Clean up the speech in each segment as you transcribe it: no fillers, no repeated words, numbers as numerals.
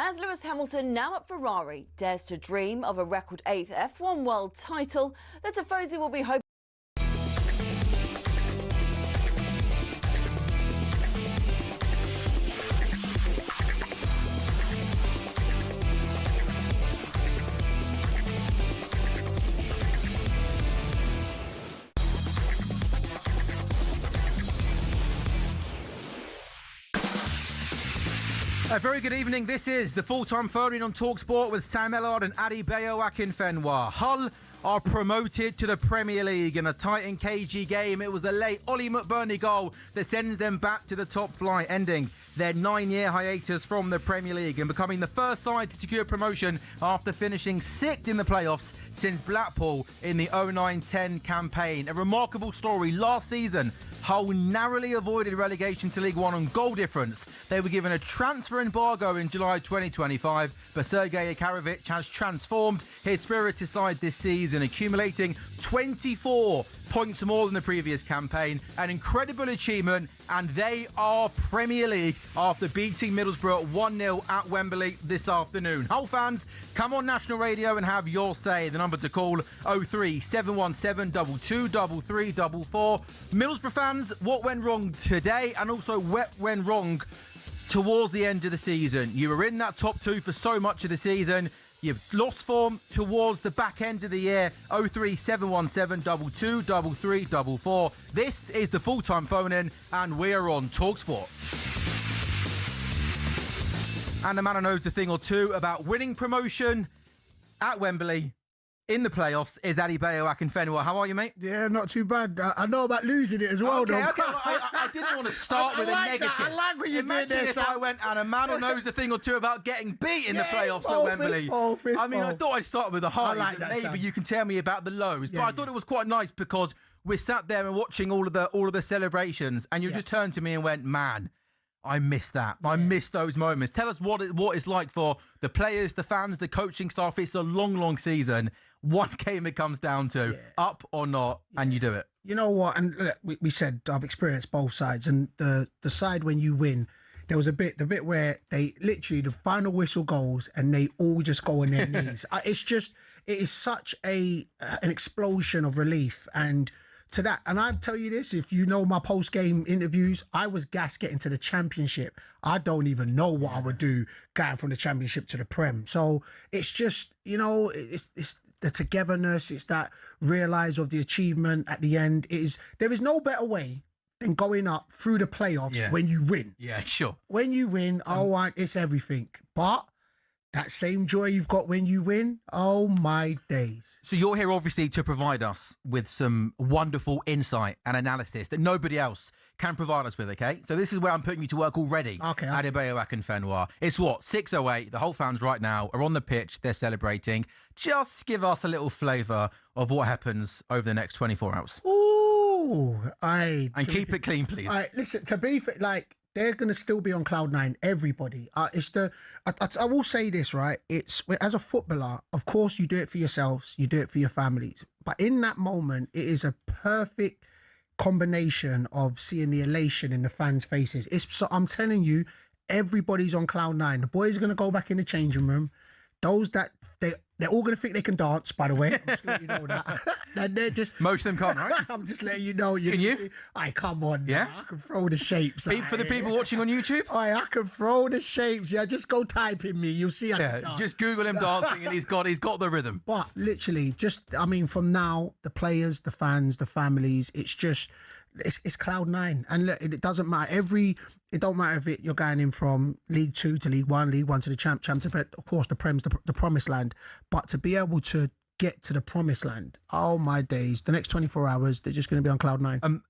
As Lewis Hamilton, now at Ferrari, dares to dream of a record 8th F1 world title, the Tifosi will be hoping. A very good evening. This is the full-time phone-in on talkSPORT with Sam Ellard and Adebayo Akinfenwa. Hull are promoted to the Premier League in a tight and cagey game. It was a late Ollie McBurnie goal that sends them back to the top flight, ending their 9-year hiatus from the Premier League and becoming the first side to secure promotion after finishing 6th in the playoffs since Blackpool in the 09-10 campaign. A remarkable story last season. Hull narrowly avoided relegation to League One on goal difference. They were given a transfer embargo in July 2025, but Sergej Jakirovic has transformed his Spirited side this season, accumulating 24 points more than the previous campaign. An incredible achievement, and they are Premier League after beating Middlesbrough 1-0 at Wembley this afternoon. Hull fans, come on national radio and have your say. The number to call 03717 223344. Middlesbrough fans, what went wrong today, and also what went wrong towards the end of the season? You were in that top two for so much of the season. You've lost form towards the back end of the year. 03717 223344. This is the full-time phone-in, and we're on talkSPORT. And the man who knows a thing or two about winning promotion at Wembley in the playoffs is Adebayo Akinfenwa. How are you, mate? Yeah, not too bad. I know about losing it as well, okay, though. Okay, I didn't want to start with a negative. I like what you're doing there, if Sam. I went and a man who knows a thing or two about getting beat in the playoffs at Wembley. I thought I'd start with the highs. Like that, maybe Sam. you can tell me about the lows. Yeah, but I thought it was quite nice because we sat there and watching all of the celebrations, and you just turned to me and went, "Man, I miss that. I miss those moments." Tell us what it's like for the players, the fans, the coaching staff. It's a long, long season. One game it comes down to, up or not, and you do it. You know what? And look, we said I've experienced both sides, and the side when you win, there was the bit where they literally the final whistle goes and they all just go on their knees. It is such an explosion of relief and. To that, and I tell you this, if you know my post-game interviews, I was gassed getting to the championship. I don't even know what I would do going from the championship to the Prem. So it's just, it's the togetherness, it's that realise of the achievement at the end. There is no better way than going up through the playoffs when you win. Yeah, sure. When you win, it's everything. But that same joy you've got when you win, oh my days. So you're here obviously to provide us with some wonderful insight and analysis that nobody else can provide us with, okay? So this is where I'm putting you to work already. Okay. Adebayo Akinfenwa. It's what, 6:08. The whole fans right now are on the pitch. They're celebrating. Just give us a little flavour of what happens over the next 24 hours. Ooh. And keep it clean, please. Listen, to be fair, they're going to still be on cloud nine, everybody. I will say this, right? It's as a footballer, of course, you do it for yourselves, you do it for your families. But in that moment, it is a perfect combination of seeing the elation in the fans' faces. I'm telling you, everybody's on cloud nine. The boys are going to go back in the changing room. Those that they're all going to think they can dance, by the way. I'm just letting you know that. And they're just... Most of them can't, right? I'm just letting you know. Can you? Come on. Yeah? Now. I can throw the shapes. For the people watching on YouTube? I can throw the shapes. Yeah, just go type in me. You'll see I can dance. Just Google him dancing and he's got the rhythm. But literally, from now, the players, the fans, the families, it's just... It's cloud nine, and look, it doesn't matter. It don't matter if you're going in from League 2 to League 1, League 1 to the champ to, of course, the Prem's the promised land. But to be able to get to the promised land, oh my days! The next 24 hours, they're just going to be on cloud nine.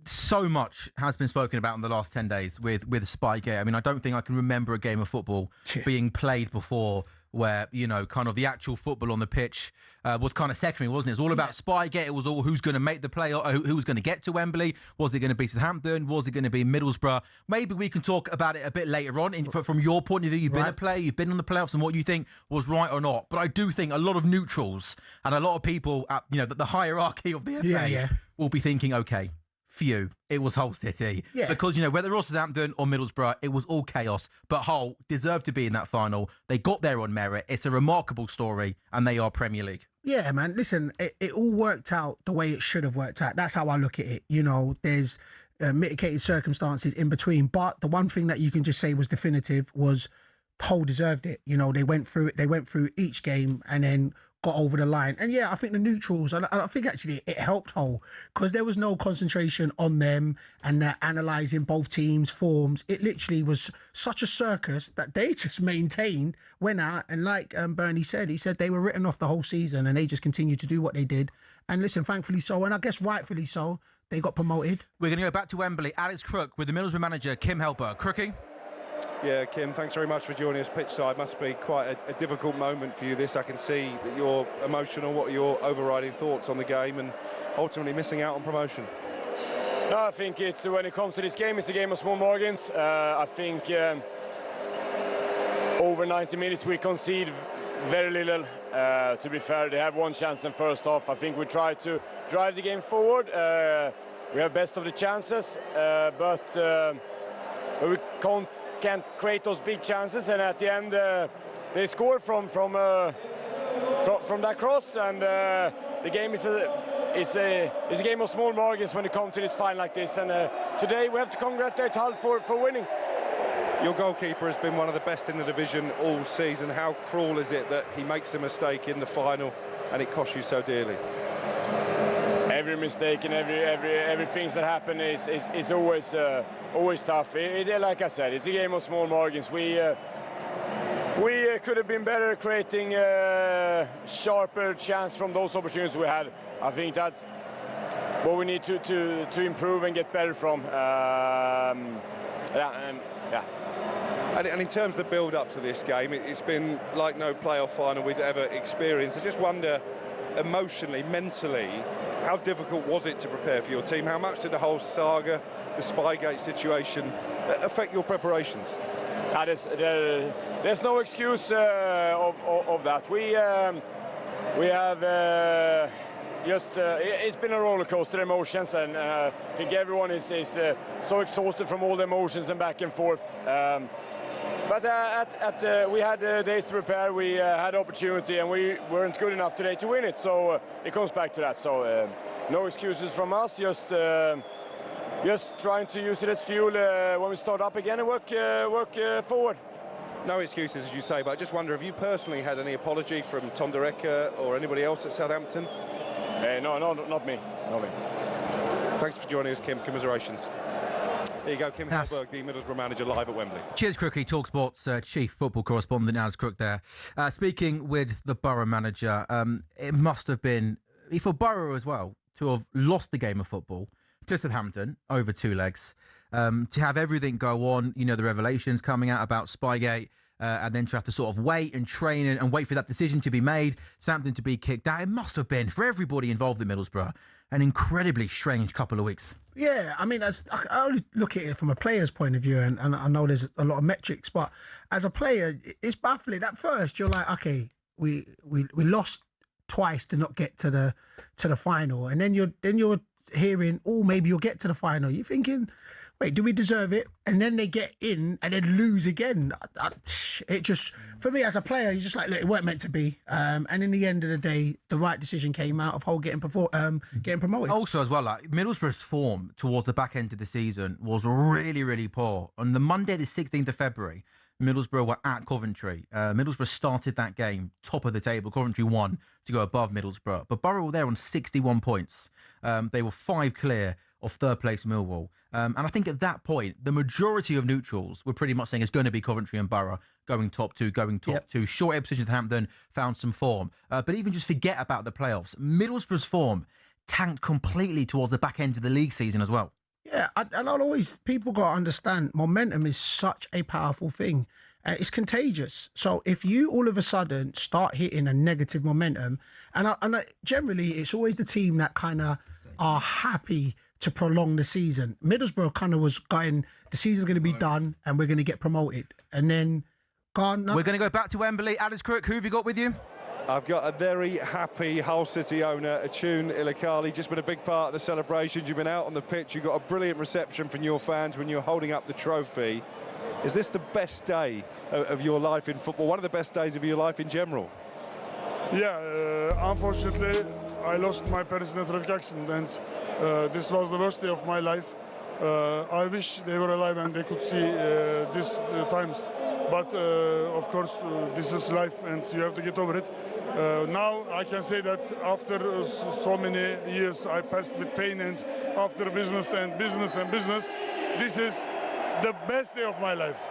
So much has been spoken about in the last 10 days with Spygate. I mean, I don't think I can remember a game of football being played before where, kind of the actual football on the pitch was kind of secondary, wasn't it? It was all about Spygate. It was all who's going to make the play, who was going to get to Wembley. Was it going to be Southampton? Was it going to be Middlesbrough? Maybe we can talk about it a bit later on. From your point of view, you've been a player, you've been on the playoffs, and what you think was right or not. But I do think a lot of neutrals and a lot of people at the hierarchy of the FA will be thinking, okay, for you, it was Hull City. Yeah. Because, whether it was Southampton or Middlesbrough, it was all chaos. But Hull deserved to be in that final. They got there on merit. It's a remarkable story, and they are Premier League. Yeah, man. Listen, it all worked out the way it should have worked out. That's how I look at it. There's mitigated circumstances in between. But the one thing that you can just say was definitive was Hull deserved it. They went through it. They went through each game and then got over the line. And I think the neutrals, I think actually it helped Hull because there was no concentration on them and they're analysing both teams' forms. It literally was such a circus that they just maintained, went out, and like Bernie said, he said they were written off the whole season and they just continued to do what they did. And listen, thankfully so, and I guess rightfully so, they got promoted. We're going to go back to Wembley. Alex Crook with the Middlesbrough manager, Kim Helper. Crookie? Yeah, Kim, thanks very much for joining us pitchside. Must be quite a difficult moment for you, this. I can see that you're emotional. What are your overriding thoughts on the game and ultimately missing out on promotion? No, I think it's when it comes to this game, it's a game of small margins. I think over 90 minutes we concede very little. To be fair, they have one chance in first half. I think we try to drive the game forward. We have best of the chances, but we can't create those big chances. And at the end, they score from that cross, and the game is a game of small margins when it comes to this final like this. And today we have to congratulate Hull for winning. Your goalkeeper has been one of the best in the division all season. How cruel is it that he makes a mistake in the final and it costs you so dearly? Every mistake and everything that happen is always tough. Like I said, it's a game of small margins. We could have been better creating sharper chance from those opportunities we had. I think that's what we need to improve and get better from. Yeah. And in terms of the build-up to this game, it's been like no playoff final we've ever experienced. I just wonder, emotionally, mentally, how difficult was it to prepare for your team? How much did the whole saga, the Spygate situation, affect your preparations? There's no excuse of that. We have it's been a roller coaster emotions, and I think everyone is so exhausted from all the emotions and back and forth. But we had days to prepare, we had opportunity, and we weren't good enough today to win it. So it comes back to that. So no excuses from us. Just trying to use it as fuel when we start up again and work forward. No excuses, as you say, but I just wonder, have you personally had any apology from Tom Derecker or anybody else at Southampton? No, not me. Not me. Thanks for joining us, Kim. Commiserations. There you go, Kim Hellberg, the Middlesbrough manager, live at Wembley. Cheers, Crookie, talkSPORT's chief football correspondent, as Crook there. Speaking with the Borough manager, it must have been, for Borough as well, to have lost the game of football to Southampton over two legs, to have everything go on, the revelations coming out about Spygate, and then to have to sort of wait and train and wait for that decision to be made, something to be kicked out. It must have been, for everybody involved in Middlesbrough, an incredibly strange couple of weeks. Yeah, I mean, I only look at it from a player's point of view, and I know there's a lot of metrics, but as a player, it's baffling. At first, you're like, okay, we lost twice to not get to the final, and then you're hearing, oh, maybe you'll get to the final. You're thinking, wait, do we deserve it? And then they get in and then lose again. It just, for me as a player, you're just like, look, it weren't meant to be. And in the end of the day, the right decision came out of Hull getting promoted. Also, as well, like Middlesbrough's form towards the back end of the season was really, really poor. On the Monday, the 16th of February, Middlesbrough were at Coventry. Middlesbrough started that game top of the table. Coventry won to go above Middlesbrough. But Borough were there on 61 points. They were 5 clear of third place Millwall. And I think at that point, the majority of neutrals were pretty much saying it's going to be Coventry and Borough going top two. Short Ipswich and Southampton found some form. But even just forget about the playoffs. Middlesbrough's form tanked completely towards the back end of the league season as well. Yeah, and people got to understand, momentum is such a powerful thing. It's contagious. So if you all of a sudden start hitting a negative momentum, and generally it's always the team that kind of are happy to prolong the season. Middlesbrough kind of was going, the season's going to be done and we're going to get promoted. And then gone. We're going to go back to Wembley. Alice Crook, who have you got with you? I've got a very happy Hull City owner, Acun Ilicali, just been a big part of the celebrations. You've been out on the pitch, you've got a brilliant reception from your fans when you're holding up the trophy. Is this the best day of your life in football? One of the best days of your life in general? Yeah, unfortunately, I lost my parents in a traffic accident, and this was the worst day of my life. I wish they were alive and they could see these times. But, of course, this is life and you have to get over it. Now I can say that after so many years I passed with pain, and after business, this is the best day of my life.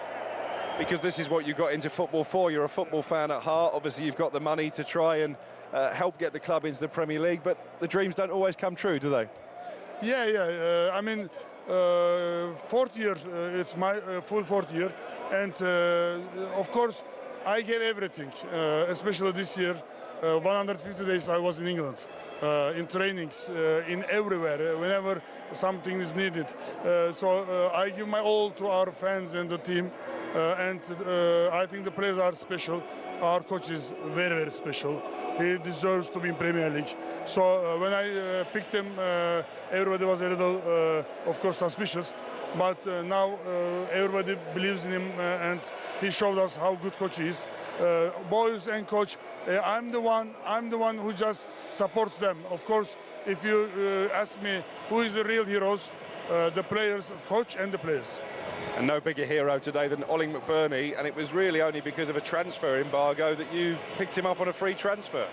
Because this is what you got into football for. You're a football fan at heart. Obviously, you've got the money to try and help get the club into the Premier League, but the dreams don't always come true, do they? Yeah. I mean, fourth year, it's my full fourth year. And, of course, I gave everything, especially this year. 150 days I was in England, in trainings, in everywhere, whenever something is needed. So I give my all to our fans and the team, and I think the players are special. Our coach is very, very special. He deserves to be in Premier League. So when I picked him, everybody was a little, of course, suspicious. But now everybody believes in him, and he showed us how good coach he is. Boys and coach, I'm the one who just supports them. Of course, if you ask me who is the real heroes, the players, coach, and the players. And no bigger hero today than Ollie McBurnie, and it was really only because of a transfer embargo that you picked him up on a free transfer.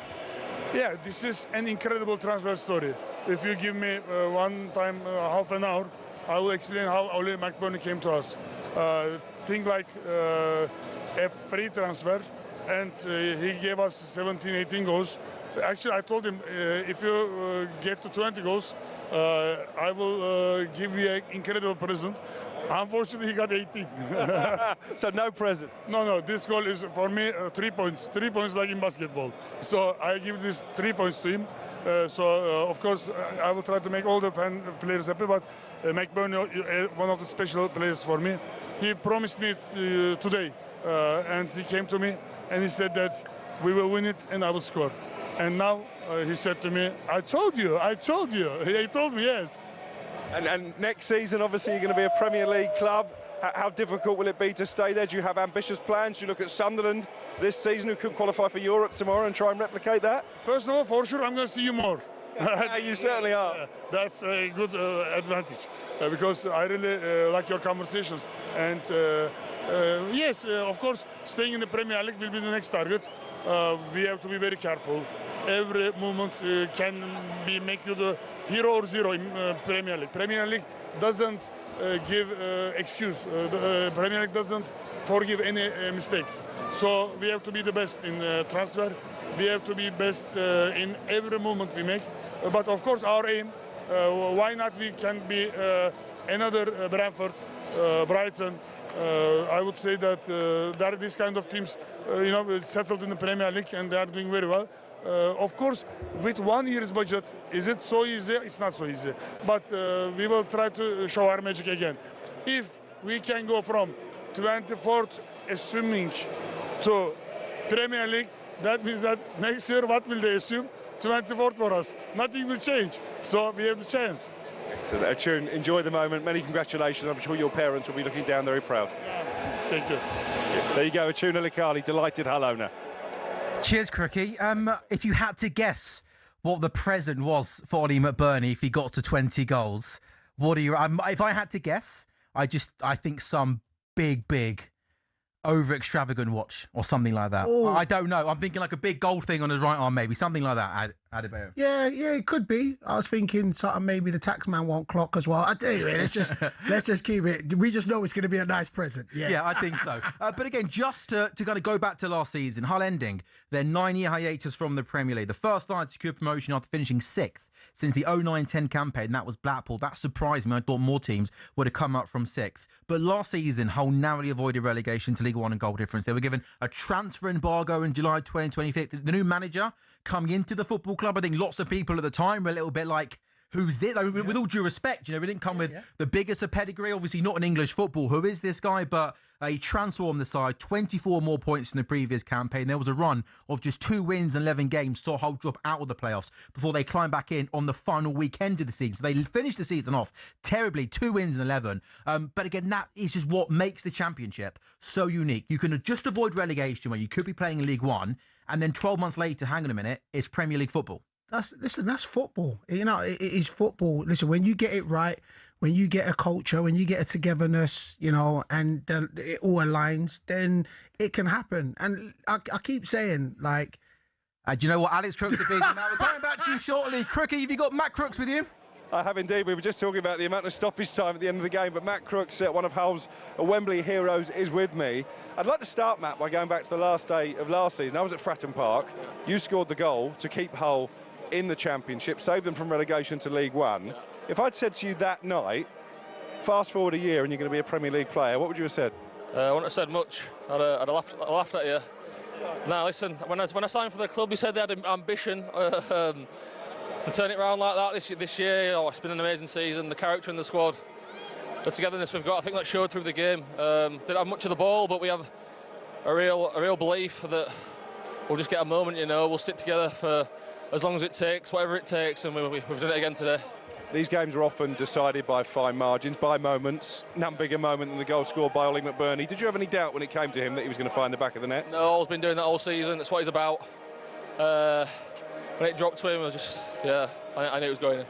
Yeah, this is an incredible transfer story. If you give me one time, half an hour, I will explain how Ollie McBurnie came to us. Think like a free transfer, and he gave us 17, 18 goals. Actually, I told him, if you get to 20 goals, I will give you an incredible present. Unfortunately, he got 18. So no present? No, this goal is for me 3 points. 3 points like in basketball. So I give this 3 points to him. Of course, I will try to make all the players happy, but McBurnie, one of the special players for me. He promised me today, and he came to me, and he said that we will win it and I will score. And now he said to me, I told you. He told me, yes. And next season, obviously, you're going to be a Premier League club. How difficult will it be to stay there? Do you have ambitious plans? Do you look at Sunderland this season, who could qualify for Europe tomorrow, and try and replicate that? First of all, for sure, I'm going to see you more. You certainly are. That's a good advantage, because I really like your conversations. And yes, of course, staying in the Premier League will be the next target. We have to be very careful. Every movement can make you the hero or zero in Premier League. Premier League doesn't give excuse. The Premier League doesn't forgive any mistakes. So we have to be the best in transfer. We have to be best in every movement we make. But of course, our aim, why not we can be another Brentford, Brighton. I would say that there are these kind of teams, settled in the Premier League, and they are doing very well. Of course, with 1 year's budget, is it so easy? It's not so easy. But we will try to show our magic again. If we can go from 24th, assuming, to Premier League, that means that next year, what will they assume? 24th for us. Nothing will change. So we have the chance. So, Acun, enjoy the moment. Many congratulations. I'm sure your parents will be looking down very proud. Thank you. There you go, Acun Ilicali, delighted hull owner. Cheers, Crookie. If you had to guess what the present was for Ollie McBurnie if he got to 20 goals, what do you? If I had to guess, I think some big, over extravagant watch or something like that. Ooh. I don't know. I'm thinking like a big gold thing on his right arm, maybe something like that. Adebayo. Yeah, it could be. I was thinking something maybe the taxman won't clock as well. I tell you, let's just keep it. We just know it's going to be a nice present. Yeah, I think so. But again, just to kind of go back to last season, Hull ending their 9-year hiatus from the Premier League, the first side to secure promotion after finishing 6th since the 09-10 campaign. That was Blackpool. That surprised me. I thought more teams would have come up from 6th. But last season, Hull narrowly avoided relegation to League One and goal difference. They were given a transfer embargo in July 2025. The new manager coming into the football club, I think lots of people at the time were a little bit like, who's this? Like, with all due respect, we didn't come with the biggest of pedigree, obviously not in English football. Who is this guy? But he transformed the side, 24 more points than the previous campaign. There was a run of just 2 wins and 11 games, saw Hull drop out of the playoffs before they climbed back in on the final weekend of the season. So they finished the season off terribly, 2 wins and 11. But again, that is just what makes the Championship so unique. You can just avoid relegation where you could be playing in League One, and then 12 months later, hang on a minute, it's Premier League football. That's football. It is football. Listen, when you get it right, when you get a culture, when you get a togetherness, and it all aligns, then it can happen. And I keep saying, like... Do you know what? Alex Crooks is busy now. We're coming back to you shortly. Crookie, have you got Matt Crooks with you? I have indeed. We were just talking about the amount of stoppage time at the end of the game, but Matt Crooks, one of Hull's Wembley heroes, is with me. I'd like to start, Matt, by going back to the last day of last season. I was at Fratton Park. You scored the goal to keep Hull in the Championship, saved them from relegation to League One. If I'd said to you that night, fast forward a year and you're going to be a Premier League player, what would you have said? I wouldn't have said much. I'd have laughed at you. No, listen, when I signed for the club, he said they had an ambition to turn it around like that this year. Oh, it's been an amazing season. The character in the squad, the togetherness we've got, I think that showed through the game. Didn't have much of the ball, but we have a real belief that we'll just get a moment, you know. We'll sit together for as long as it takes, whatever it takes, and we've done it again today. These games are often decided by fine margins, by moments. None bigger moment than the goal scored by Ollie McBurnie. Did you have any doubt when it came to him that he was going to find the back of the net? No, Ollie's been doing that all season. That's what he's about. When it dropped to him, I was just, I knew it was going in.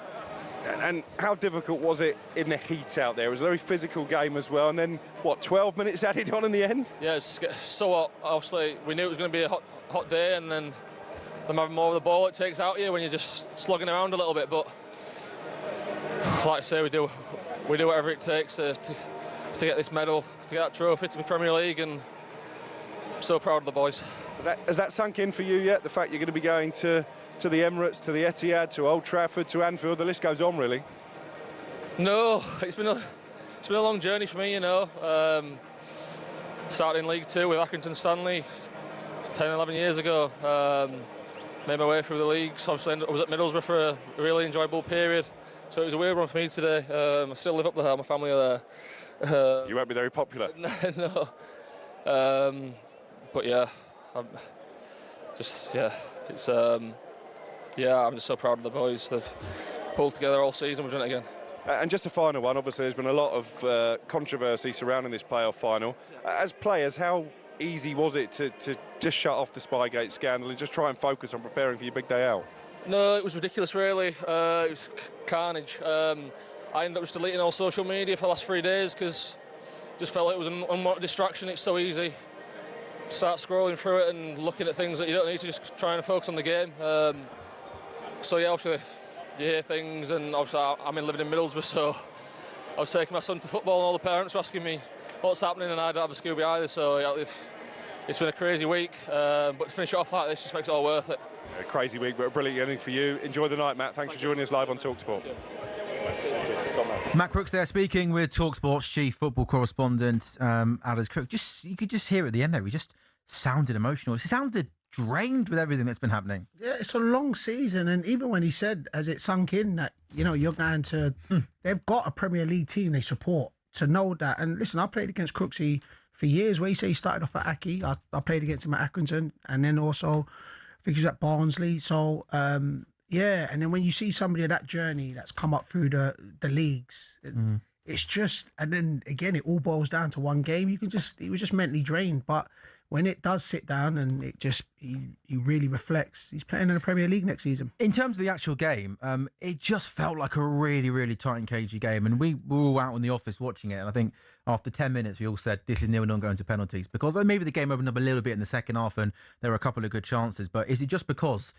And how difficult was it in the heat out there? It was a very physical game as well. And then, 12 minutes added on in the end? Yeah, it's so hot. Obviously, we knew it was going to be a hot day, and then them having more of the ball, it takes out you when you're just slogging around a little bit. But like I say, we do whatever it takes to get this medal, to get that trophy, to the Premier League, and I'm so proud of the boys. Has that sunk in for you yet? The fact you're going to be going to the Emirates, to the Etihad, to Old Trafford, to Anfield, the list goes on, really. No, it's been a long journey for me, you know. Started in League Two with Accrington Stanley 10, 11 years ago. Made my way through the leagues. Obviously, I was at Middlesbrough for a really enjoyable period. So it was a weird one for me today. I still live up there, my family are there. You won't be very popular. No. But yeah, I'm just so proud of the boys. They've pulled together all season. We've done it again. And just a final one. Obviously, there's been a lot of controversy surrounding this playoff final. As players, how easy was it to just shut off the Spygate scandal and just try and focus on preparing for your big day out? No, it was ridiculous, really. It was carnage. I ended up just deleting all social media for the last 3 days because just felt it was an unwanted distraction. It's so easy to start scrolling through it and looking at things that you don't need to, just trying to focus on the game. So yeah, obviously you hear things, and obviously I'm living in Middlesbrough, so I was taking my son to football and all the parents were asking me what's happening, and I don't have a Scooby either, so yeah, it's been a crazy week, but to finish it off like this just makes it all worth it. A crazy week, but a brilliant ending for you. Enjoy the night, Matt. Thanks for joining us live on talkSPORT. Matt Crooks there, speaking with talkSPORT's chief football correspondent, Ellard Crooks. You could just hear at the end there, he just sounded emotional. He sounded drained with everything that's been happening. Yeah, it's a long season, and even when he said, as it sunk in, that, you know, you're going to... They've got a Premier League team they support, to know that. And listen, I played against Crooksy for years, where he said he started off at Aki. I played against him at Accrington, and then also, I think he was at Barnsley. So, yeah, and then when you see somebody of that journey that's come up through the leagues, it's just, and then again, it all boils down to one game. He was just mentally drained. But when it does sit down and it just, he really reflects, he's playing in the Premier League next season. In terms of the actual game, it just felt like a really, really tight and cagey game. And we were all out in the office watching it. And I think after 10 minutes, we all said, this is 0-0 going to penalties. Because maybe the game opened up a little bit in the second half and there were a couple of good chances. But is it just because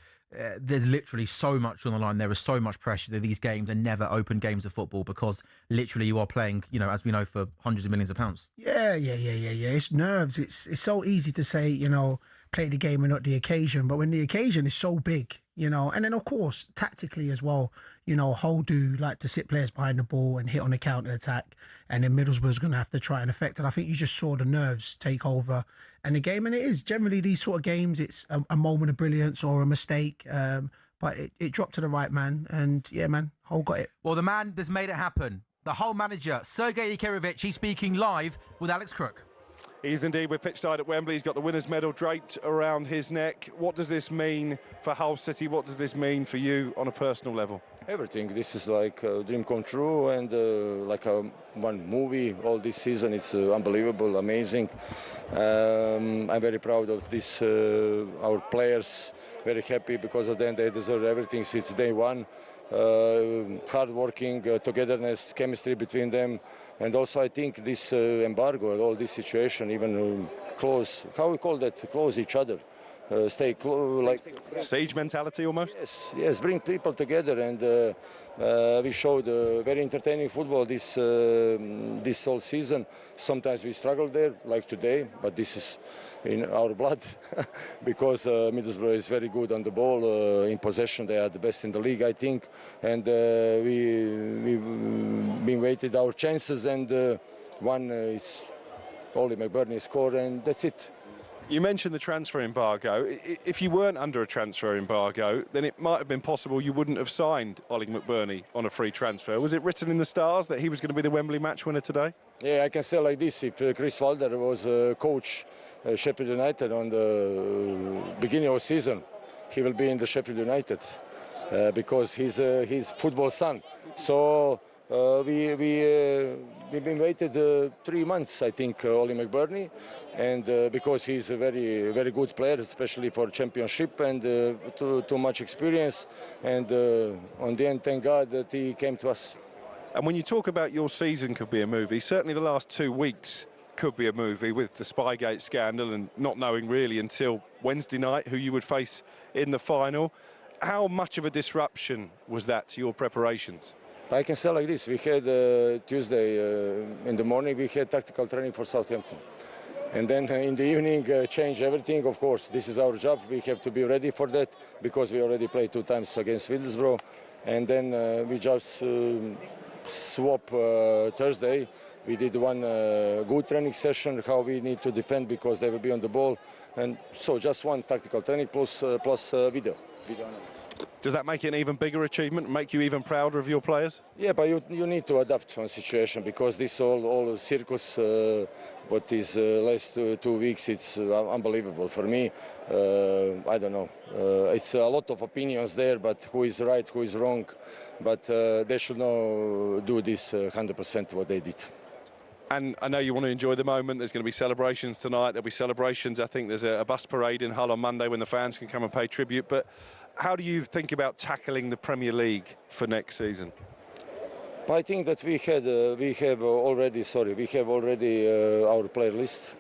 there's literally so much on the line? There is so much pressure that these games are never open games of football, because literally you are playing, you know, as we know, for hundreds of millions of pounds. Yeah. It's nerves. It's so easy to say, you know, play the game and not the occasion. But when the occasion is so big, you know, and then of course, tactically as well, you know, Hull do like to sit players behind the ball and hit on the counter attack. And then Middlesbrough's going to have to try and affect. And I think you just saw the nerves take over and the game. And it is generally these sort of games, it's a moment of brilliance or a mistake. But it dropped to the right man. And yeah, man, Hull got it. Well, the man that's made it happen, the Hull manager, Sergej Jakirovic, he's speaking live with Ellard Crooks. He's indeed with pitchside at Wembley. He's got the winner's medal draped around his neck. What does this mean for Hull City? What does this mean for you on a personal level? Everything. This is like a dream come true, and like one movie. All this season, it's unbelievable, amazing. I'm very proud of this. Our players, very happy because of them. They deserve everything since day one. Hard working, togetherness, chemistry between them. And also, I think this embargo, all this situation, even close, how we call that, close each other, stay close, like siege mentality almost. Yes, bring people together, and we showed very entertaining football this whole season. Sometimes we struggle there, like today, but this is in our blood because Middlesbrough is very good on the ball, in possession. They are the best in the league, I think, and we've been waited our chances, and one is Ollie McBurnie score, and that's it. You mentioned the transfer embargo. If you weren't under a transfer embargo, then it might have been possible you wouldn't have signed Ollie McBurnie on a free transfer. Was it written in the stars that he was going to be the Wembley match winner today? Yeah, I can say like this. If Chris Wilder was coach Sheffield United on the beginning of the season, he will be in the Sheffield United because he's his football son. So we've been waited 3 months, I think, Ollie McBurnie, and because he's a very, very good player, especially for championship, and too much experience. And on the end, thank God that he came to us. And when you talk about your season could be a movie, certainly the last 2 weeks could be a movie with the Spygate scandal and not knowing really until Wednesday night who you would face in the final. How much of a disruption was that to your preparations? I can say like this. We had Tuesday in the morning, we had tactical training for Southampton. And then in the evening, change everything. Of course, this is our job. We have to be ready for that because we already played 2 times against Middlesbrough. And then we just swap Thursday. We did one good training session, how we need to defend because they will be on the ball. And so just one tactical training plus video. Does that make it an even bigger achievement, make you even prouder of your players? Yeah, but you need to adapt to a situation because this all circus, what is last 2 weeks, it's unbelievable for me. I don't know. It's a lot of opinions there, but who is right, who is wrong. But they should not do this 100% what they did. And I know you want to enjoy the moment. There's going to be celebrations tonight. There'll be celebrations. I think there's a bus parade in Hull on Monday when the fans can come and pay tribute. But how do you think about tackling the Premier League for next season? I think that we have already our player list,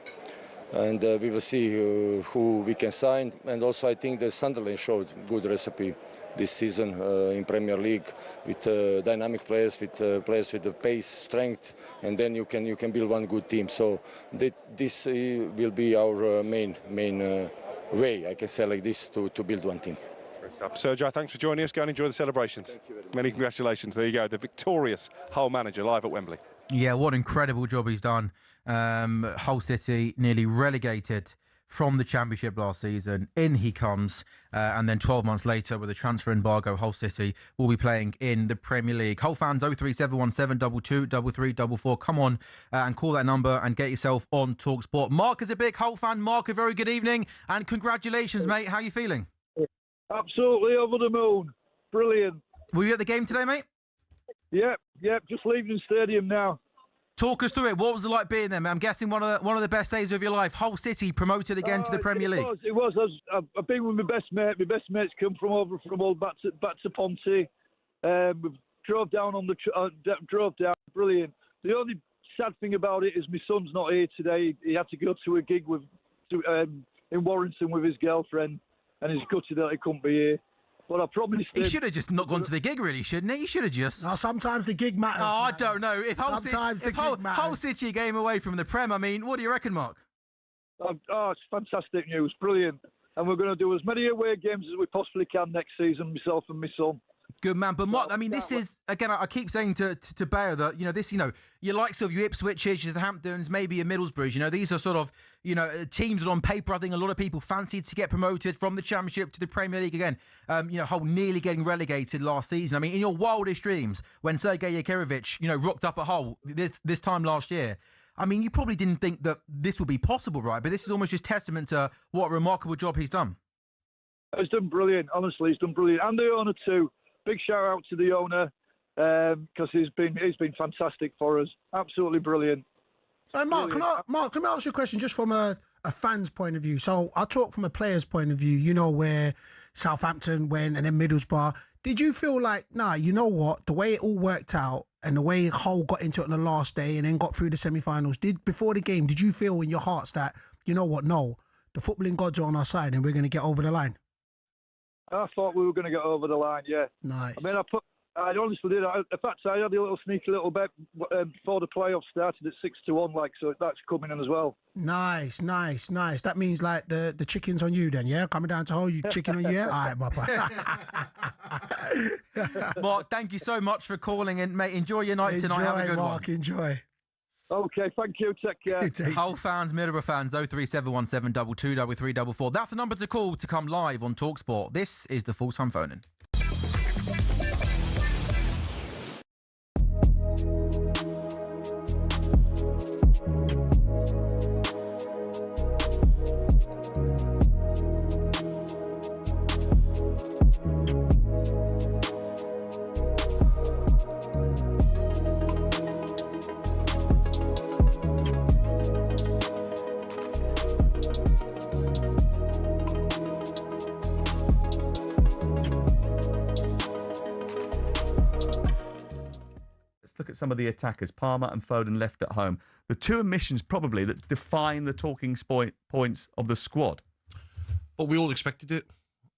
and we will see who we can sign. And also I think that Sunderland showed good recipe this season in Premier League with dynamic players, with players with the pace, strength, and then you can build one good team. So this will be our main way, I can say like this, to build one team. Sergej, thanks for joining us. Go and enjoy the celebrations. Thank you very much. Many congratulations. There you go, the victorious Hull manager live at Wembley. Yeah, what an incredible job he's done. Hull City nearly relegated from the Championship last season. In he comes, and then 12 months later with a transfer embargo, Hull City will be playing in the Premier League. Hull fans, 03717 22 3344. Come on and call that number and get yourself on talkSPORT. Mark is a big Hull fan. Mark, a very good evening and congratulations, mate. How are you feeling? Absolutely over the moon. Brilliant. Were you at the game today, mate? Yep. Just leaving the stadium now. Talk us through it. What was it like being there, man? I'm guessing one of the best days of your life. Hull City promoted again to the Premier League. It was. I've been with my best mate. My best mate's come from old Batzaponte. We drove down drove down. Brilliant. The only sad thing about it is my son's not here today. He had to go to a gig in Warrington with his girlfriend, and he's gutted that he couldn't be here. But I promised him... He should have just not gone to the gig, really, shouldn't he? He should have just... No, sometimes the gig matters. Oh, I don't know. If Hull City City game away from the Prem, I mean, what do you reckon, Mark? It's fantastic news. Brilliant. And we're going to do as many away games as we possibly can next season, myself and my son. Good man, but Mark, I mean, this is, again, I keep saying to Bayo that, your likes of your Ipswiches, your Southamptons, maybe your Middlesbroughs, these are sort of, teams that on paper, I think a lot of people fancied to get promoted from the Championship to the Premier League again. Hull nearly getting relegated last season. I mean, in your wildest dreams, when Sergej Jakirovic, rocked up at Hull this time last year, I mean, you probably didn't think that this would be possible, right? But this is almost just testament to what a remarkable job he's done. He's done brilliant, honestly, he's done brilliant. And the owner too. Big shout out to the owner because he's been fantastic for us. Absolutely brilliant. Mark, let me ask you a question just from a fan's point of view. So I talk from a player's point of view, where Southampton went and then Middlesbrough. Did you feel like, you know what, the way it all worked out and the way Hull got into it on the last day and then got through the semi-finals, before the game, did you feel in your hearts that, you know what, no, the footballing gods are on our side and we're going to get over the line? I thought we were going to get over the line, yeah. Nice. I mean, I honestly did. In fact, I had a little sneaky little bet before the playoffs started at 6-1, so that's coming in as well. Nice. That means like the chicken's on you then, yeah? Coming down to Hull, you chicken on you, yeah? All right, my boy. Mark, thank you so much for calling in, mate. Enjoy your night tonight. Have a good Mark, one. Enjoy. Okay, thank you. Take care. Hull fans, Middlesbrough fans, 03717 223344. That's the number to call to come live on talkSPORT. This is the full-time phone-in. Look at some of the attackers, Palmer and Foden left at home. The two omissions probably that define the talking points of the squad. But we all expected it.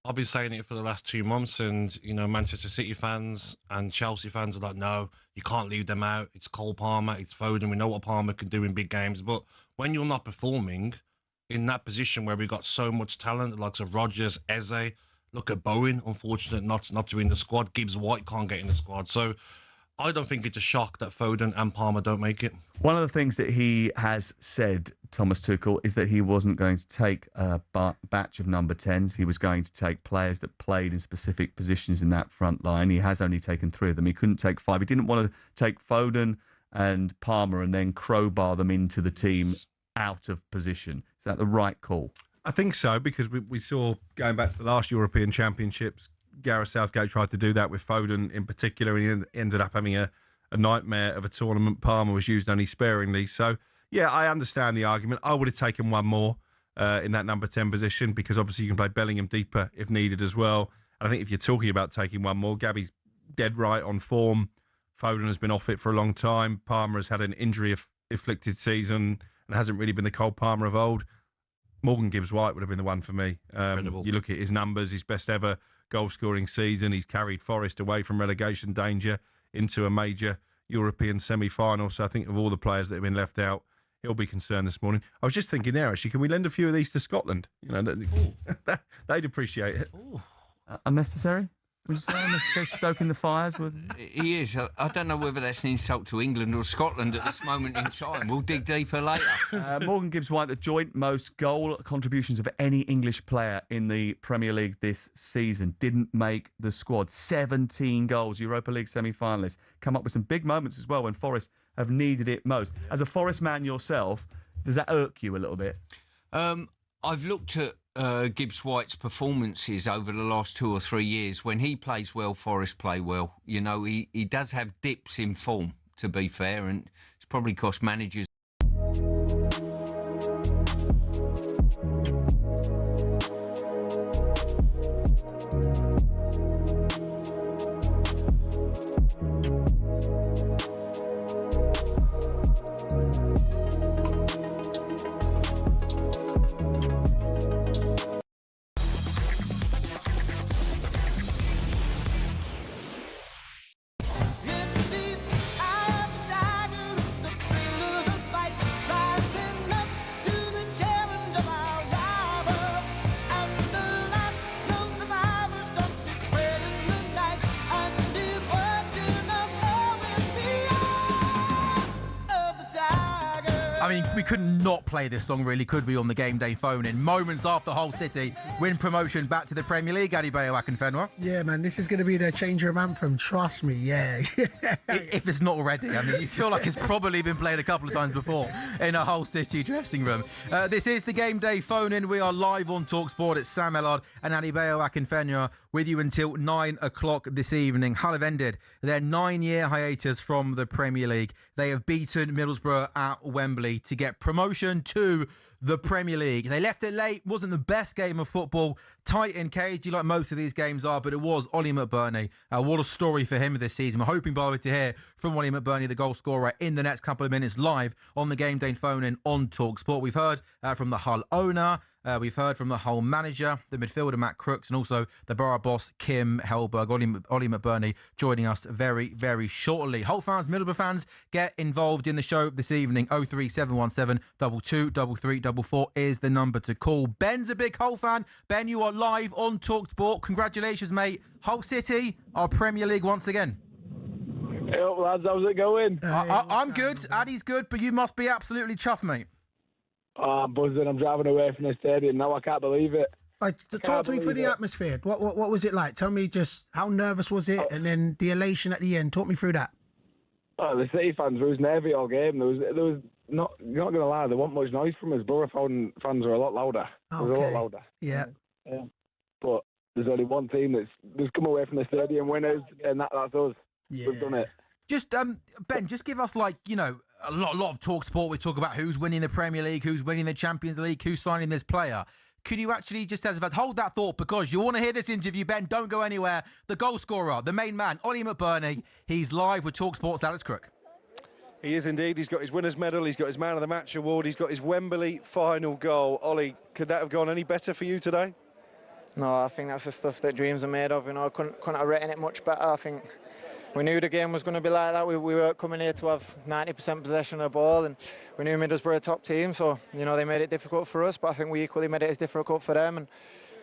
I've been saying it for the last 2 months, and Manchester City fans and Chelsea fans are like, no, you can't leave them out. It's Cole Palmer, it's Foden. We know what Palmer can do in big games. But when you're not performing in that position where we've got so much talent, like Rodgers, Eze, look at Bowen, unfortunate not to be in the squad. Gibbs White can't get in the squad. So I don't think it's a shock that Foden and Palmer don't make it. One of the things that he has said, Thomas Tuchel, is that he wasn't going to take a batch of number 10s. He was going to take players that played in specific positions in that front line. He has only taken 3 of them. He couldn't take 5. He didn't want to take Foden and Palmer and then crowbar them into the team out of position. Is that the right call? I think so, because we saw, going back to the last European Championships, Gareth Southgate tried to do that with Foden in particular, and he ended up having a nightmare of a tournament. Palmer was used only sparingly. So, yeah, I understand the argument. I would have taken one more in that number 10 position, because obviously you can play Bellingham deeper if needed as well. And I think if you're talking about taking one more, Gabby's dead right on form. Foden has been off it for a long time. Palmer has had an injury-afflicted season and hasn't really been the Cole Palmer of old. Morgan Gibbs-White would have been the one for me. You look at his numbers, his best ever goal-scoring season. He's carried Forest away from relegation danger into a major European semi-final. So I think of all the players that have been left out, he'll be concerned this morning. I was just thinking there, actually, can we lend a few of these to Scotland? They'd appreciate it. Unnecessary? Would you say unnecessary? Stoking the fires? He is. I don't know whether that's an insult to England or Scotland at this moment in time. We'll dig deeper later. Morgan Gibbs-White, the joint most goal contributions of any English player in the Premier League this season, didn't make the squad. 17 goals, Europa League semi-finalists. Come up with some big moments as well when Forest have needed it most. As a Forest man yourself, does that irk you a little bit? I've looked at Gibbs-White's performances over the last 2 or 3 years. When he plays well, Forest play well. He does have dips in form, to be fair, and it's probably cost managers. We could not play this song, really, could we, on the game day phone-in? Moments after Hull City win promotion back to the Premier League, Adebayo Akinfenwa. Yeah, man, this is going to be their change room anthem, trust me, yeah. If it's not already. I mean, you feel like it's probably been played a couple of times before in a Hull City dressing room. This is the game day phone-in. We are live on talkSPORT. It's Sam Ellard and Adebayo Akinfenwa with you until 9 o'clock this evening. Hull have ended their 9-year hiatus from the Premier League. They have beaten Middlesbrough at Wembley to get promotion to the Premier League. They left it late. Wasn't the best game of football. Tight and cagey like most of these games are, but it was Ollie McBurnie. What a story for him this season. We're hoping, by the way, to hear from Ollie McBurnie, the goal scorer, in the next couple of minutes live on the Game Day phone-in on talkSPORT. We've heard from the Hull owner. We've heard from the Hull manager, the midfielder Matt Crooks, and also the Borough boss Kim Hellberg. Ollie McBurnie joining us very, very shortly. Hull fans, Middlesbrough fans, get involved in the show this evening. 03717 223344 is the number to call. Ben's a big Hull fan. Ben, you are live on talkSPORT. Congratulations, mate. Hull City are Premier League once again. Hey up, lads, how's it going? I'm good. Addy's good, but you must be absolutely chuffed, mate. Oh, I'm buzzing. I'm driving away from the stadium now. I can't believe it. Right, talk to me through the atmosphere. What was it like? Tell me just how nervous was it, and then the elation at the end. Talk me through that. Oh, the City fans were nervy all game. There was not going to lie, there wasn't much noise from us. Borough fans were a lot louder. Okay. It was a lot louder. Yeah. But there's only one team that's come away from the stadium winners, and that's us. Yeah. We've done it. Just Ben, just give us a lot of talk sport. We talk about who's winning the Premier League, who's winning the Champions League, who's signing this player. Could you actually just hold that thought, because you want to hear this interview, Ben? Don't go anywhere. The goal scorer, the main man, Ollie McBurnie. He's live with talkSPORT's Alex Crook. He is indeed. He's got his winner's medal. He's got his man of the match award. He's got his Wembley final goal. Ollie, could that have gone any better for you today? No, I think that's the stuff that dreams are made of. I couldn't have written it much better. I think we knew the game was going to be like that. We were coming here to have 90% possession of the ball, and we knew Middlesbrough were a top team, so they made it difficult for us. But I think we equally made it as difficult for them, and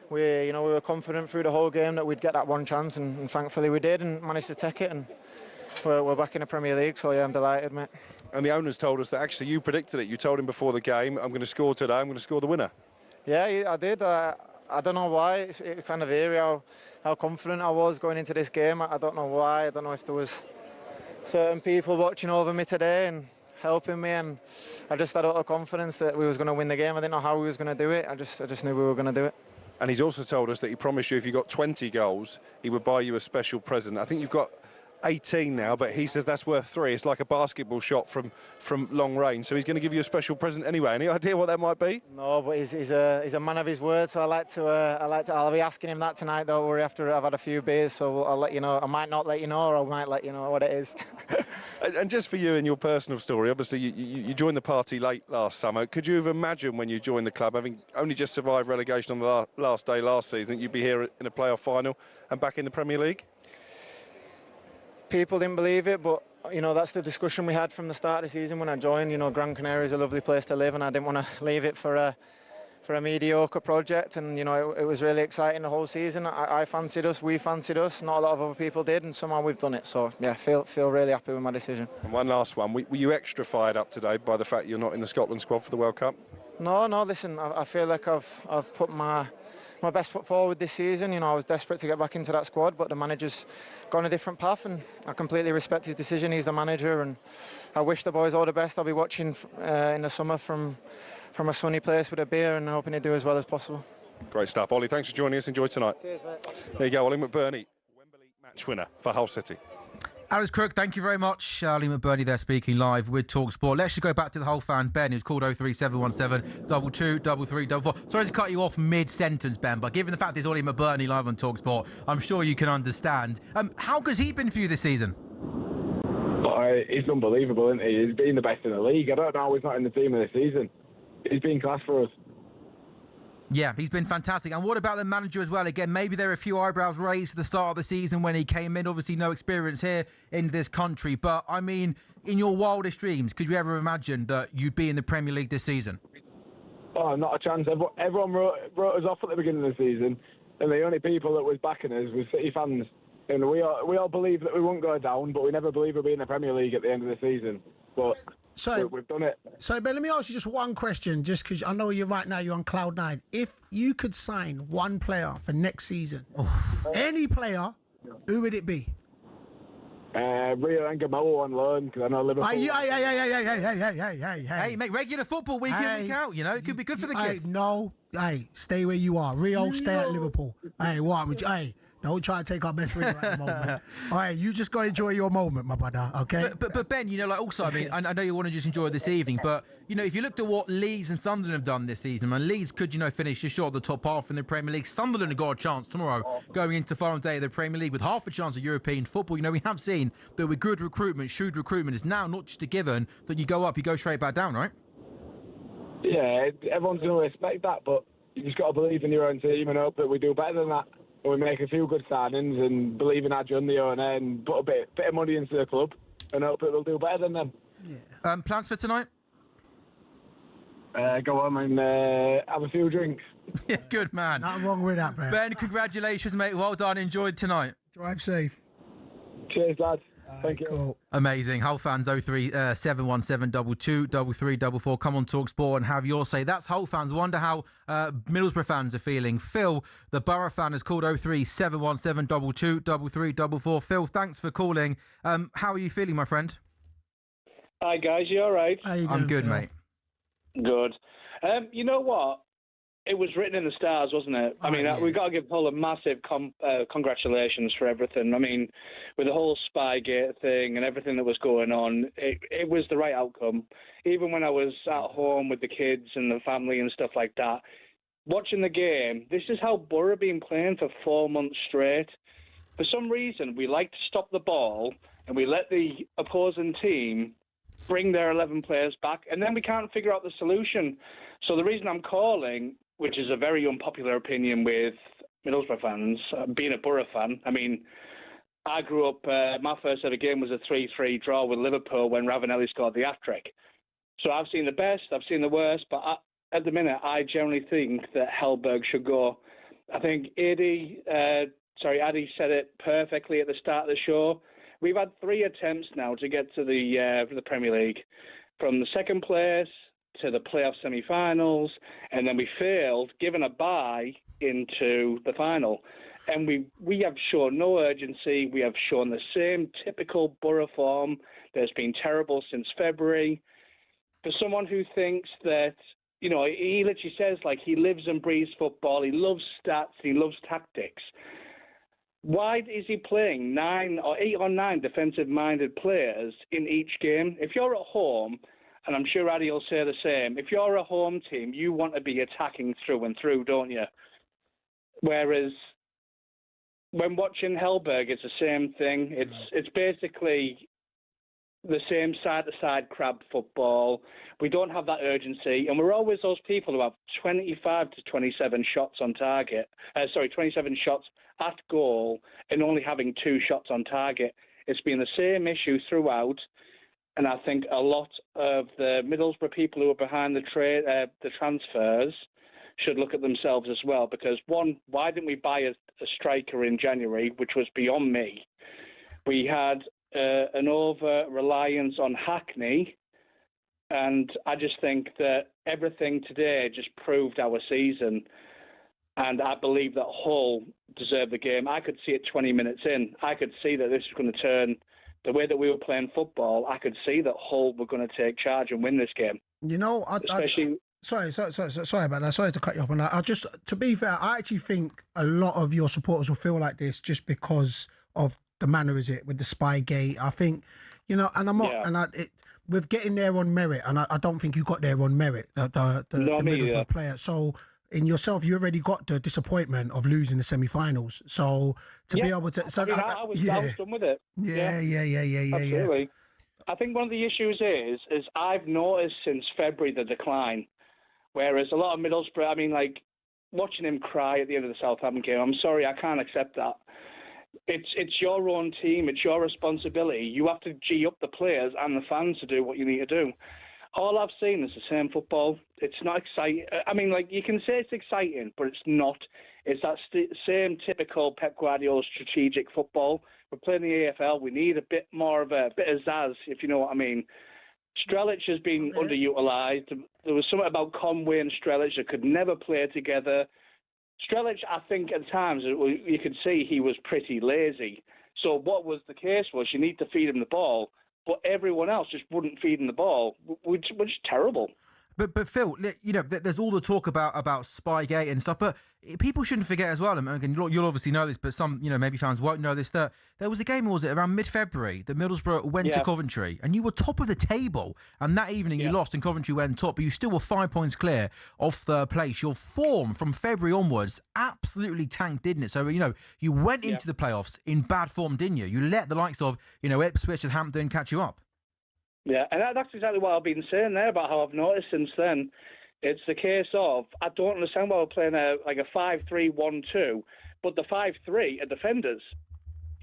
we were confident through the whole game that we'd get that one chance, and thankfully we did, and managed to take it. And we're back in the Premier League, so yeah, I'm delighted, mate. And the owners told us that actually you predicted it. You told him before the game, I'm going to score today. I'm going to score the winner. Yeah, I did. I don't know why. It's kind of eerie how confident I was going into this game. I don't know why. I don't know if there was certain people watching over me today and helping me, and I just had a lot of confidence that we was going to win the game. I didn't know how we was going to do it. I just knew we were going to do it. And he's also told us that he promised you if you got 20 goals, he would buy you a special present. I think you've got 18 now, but he says that's worth 3. It's like a basketball shot from long range. So he's going to give you a special present anyway. Any idea what that might be? No, but he's a man of his word. So I'll be asking him that tonight. Don't worry, after I've had a few beers. So I'll let you know. I might not let you know, or I might let you know what it is. And just for you and your personal story, obviously you joined the party late last summer. Could you have imagined when you joined the club, having only just survived relegation on the last day last season, that you'd be here in a playoff final and back in the Premier League? People didn't believe it, but that's the discussion we had from the start of the season when I joined. Gran Canaria is a lovely place to live, and I didn't want to leave it for a mediocre project. And it was really exciting the whole season. I fancied us, we fancied us. Not a lot of other people did, and somehow we've done it. So yeah, feel really happy with my decision. And one last one: were you extra fired up today by the fact you're not in the Scotland squad for the World Cup? No. Listen, I feel like I've put my best foot forward this season. I was desperate to get back into that squad, but the manager's gone a different path, and I completely respect his decision. He's the manager, and I wish the boys all the best. I'll be watching in the summer from a sunny place with a beer, and hoping to do as well as possible. Great stuff. Ollie, thanks for joining us. Enjoy tonight. Cheers, mate. There you go, Ollie McBurnie, Wembley match winner for Hull City. Alex Crook, thank you very much. Ollie McBurnie there speaking live with talkSPORT. Let's just go back to the whole fan, Ben, who's called 03717 22 33 44. Sorry to cut you off mid-sentence, Ben, but given the fact there's Ollie McBurnie live on talkSPORT, I'm sure you can understand. How good's he been for you this season? He's unbelievable, isn't he? He's been the best in the league. I don't know how he's not in the team of the season. He's been class for us. Yeah, he's been fantastic. And what about the manager as well? Again, maybe there are a few eyebrows raised at the start of the season when he came in. Obviously, no experience here in this country. But, I mean, in your wildest dreams, could you ever imagine that you'd be in the Premier League this season? Oh, not a chance. Everyone wrote us off at the beginning of the season, and the only people that was backing us was City fans. And we all believed that we wouldn't go down, but we never believed we'd be in the Premier League at the end of the season. But we've done it. So, Ben, let me ask you just one question, just because I know you're on cloud 9. If you could sign one player for next season, any player, who would it be? Rio Engamolo on loan, because I know Liverpool. Hey, mate, regular football week in, week out, it could be good for the kids. Stay where you are. Rio, stay at Liverpool. Don't try to take our best friend at the moment. All right, you just go enjoy your moment, my brother, okay? But Ben, also, I mean, I know you want to just enjoy this evening, but, if you looked at what Leeds and Sunderland have done this season, and Leeds could, finish just short of the top half in the Premier League. Sunderland have got a chance tomorrow going into the final day of the Premier League with half a chance of European football. We have seen that with good recruitment, shrewd recruitment, it's now not just a given that you go up, you go straight back down, right? Yeah, everyone's going to respect that, but you just got to believe in your own team and hope that we do better than that. We make a few good signings and believe in Acun, the owner, and put a bit of money into the club and hope it will do better than them. Yeah. Plans for tonight? Go home and have a few drinks. Yeah, good man. Nothing wrong with that, Ben. Ben, congratulations, mate. Well done. Enjoyed tonight. Drive safe. Cheers, lads. Thank you. Cool. Amazing. Hull fans 03717223344. Come on, Talk Sport and have your say. That's Hull fans. Wonder how Middlesbrough fans are feeling. Phil, the Borough fan, has called 03717223344. Phil, thanks for calling. How are you feeling, my friend? Hi guys, you all right? How you doing, I'm good, Phil? mate. Good. You know what? It was written in the stars, wasn't it? I mean, we've got to give Hull a massive congratulations for everything. I mean, with the whole Spygate thing and everything that was going on, it was the right outcome. Even when I was at home with the kids and the family and stuff like that, watching the game, this is how Borough have been playing for 4 months straight. For some reason, we like to stop the ball and we let the opposing team bring their 11 players back, and then we can't figure out the solution. So the reason I'm calling, which is a very unpopular opinion with Middlesbrough fans, being a Borough fan, I mean, I grew up, my first ever game was a 3-3 draw with Liverpool when Ravanelli scored the hat-trick. So I've seen the best, I've seen the worst, but at the minute, I generally think that Hellberg should go. I think Addy said it perfectly at the start of the show. We've had 3 attempts now to get to the Premier League, from the second place to the playoff semi-finals, and then we failed, given a bye into the final. And we have shown no urgency. We have shown the same typical Borough form that's been terrible since February. For someone who thinks that, you know, he literally says, like, he lives and breathes football, he loves stats, he loves tactics. Why is he playing 8 or 9 defensive-minded players in each game? If you're at home, and I'm sure Addy will say the same, if you're a home team, you want to be attacking through and through, don't you? Whereas when watching Hellberg, it's the same thing. It's basically the same side-to-side crab football. We don't have that urgency, and we're always those people who have 25 to 27 shots on target. 27 shots at goal and only having 2 shots on target. It's been the same issue throughout, and I think a lot of the Middlesbrough people who are behind the transfers should look at themselves as well, because one, why didn't we buy a striker in January, which was beyond me? We had an over-reliance on Hackney, and I just think that everything today just proved our season, and I believe that Hull deserved the game. I could see it 20 minutes in. I could see that this was going to turn the way that we were playing football. I could see that Hull were going to take charge and win this game. You know, Sorry about that. Sorry to cut you off on that. To be fair, I actually think a lot of your supporters will feel like this just because of the manner, is it, with the Spygate. I think, you know, and I'm not, with getting there on merit, and I don't think you got there on merit, the Middlesbrough player. So in yourself, you already got the disappointment of losing the semi-finals. So to be able to, I was done with it. Yeah. Absolutely. I think one of the issues is I've noticed since February the decline. Whereas a lot of Middlesbrough, I mean, like, watching him cry at the end of the Southampton game, I'm sorry, I can't accept that. It's your own team, it's your responsibility. You have to G up the players and the fans to do what you need to do. All I've seen is the same football. It's not exciting. I mean, like, you can say it's exciting, but it's not. It's that same typical Pep Guardiola strategic football. We're playing the AFL. We need a bit more of a bit of zazz, if you know what I mean. Strelic has been underutilised. There was something about Conway and Strelic that could never play together. Strelic, I think, at times, you could see he was pretty lazy. So what was the case was you need to feed him the ball, but everyone else just wouldn't feed him the ball, which was terrible. But Phil, you know, there's all the talk about Spygate and stuff, but people shouldn't forget as well, and you'll obviously know this, but some, you know, maybe fans won't know this, that there was a game, was it, around mid-February, that Middlesbrough went to Coventry, and you were top of the table, and that evening you lost and Coventry went top, but you still were 5 points clear of third place. Your form from February onwards absolutely tanked, didn't it? So, you know, you went into the playoffs in bad form, didn't you? You let the likes of, you know, Ipswich and Hampton catch you up. Yeah, and that's exactly what I've been saying there about how I've noticed since then. It's the case of, I don't understand why we're playing a 5-3-1-2, but the 5-3 are defenders.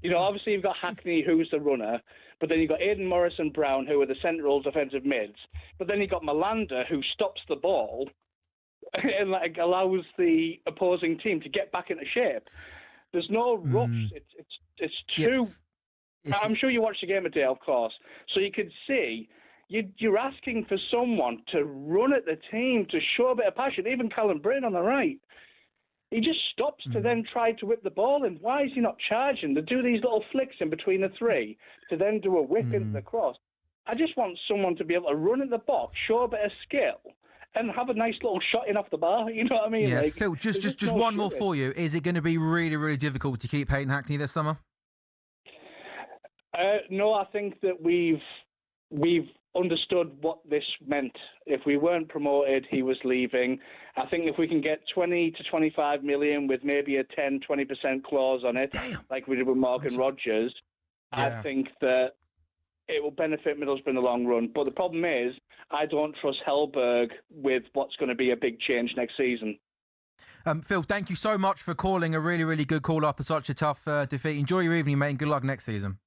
You know, obviously you've got Hackney, who's the runner, but then you've got Aidan Morris and Brown, who are the central defensive mids. But then you've got Malander, who stops the ball and allows the opposing team to get back into shape. There's no rush. It's too... I'm sure you watched the game today, of course. So you could see you're asking for someone to run at the team, to show a bit of passion. Even Callum Britton on the right. He just stops to then try to whip the ball in. Why is he not charging? To do these little flicks in between the three, to then do a whip into the cross. I just want someone to be able to run in the box, show a bit of skill, and have a nice little shot in off the bar. You know what I mean? Yeah, like, Phil, just one more for you. Is it going to be really, really difficult to keep Hayden Hackney this summer? No, I think that we've understood what this meant. If we weren't promoted, he was leaving. I think if we can get 20 to 25 million with maybe a 10-20% clause on it, like we did with Morgan Rogers, I think that it will benefit Middlesbrough in the long run. But the problem is, I don't trust Hellberg with what's going to be a big change next season. Phil, thank you so much for calling. A really, really good call after such a tough defeat. Enjoy your evening, mate, and good luck next season.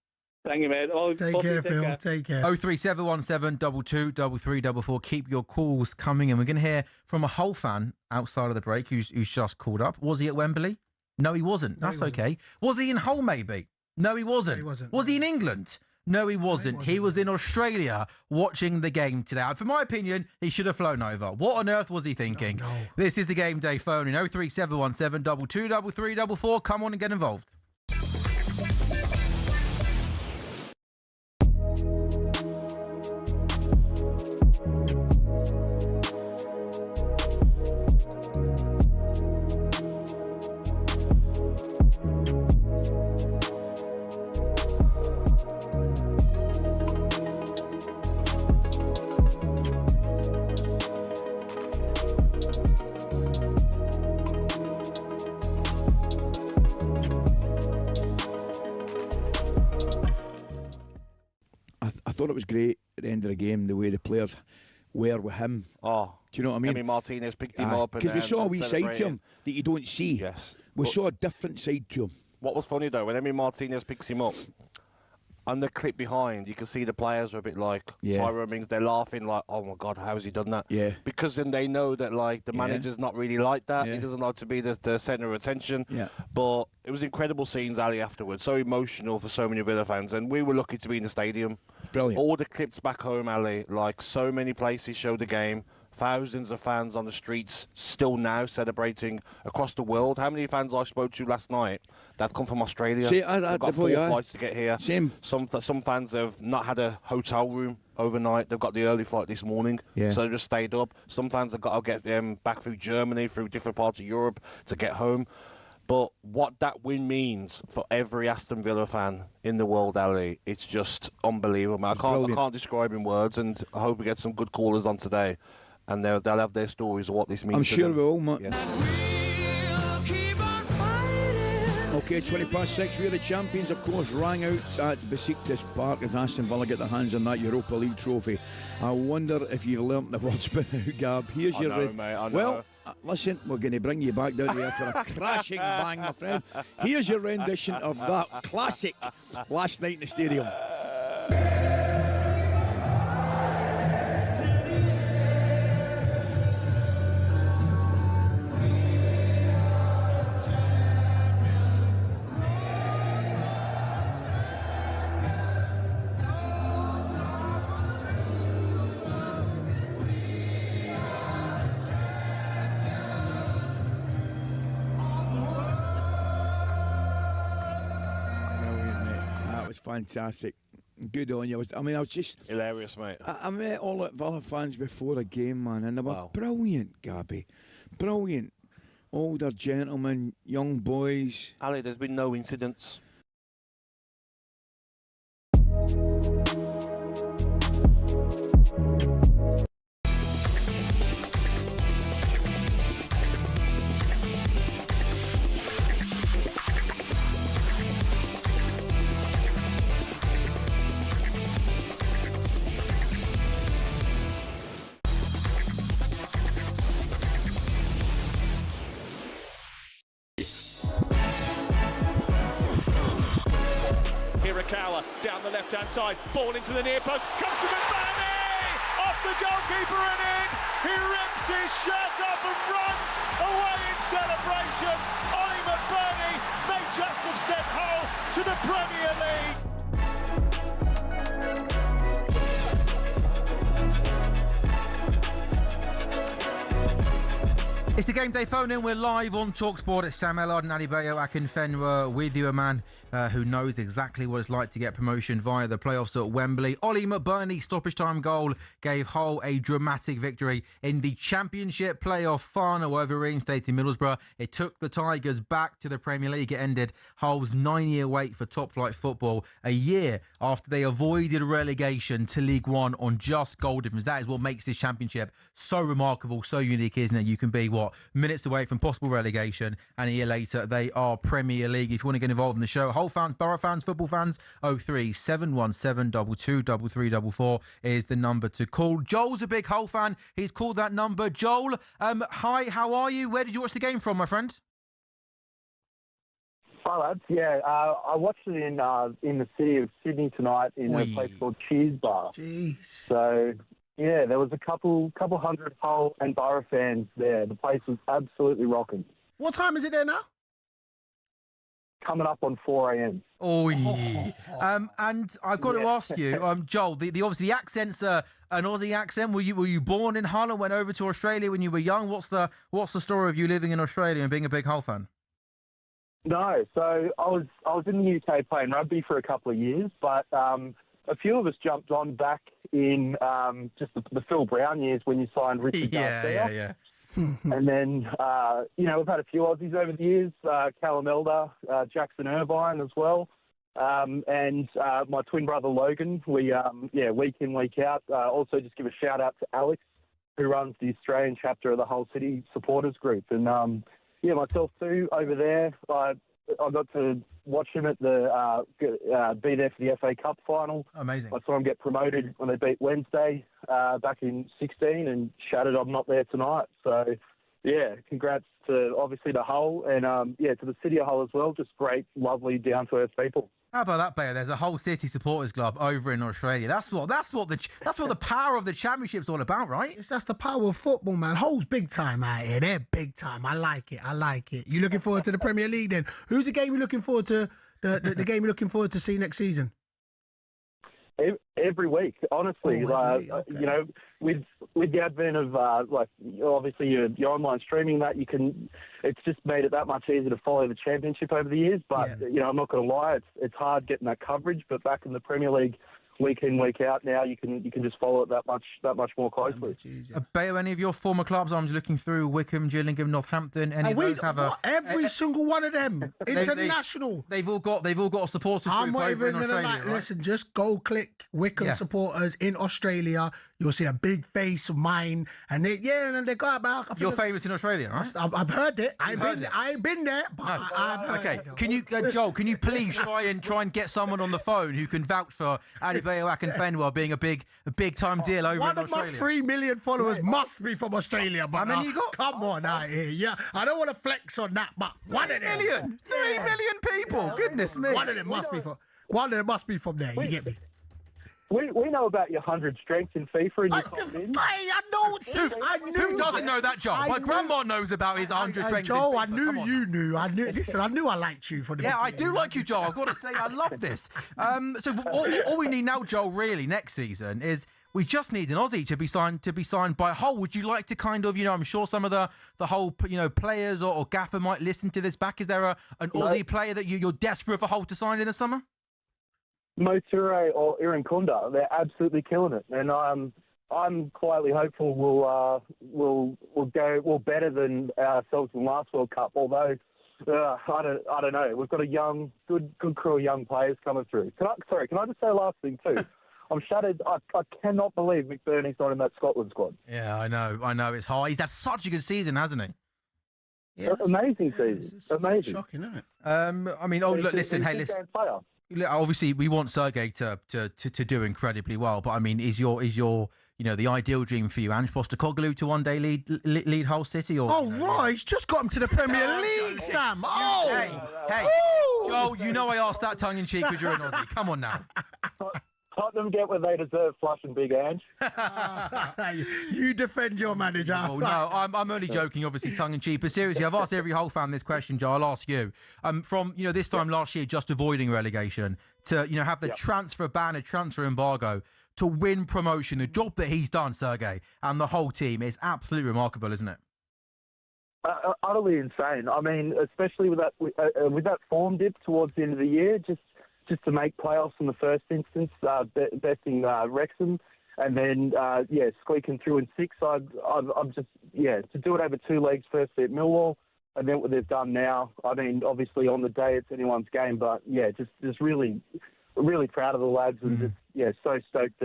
Thank you, mate. Take care, Phil. Take care. 03717 22 3344. Keep your calls coming, and we're going to hear from a Hull fan outside of the break who's just called up. Was he at Wembley? No, he wasn't. That's okay. Was he in Hull, maybe? No, he wasn't. No, he wasn't. Was he in England? No, he wasn't. He was in Australia watching the game today. For my opinion, he should have flown over. What on earth was he thinking? No. This is the Game Day phone in 03717 22 3344. Come on and get involved. I thought it was great at the end of the game, the way the players were with him. Oh, do you know what I mean? Emi Martinez picked him up. Because we saw a wee side to him that you don't see. Yes. We saw a different side to him. What was funny, though, when Emi Martinez picks him up, on the clip behind, you can see the players are a bit like Tyrone Mings. They're laughing like, oh, my God, how has he done that? Yeah. Because then they know that, like, the manager's not really like that. He doesn't like to be the centre of attention. Yeah. But it was incredible scenes, Ali, afterwards. So emotional for so many Villa fans. And we were lucky to be in the stadium. Brilliant. All the clips back home, Ali, like, so many places showed the game. Thousands of fans on the streets still now celebrating across the world. How many fans I spoke to last night that have come from Australia? See, They've got 4 flights to get here. Same. Some fans have not had a hotel room overnight. They've got the early flight this morning, so they just stayed up. Some fans have got to get them back through Germany, through different parts of Europe to get home. But what that win means for every Aston Villa fan in the world, Ali, it's just unbelievable. I can't describe in words, and I hope we get some good callers on today. And they'll have their stories of what this means. I'm to sure them. we will, mate. Yeah. Okay, 6:20. We're the champions, of course, rang out at Besiktas Park as Aston Villa get their hands on that Europa League trophy. I wonder if you've learnt the words by now, Gab. Here's I know, mate, I know. Well, listen, we're going to bring you back down here for a crashing bang, my friend. Here's your rendition of that classic last night in the stadium. Fantastic. Good on you. I was just... Hilarious, mate. I met all the Villa fans before the game, man, and they were brilliant, Gabby. Brilliant. Older gentlemen, young boys. Ali, there's been no incidents. Down the left-hand side, ball into the near post, comes to McBurnie! Off the goalkeeper and in! He rips his shirt off and runs away in celebration! Ollie McBurnie may just have sent Hull to the Premier League! It's the game day phone in. We're live on talkSPORT. It's Sam Ellard and Adebayo Akinfenwa with you, a man who knows exactly what it's like to get promotion via the playoffs at Wembley. Ollie McBurnie stoppage time goal gave Hull a dramatic victory in the Championship playoff final over reinstating Middlesbrough. It took the Tigers back to the Premier League. It ended Hull's 9-year wait for top flight football, a year after they avoided relegation to League One on just goal difference. That is what makes this Championship so remarkable, so unique, isn't it? You can be, minutes away from possible relegation, and a year later they are Premier League. If you want to get involved in the show, Hull fans, Borough fans, football fans, 03717 223344 is the number to call. Joel's a big Hull fan. He's called that number. Joel, hi, how are you? Where did you watch the game from, my friend? Hi lads, yeah, I watched it in the city of Sydney tonight in a place called Cheese Bar. Jeez. So yeah, there was a couple hundred Hull and Borough fans there. The place was absolutely rocking. What time is it there now? Coming up on 4 a.m. Oh, yeah. And I've got to ask you, Joel, the obviously the accent's an Aussie accent. Were you born in Hull and went over to Australia when you were young? What's the story of you living in Australia and being a big Hull fan? No, so I was in the UK playing rugby for a couple of years, but a few of us jumped on back in just the Phil Brown years when you signed Richard Garcia. Yeah. And then, we've had a few Aussies over the years, Callum Elder, Jackson Irvine as well, and my twin brother Logan. We, week in, week out. Also just give a shout out to Alex, who runs the Australian chapter of the Hull City supporters group. And, myself too, over there. I got to watch him at be there for the FA Cup final. Amazing. I saw him get promoted when they beat Wednesday back in 16, and shattered I'm not there tonight. So, yeah, congrats to obviously the Hull and to the city of Hull as well. Just great, lovely, down to earth people. How about that, Bayer? There's a Hull City supporters club over in Australia. That's what the power of the Championship's all about, right? That's the power of football, man. Hull's big time out here. They're big time. I like it. You looking forward to the Premier League then? Who's the game you're looking forward to? The game you're looking forward to see next season? Every week, honestly. Okay. With the advent of obviously your online streaming, it's just made it that much easier to follow the Championship over the years. But I'm not going to lie, it's hard getting that coverage. But back in the Premier League, week in, week out, now you can just follow it that much more closely. Bayo, any of your former clubs? I'm just looking through Wickham, Gillingham, Northampton. Any of those have every single one of them international. They've all got a supporters group over in Australia. Right? Listen, just go click Wickham supporters in Australia. You'll see a big face of mine, and they got about. Your favourites in Australia, right? I've heard it. I ain't been there, but I've heard it. Okay, can you, Joel? Can you please try and get someone on the phone who can vouch for Adebayo Akinfenwa being a big time deal over in Australia? One of my 3 million followers must be from Australia, but how many you got? Come on out here, yeah. I don't want to flex on that, but 3 million people. Goodness me. One of them must be from there. You get me? We know about your 100 strengths in FIFA. And I knew. Who doesn't know that, Joel? My grandma knows about his 100 strengths. Joel, I knew you knew. Listen, I knew I liked you for the. Yeah, I do like you, Joel. I've got to say, I love this. So all we need now, Joel, really next season is we just need an Aussie to be signed by Hull. Would you like to kind of, I'm sure some of the Hull, players or gaffer might listen to this back. Is there an Aussie player that you're desperate for Hull to sign in the summer? Moture or Irankunda, they're absolutely killing it, and I'm quietly hopeful we'll go better than ourselves in the last World Cup. Although I don't know, we've got a good crew of young players coming through. Can I just say a last thing too? I'm shattered. I cannot believe McBurnie's not in that Scotland squad. Yeah, I know. It's hard. He's had such a good season, hasn't he? Yeah, amazing season. Amazing. Shocking, isn't it? Look, listen. Hey, listen. Obviously, we want Sergej to do incredibly well, but I mean, is your the ideal dream for you, Ange Postecoglou, to one day lead Hull City? Or right, he's just got him to the Premier League, Sam. Hey, Joel, I asked that tongue in cheek because you're an Aussie. Come on now. Tottenham get what they deserve, flushing Big Ange. You defend your manager. Oh, no, I'm only joking, obviously, tongue in cheek. But seriously, I've asked every Hull fan this question, Joe. I'll ask you. From this time last year, just avoiding relegation, to have the transfer ban, a transfer embargo, to win promotion. The job that he's done, Sergej, and the whole team is absolutely remarkable, isn't it? Utterly insane. I mean, especially with that form dip towards the end of the year, just to make playoffs in the first instance, besting Wrexham, and then squeaking through in 6. I'm just to do it over 2 legs, firstly at Millwall, and then what they've done now. I mean, obviously on the day it's anyone's game, but just really proud of the lads, and so stoked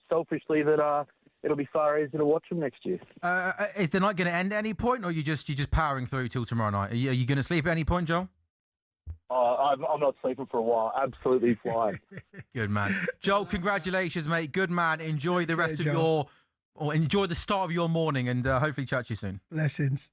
selfishly that it'll be far easier to watch them next year. Is the night going to end at any point, or you're just powering through till tomorrow night? Are you going to sleep at any point, Joel? I'm not sleeping for a while. Absolutely flying. Good man, Joel. Congratulations, mate. Good man. Enjoy the rest of enjoy the start of your morning, and hopefully chat to you soon. Blessings.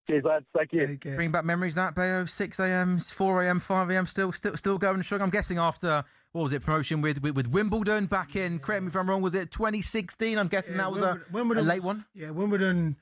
Cheers, lads. Thank you. Bring back memories, that Bayo. 6 a.m, 4 a.m, 5 a.m. Still going strong. I'm guessing after promotion with Wimbledon back in. Correct me if I'm wrong. Was it 2016? I'm guessing that was a late one. Yeah, Wimbledon.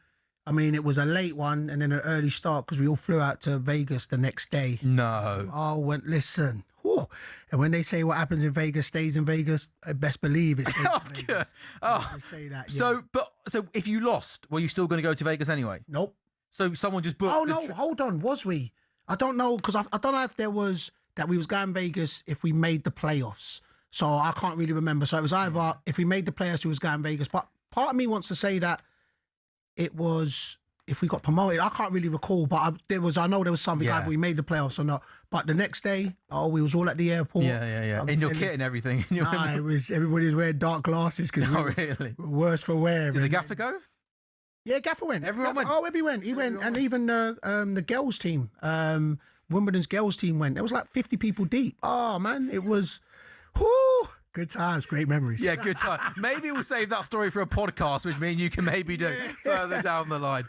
I mean, it was a late one and then an early start because we all flew out to Vegas the next day. No. Oh, listen. Whew. And when they say what happens in Vegas stays in Vegas, I best believe it stays in Vegas. Oh, say that. Yeah. So if you lost, were you still going to go to Vegas anyway? Nope. So someone just booked. Oh no, hold on. Was we? I don't know because I don't know if there was that we was going Vegas if we made the playoffs. So I can't really remember. So it was either if we made the playoffs, we was going Vegas. But part of me wants to say that it was if we got promoted. I can't really recall, but I know there was something either we made the playoffs or not. But the next day, we was all at the airport. Yeah. In your kit and everything. Nah, everybody was wearing dark glasses because really worse for wear. Did the gaffer go? Yeah, Gaffer went. Everyone went. Oh, everyone went. He went, and even the girls' team, Wimbledon's girls' team went. There was like 50 people deep. Oh man, it was, good times, great memories. Yeah, good time. Maybe we'll save that story for a podcast, which me and you can maybe do further down the line.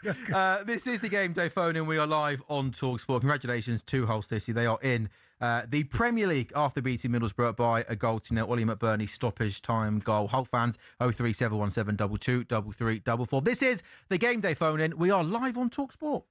This is the Game Day Phone, and we are live on talkSPORT. Congratulations to Hull City. They are in the Premier League after beating Middlesbrough by a goal to nil. Ollie McBurnie stoppage time goal. Hull fans 03717 22 3344. This is the Game Day Phone in. We are live on talkSPORT.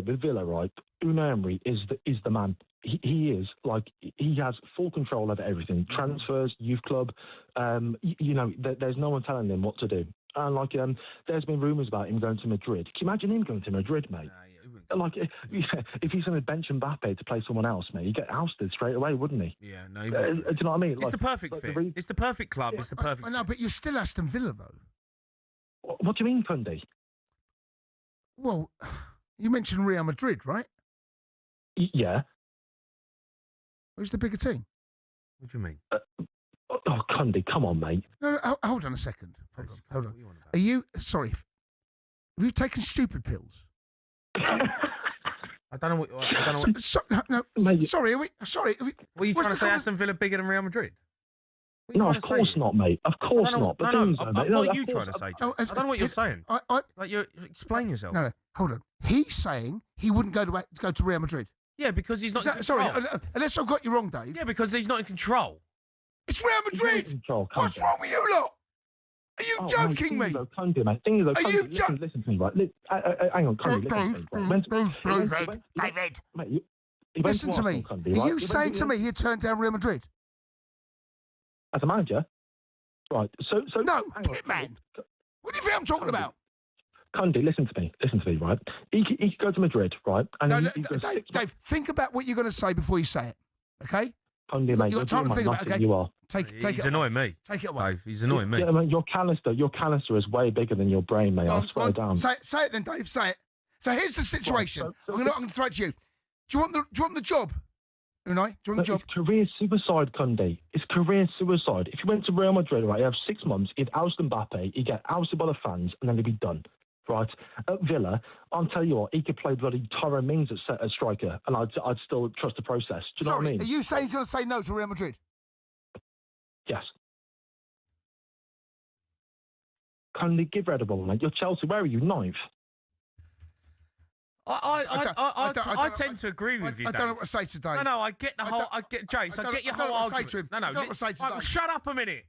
With Villa, right? Unai Emery is the man. He is like he has full control over everything. Transfers, youth club. There's no one telling him what to do. And there's been rumours about him going to Madrid. Can you imagine him going to Madrid, mate? If he's going to bench Mbappe to play someone else, mate, he'd get ousted straight away, wouldn't he? Yeah, no. Do you know what I mean? It's the perfect fit. It's the perfect club. It's the perfect. No, but you're still Aston Villa, though. What do you mean, Cundy? Well, you mentioned Real Madrid, right? Yeah. Who's the bigger team? What do you mean? Cundy, come on, mate. No, hold on a second. Hold on. Are you sorry? Have you taken stupid pills? I don't know what. Sorry. Are we? Sorry. Were you trying to say Aston Villa bigger than Real Madrid? No, of course not, mate. Of course not. But what are you trying to say? I don't know what you're saying. Explain yourself. No, hold on. He's saying he wouldn't go to Real Madrid. Yeah, because he's not. Sorry, unless I've got you wrong, Dave. Yeah, because he's not in control. It's Real Madrid. What's wrong with you lot? Are you joking me? Cundy, mate. Are you joking? Listen to me, right? Hang on, David. Listen to me. Are you saying to me he'd turn down Real Madrid? As a manager? Right, so... No, man. What do you think I'm talking about? Cundy, listen to me, right? He could go to Madrid, right? And Dave, think about what you're going to say before you say it, okay? Cundy, mate, you're trying to think about it, okay? You are. He's annoying me. Take it away. Dave, he's annoying me. Yeah, mate, your canister is way bigger than your brain, mate. I swear down. Say it then, Dave, say it. So here's the situation. I'm going to throw it to you. Do you want the job? Unai, do you want the job? It's career suicide, Cundy. It's career suicide. If you went to Real Madrid, right, you have 6 months, you'd oust Mbappe, you'd get ousted by the fans, and then he'd be done. Right? At Villa, I'll tell you what, he could play bloody Tyrone Mings at striker, and I'd still trust the process. Do you know what I mean? Are you saying he's going to say no to Real Madrid? Yes. Can they give Red a ball, mate? You're Chelsea. Where are you? 9th? I tend to agree with you. I don't know what to say today. No, I get the whole. I get Jace. I get your whole argument. I don't know what to say to him. Shut up a minute.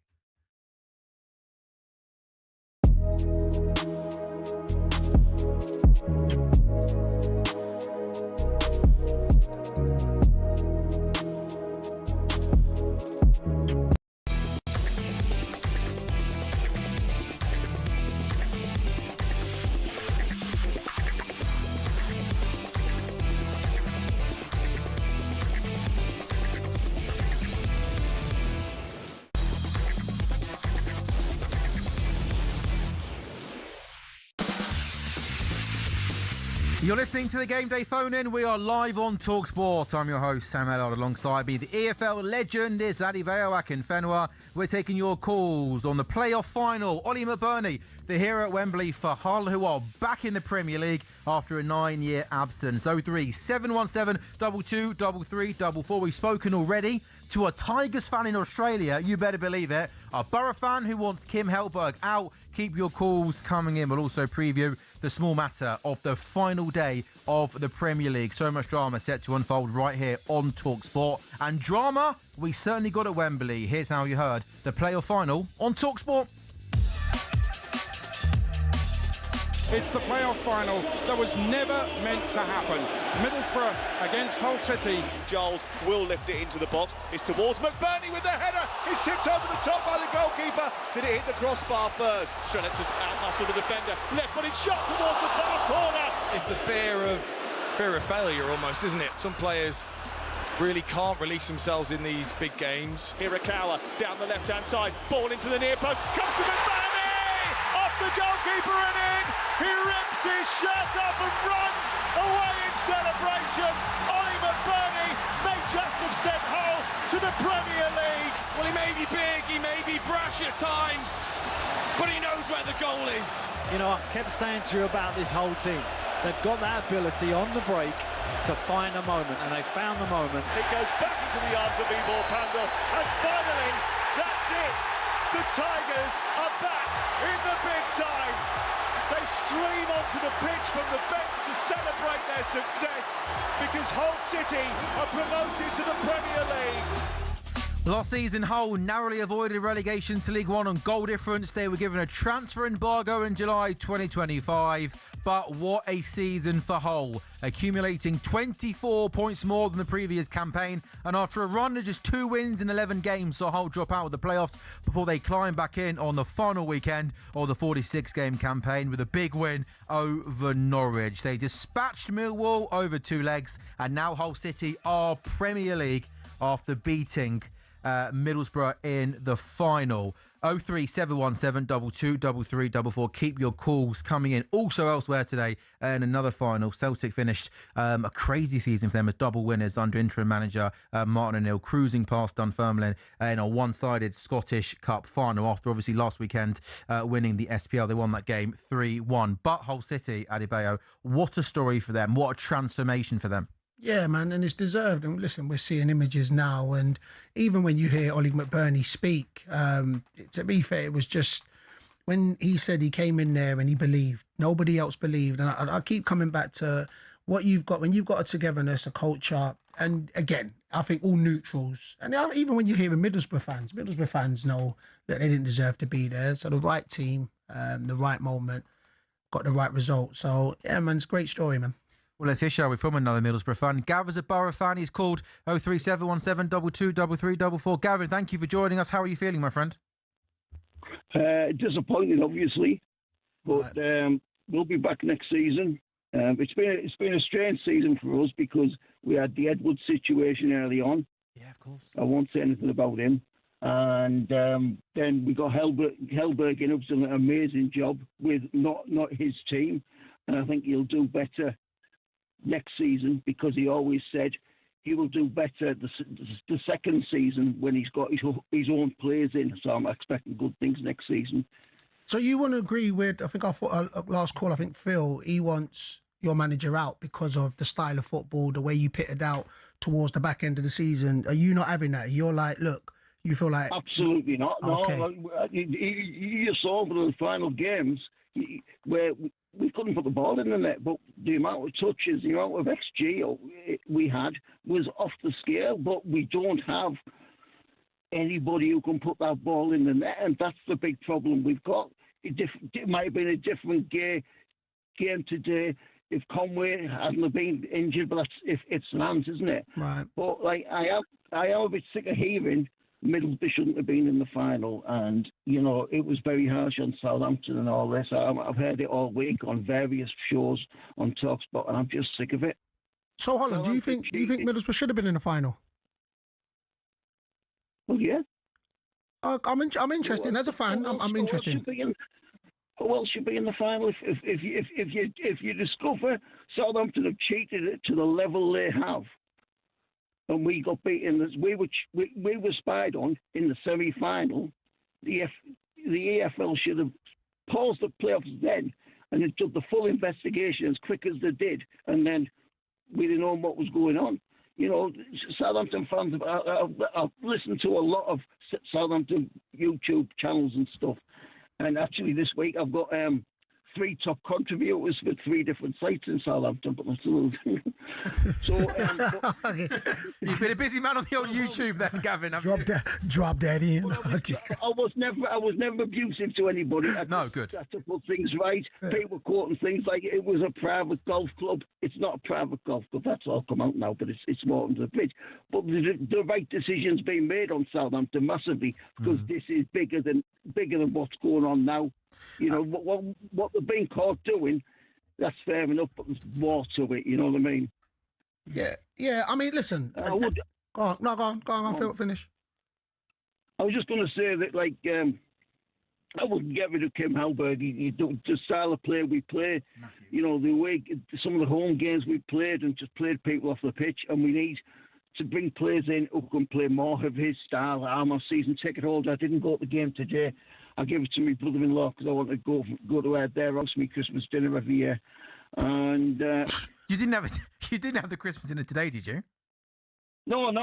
You're listening to the Game Day Phone In. We are live on talkSPORT. I'm your host, Sam Ellard. Alongside me, the EFL legend is Adebayo Akinfenwa. We're taking your calls on the playoff final. Ollie McBurnie, the hero at Wembley for Hull, who are back in the Premier League after a 9-year absence. 03 717 223344. We've spoken already to a Tigers fan in Australia. You better believe it. A Borough fan who wants Kim Helberg out. Keep your calls coming in. We'll also preview the small matter of the final day of the Premier League. So much drama set to unfold right here on talkSPORT. And drama we certainly got at Wembley. Here's how you heard the playoff final on talkSPORT. It's the playoff final that was never meant to happen. Middlesbrough against Hull City. Giles will lift it into the box. It's towards McBurnie with the header. It's tipped over the top by the goalkeeper. Did it hit the crossbar first? Strelets has out-muscled the defender. Left-footed shot towards the far corner. It's the fear of failure almost, isn't it? Some players really can't release themselves in these big games. Hirakawa down the left-hand side. Ball into the near post. Comes to McBurnie! Off the goalkeeper and in! He rips his shirt off and runs away in celebration. Ollie McBurnie may just have sent Hull to the Premier League. Well, he may be big, he may be brash at times, but he knows where the goal is. You know, I kept saying to you about this whole team. They've got that ability on the break to find a moment, and they found the moment. It goes back into the arms of Ivor Pandor, and finally, that's it. The Tigers are back in the big time. They stream onto the pitch from the bench to celebrate their success because Hull City are promoted to the Premier League. Last season, Hull narrowly avoided relegation to League One on goal difference. They were given a transfer embargo in July 2025. But what a season for Hull, accumulating 24 points more than the previous campaign. And after a run of just 2 wins in 11 games, saw Hull drop out of the playoffs before they climb back in on the final weekend of the 46-game campaign with a big win over Norwich. They dispatched Millwall over 2 legs, and now Hull City are Premier League after beating Middlesbrough in the final. 03717 223344. Keep your calls coming in. Also elsewhere today in another final, Celtic finished a crazy season for them as double winners under interim manager Martin O'Neill, cruising past Dunfermline in a one-sided Scottish Cup final after obviously last weekend winning the SPL. They won that game 3-1. But Hull City, Adebayo, what a story for them. What a transformation for them. Yeah, man, and it's deserved. And listen, we're seeing images now, and even when you hear Ollie McBurnie speak, to be fair, it was just when he said he came in there and he believed. Nobody else believed, and I keep coming back to what you've got when you've got a togetherness, a culture, and again, I think all neutrals, and even when you hear Middlesbrough fans know that they didn't deserve to be there. So the right team, the right moment, got the right result. So yeah, man, it's a great story, man. Well, let's hear, shall we, from another Middlesbrough fan. Gavin's a Borough fan. He's called 03717 223344. Gavin, thank you for joining us. How are you feeling, my friend? Disappointed, obviously, but we'll be back next season. It's been a strange season for us because we had the Edwards situation early on. Yeah, of course. I won't say anything about him. And then we got Helberg in, who's done an amazing job with not his team, and I think he'll do better next season because he always said he will do better the second season when he's got his own players in. So I'm expecting good things next season. So you want to agree with, I think I thought last call, I think Phil, he wants your manager out because of the style of football, the way you pitted out towards the back end of the season. Are you not having that? You're like, look, You feel like absolutely not. No, Okay. you saw over the final games where we couldn't put the ball in the net, but the amount of touches, the amount of XG we had was off the scale. But we don't have anybody who can put that ball in the net, and that's the big problem we've got. It might have been a different game today if Conway hadn't have been injured, but that's if it's Lance, isn't it? Right. But like I am a bit sick of hearing Middlesbrough shouldn't have been in the final, and you know it was very harsh on Southampton and all this. I've heard it all week on various shows on talkSPORT, and I'm just sick of it. So, Holland, do you think Middlesbrough should have been in the final? Well, yeah. I'm interested. As a fan, I'm interested. Who else should be in the final if you discover Southampton have cheated it to the level they have, and we got beaten as we were spied on in the semi-final. The EFL should have paused the playoffs then and had done the full investigation as quick as they did, and then we didn't know what was going on. You know, Southampton fans, I've listened to a lot of Southampton YouTube channels and stuff. And actually this week I've got 3 top contributors for 3 different sites in Southampton, but that's a little thing. So, you've been a busy man on the old YouTube then, Gavin. Drop that in. I was never abusive to anybody. Good. I to put things right. People were quoting things like it was a private golf club. It's not a private golf club. That's all come out now, but it's more under the pitch. But the right decision's been made on Southampton massively because this is bigger than what's going on now. You know what they're being caught doing. That's fair enough, but there's more to it. You know what I mean? Yeah. I mean, listen. Go on. Finish. I was just going to say that, like, I wouldn't get rid of Kim Hallberg. The style of play we play, you know, the way some of the home games we played and just played people off the pitch, and we need to bring players in who can play more of his style. I'm a season ticket holder. I didn't go to the game today. I gave it to my brother-in-law because I want to go to their house for my Christmas dinner every year. And you didn't have the Christmas dinner today, did you? No.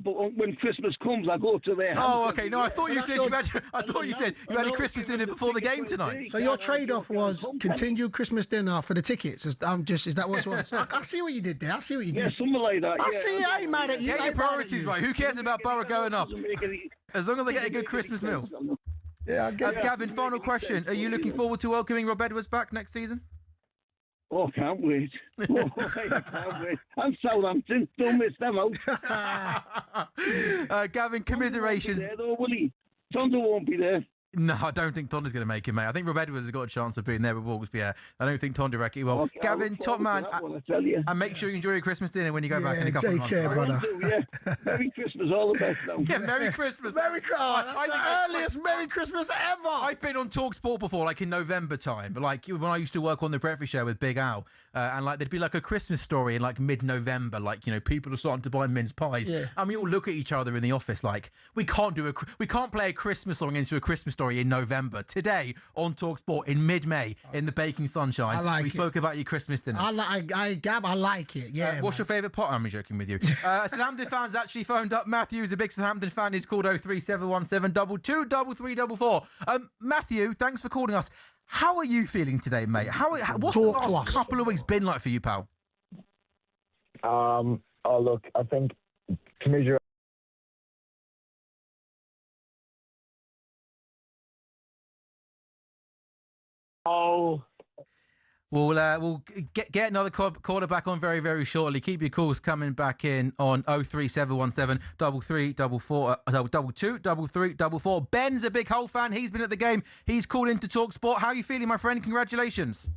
But when Christmas comes, I go to their house. Oh, okay. No, I thought you said you had. I thought you said you had a Christmas dinner before the game tonight. So your trade-off was continued Christmas dinner for the tickets. Is that what's was? I see what you did there. I see what you did. Yeah, something like that. I see. I ain't mad at you. Get your priorities right. Who cares about Borough going up? As long as I get a good Christmas meal. Yeah, I get it. Gavin, final question. Are you looking forward to welcoming Rob Edwards back next season? Oh, can't wait. I can't wait. I'm Southampton. Don't miss them out. Gavin, commiserations. There, though, will he? Tondo won't be there. No, I don't think Tonda's going to make it, mate. I think Rob Edwards has got a chance of being there with Wolves, but yeah, I don't think Tonda reckon he will. Okay, Gavin, top man, and make sure you enjoy your Christmas dinner when you go back in a couple of months. Take care, brother. Merry Christmas, all the best now. Yeah, Merry Christmas. Merry Christmas. That's the earliest Merry Christmas ever. I've been on talkSPORT before, like in November time, but like when I used to work on the Breakfast Show with Big Al, and like there'd be like a Christmas story in like mid-November, like, you know, people are starting to buy mince pies, and we all look at each other in the office like we can't play a Christmas song into a Christmas story in November. Today on talkSPORT in mid-May in the baking sunshine, we spoke about your Christmas dinners. Gab, I like it. Yeah. What's your favourite pot? I'm joking with you. Southampton fans actually phoned up. Matthew's a big Southampton fan. He's called 03717 223344. Matthew, thanks for calling us. How are you feeling today, mate? What's the last couple of weeks been like for you, pal? Look, I think commiseration. We'll get another caller back on very, very shortly. Keep your calls coming back in on 03717 223344. Ben's a big Hull fan. He's been at the game. He's called into talkSPORT. How are you feeling, my friend? Congratulations.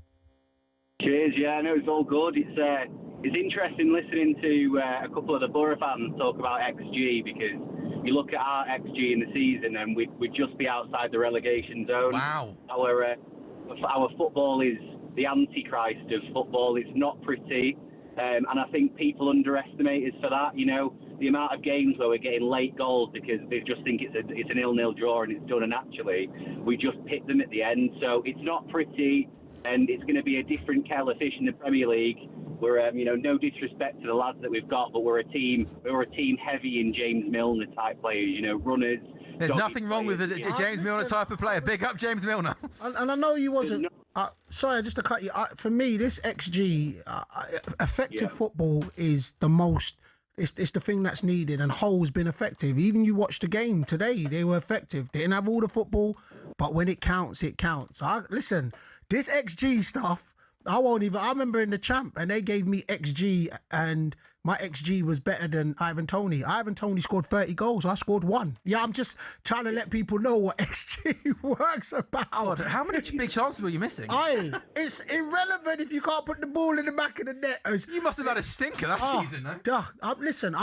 Cheers. Yeah, I know it's all good. It's interesting listening to a couple of the Borough fans talk about XG, because you look at our XG in the season and we'd just be outside the relegation zone. Wow. Our football is the antichrist of football. It's not pretty, and I think people underestimate us for that. You know, the amount of games where we're getting late goals because they just think it's an 0-0 draw and it's done, and actually we just pick them at the end. So it's not pretty, and it's going to be a different kettle of fish in the Premier League. We're, no disrespect to the lads that we've got, but we're a team heavy in James Milner type players, runners. There's nothing wrong with a James Milner type of player. Big up James Milner. And I know you wasn't. Sorry, just to cut you. For me, this XG, effective football is the most. It's the thing that's needed, and Hull's been effective. Even you watched the game today; they were effective. They didn't have all the football, but when it counts, it counts. Listen, this XG stuff, I won't even. I remember in the Champ, and they gave me XG, and my XG was better than Ivan Toney. Ivan Toney scored 30 goals. I scored 1. Yeah, I'm just trying to let people know what XG works about. God, how many big chances were you missing? It's irrelevant if you can't put the ball in the back of the net. You must have had a stinker that season, though. Listen,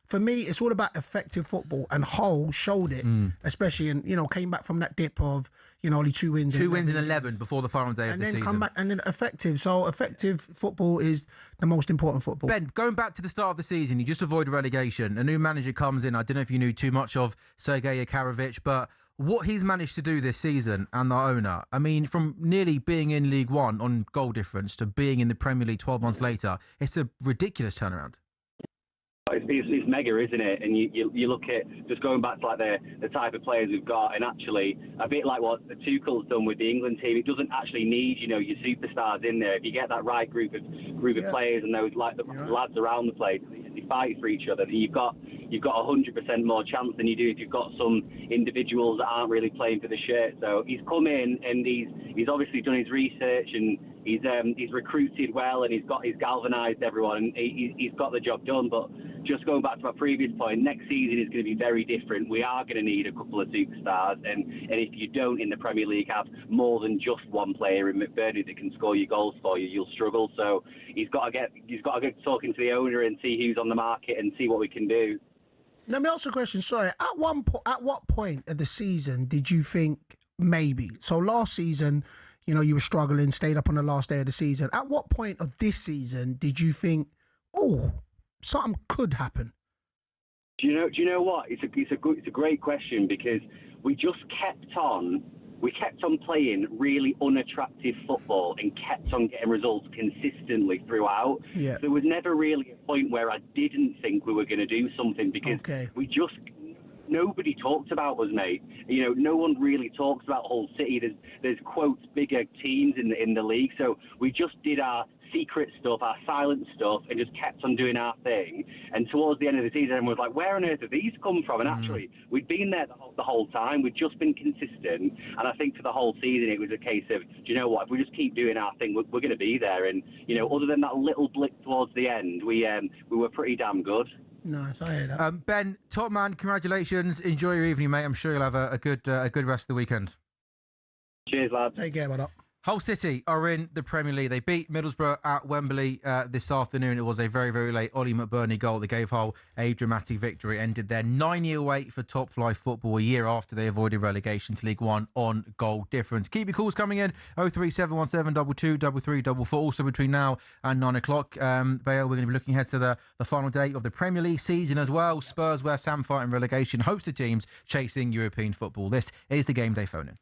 for me, it's all about effective football, and Hull showed it, especially in, came back from that dip of, only 2 wins. 2 wins in 11 before the final day of the season. And then come back, and then effective. So effective football is the most important football. Ben, going back to the start of the season, you just avoid relegation. A new manager comes in. I don't know if you knew too much of Sergej Jakirovic, but what he's managed to do this season and the owner, I mean, from nearly being in League One on goal difference to being in the Premier League 12 months later, it's a ridiculous turnaround. It's mega, isn't it? And you look at, just going back to like the type of players we've got, and actually a bit like what Tuchel's done with the England team, it doesn't actually need your superstars in there. If you get that right group of players and those like the lads around the place, they fight for each other. You've got 100% more chance than you do if you've got some individuals that aren't really playing for the shirt. So he's come in and he's obviously done his research, and he's recruited well, and he's galvanised everyone, and he's got the job done. But just going back to my previous point, next season is going to be very different. We are going to need a couple of superstars, and if you don't in the Premier League have more than just one player in McBurnie that can score your goals for you, you'll struggle. So he's got to get talking to the owner and see who's on the market and see what we can do. Let me ask you a question. Sorry, at what point of the season did you think maybe? So last season, you were struggling, stayed up on the last day of the season. At what point of this season did you think, something could happen? Do you know what? It's a great question, because we just kept on playing really unattractive football and kept on getting results consistently throughout. Yeah. There was never really a point where I didn't think we were going to do something, because nobody talked about us, mate. No one really talks about Hull City. There's quotes bigger teams in the league. So we just did our secret stuff, our silent stuff, and just kept on doing our thing. And towards the end of the season, everyone was like, where on earth have these come from? And actually, we'd been there the whole time. We'd just been consistent. And I think for the whole season, it was a case of, do you know what? If we just keep doing our thing, we're going to be there. And, other than that little blip towards the end, we were pretty damn good. Nice, I hear that. Ben, top man, congratulations. Enjoy your evening, mate. I'm sure you'll have a good rest of the weekend. Cheers, lads. Take care, man. Hull City are in the Premier League. They beat Middlesbrough at Wembley this afternoon. It was a very, very late Ollie McBurnie goal that gave Hull a dramatic victory. Ended their 9-year wait for top flight football, a year after they avoided relegation to League One on goal difference. Keep your calls coming in, 03717 22 3344. Also between now and 9 o'clock. Bayo, we're going to be looking ahead to the final day of the Premier League season as well. Spurs, West Ham fighting relegation. Hosted teams chasing European football. This is the Game Day Phone-In.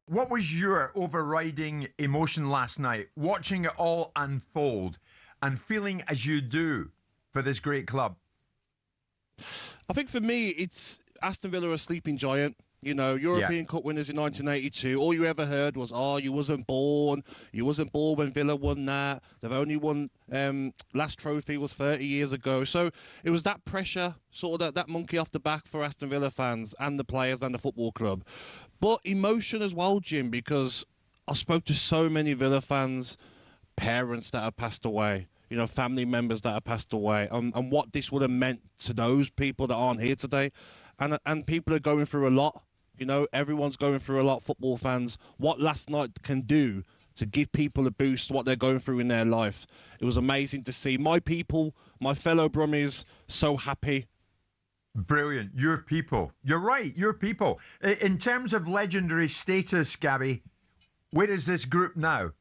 What was your overriding emotion last night, watching it all unfold and feeling as you do for this great club? I think for me, it's Aston Villa, a sleeping giant. European Cup winners in 1982. All you ever heard was, you wasn't born. You wasn't born when Villa won that. They've only won, last trophy was 30 years ago. So it was that pressure, sort of that monkey off the back for Aston Villa fans and the players and the football club. But emotion as well, Jim, because I spoke to so many Villa fans, parents that have passed away, family members that have passed away, and what this would have meant to those people that aren't here today. And people are going through a lot. Everyone's going through a lot, football fans. What last night can do to give people a boost what they're going through in their life. It was amazing to see my people, my fellow Brummies, so happy. Brilliant. Your people. You're right. Your people. In terms of legendary status, Gabby, where is this group now?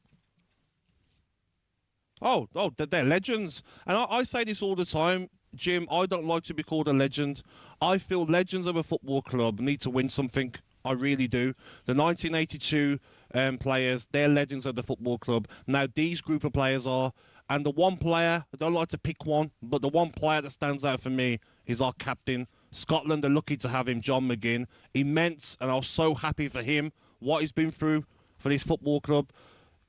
Oh, they're legends. And I say this all the time, Jim. I don't like to be called a legend. I feel legends of a football club need to win something. I really do. The 1982 players, they're legends of the football club. Now, these group of players are, and the one player, I don't like to pick one, but the one player that stands out for me is our captain. Scotland are lucky to have him, John McGinn. Immense, and I was so happy for him, what he's been through for this football club.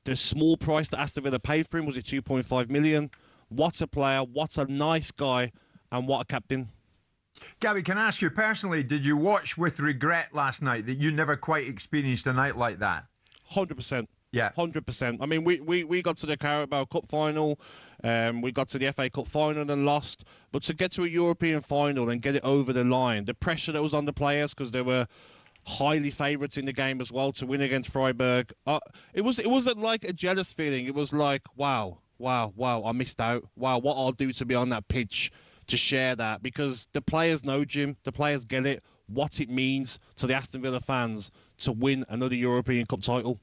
The small price that Aston Villa paid for him, was it 2.5 million? What a player, what a nice guy, and what a captain. Gabby, can I ask you personally, did you watch with regret last night that you never quite experienced a night like that? 100%. Yeah. 100%. I mean, we got to the Carabao Cup final, we got to the FA Cup final and lost, but to get to a European final and get it over the line, the pressure that was on the players, because they were highly favourites in the game as well, to win against Freiburg, it wasn't like a jealous feeling. It was like, wow, I missed out. Wow, what I'll do to be on that pitch to share that, because the players know, Jim, the players get it, what it means to the Aston Villa fans to win another European Cup title.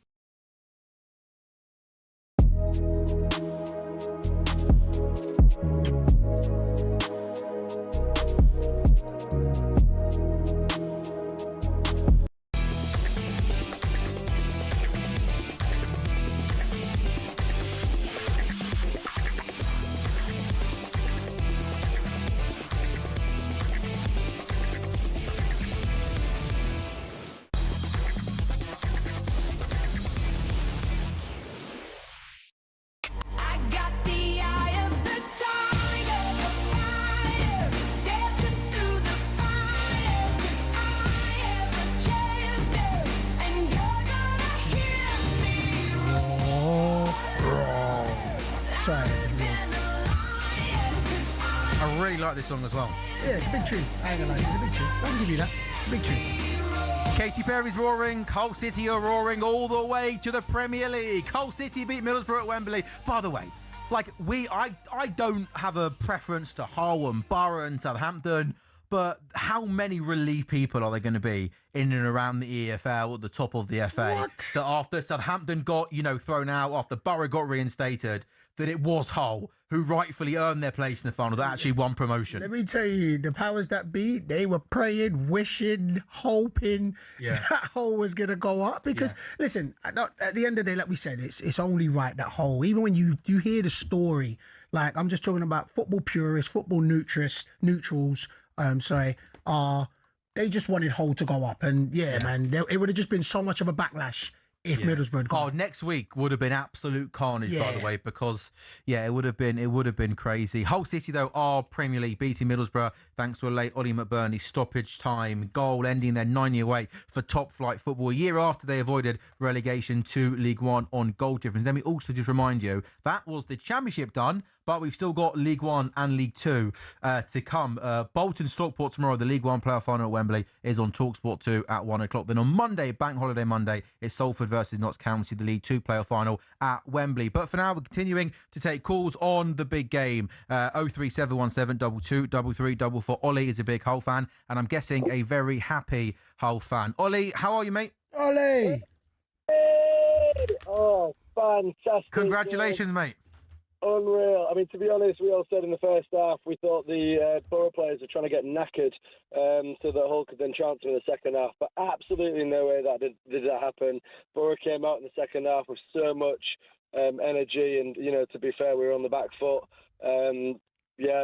I really like this song as well. Yeah, it's a big tune. I ain't gonna lie, it's a big tune. I'll give you that. It's a big tune. Katy Perry's roaring, Hull City are roaring all the way to the Premier League. Hull City beat Middlesbrough at Wembley. By the way, like I don't have a preference to Hull and Borough and Southampton, but how many relief people are there going to be in and around the EFL at the top of the FA? What? That after Southampton got, thrown out, after Borough got reinstated, that it was Hull who rightfully earned their place in the final, that actually won promotion. Let me tell you, the powers that be, they were praying, wishing, hoping that Hull was going to go up. Because, listen, at the end of the day, like we said, it's only right that Hull, even when you hear the story, like I'm just talking about football purists, football neutrals, they just wanted Hull to go up. And man, it would have just been so much of a backlash if Middlesbrough had gone. Next week would have been absolute carnage, by the way, because it would have been crazy. Hull City though are Premier League, beating Middlesbrough thanks to a late Ollie McBurnie stoppage time goal, ending their 9-year wait for top flight football, a year after they avoided relegation to League One on goal difference. Let me also just remind you that was the Championship done, but we've still got League One and League Two to come. Bolton Stockport tomorrow, the League One playoff final at Wembley, is on talkSPORT 2 at 1 o'clock. Then on Monday, Bank Holiday Monday, it's Salford versus Notts County, the League Two playoff final at Wembley. But for now, we're continuing to take calls on the big game. 03717 223344. Ollie is a big Hull fan, and I'm guessing a very happy Hull fan. Ollie, how are you, mate? Ollie! Oh, fantastic. Congratulations, mate. Unreal. I mean, to be honest, we all said in the first half we thought the Borough players were trying to get knackered so that Hull could then transfer in the second half, but absolutely no way that did that happen. Borough came out in the second half with so much energy, and to be fair, we were on the back foot. I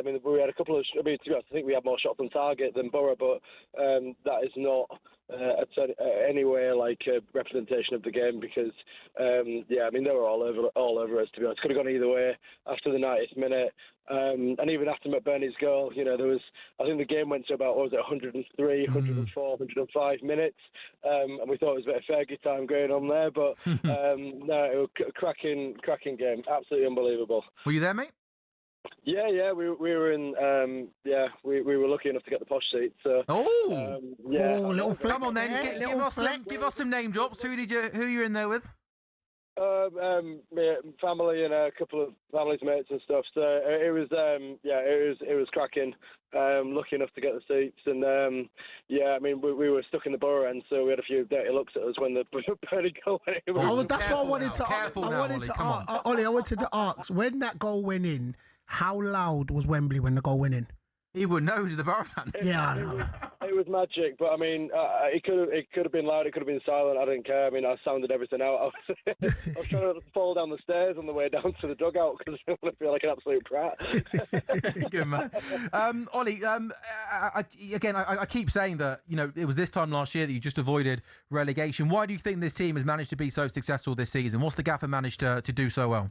mean, we had a couple of. To be honest, I think we had more shots on target than Borough, but that is not anywhere like a representation of the game, because I mean, they were all over us. To be honest, could have gone either way after the 90th minute, and even after McBurnie's goal, there was. I think the game went to about 103, 104, 105 minutes, and we thought it was a bit of Fergie time going on there, but no, it was a cracking game, absolutely unbelievable. Were you there, mate? Yeah, we were in. We were lucky enough to get the posh seat. So. Little flex. Come on then, give us some name drops. Who you in there with? Family and a couple of family's mates and stuff. So it was cracking. Lucky enough to get the seats, and I mean we were stuck in the borough end, so we had a few dirty looks at us when the Burnley goal went in. That's what I wanted to. Ollie, I wanted to ask when that goal went in. How loud was Wembley when the goal went in? He would know, he's the Borough fan. Yeah, I know. It was magic, but I mean, it could have been loud, it could have been silent. I didn't care. I mean, I sounded everything out. I was trying to fall down the stairs on the way down to the dugout because I didn't want to feel like an absolute prat. Good man, Ollie. I keep saying that it was this time last year that you just avoided relegation. Why do you think this team has managed to be so successful this season? What's the gaffer managed to do so well?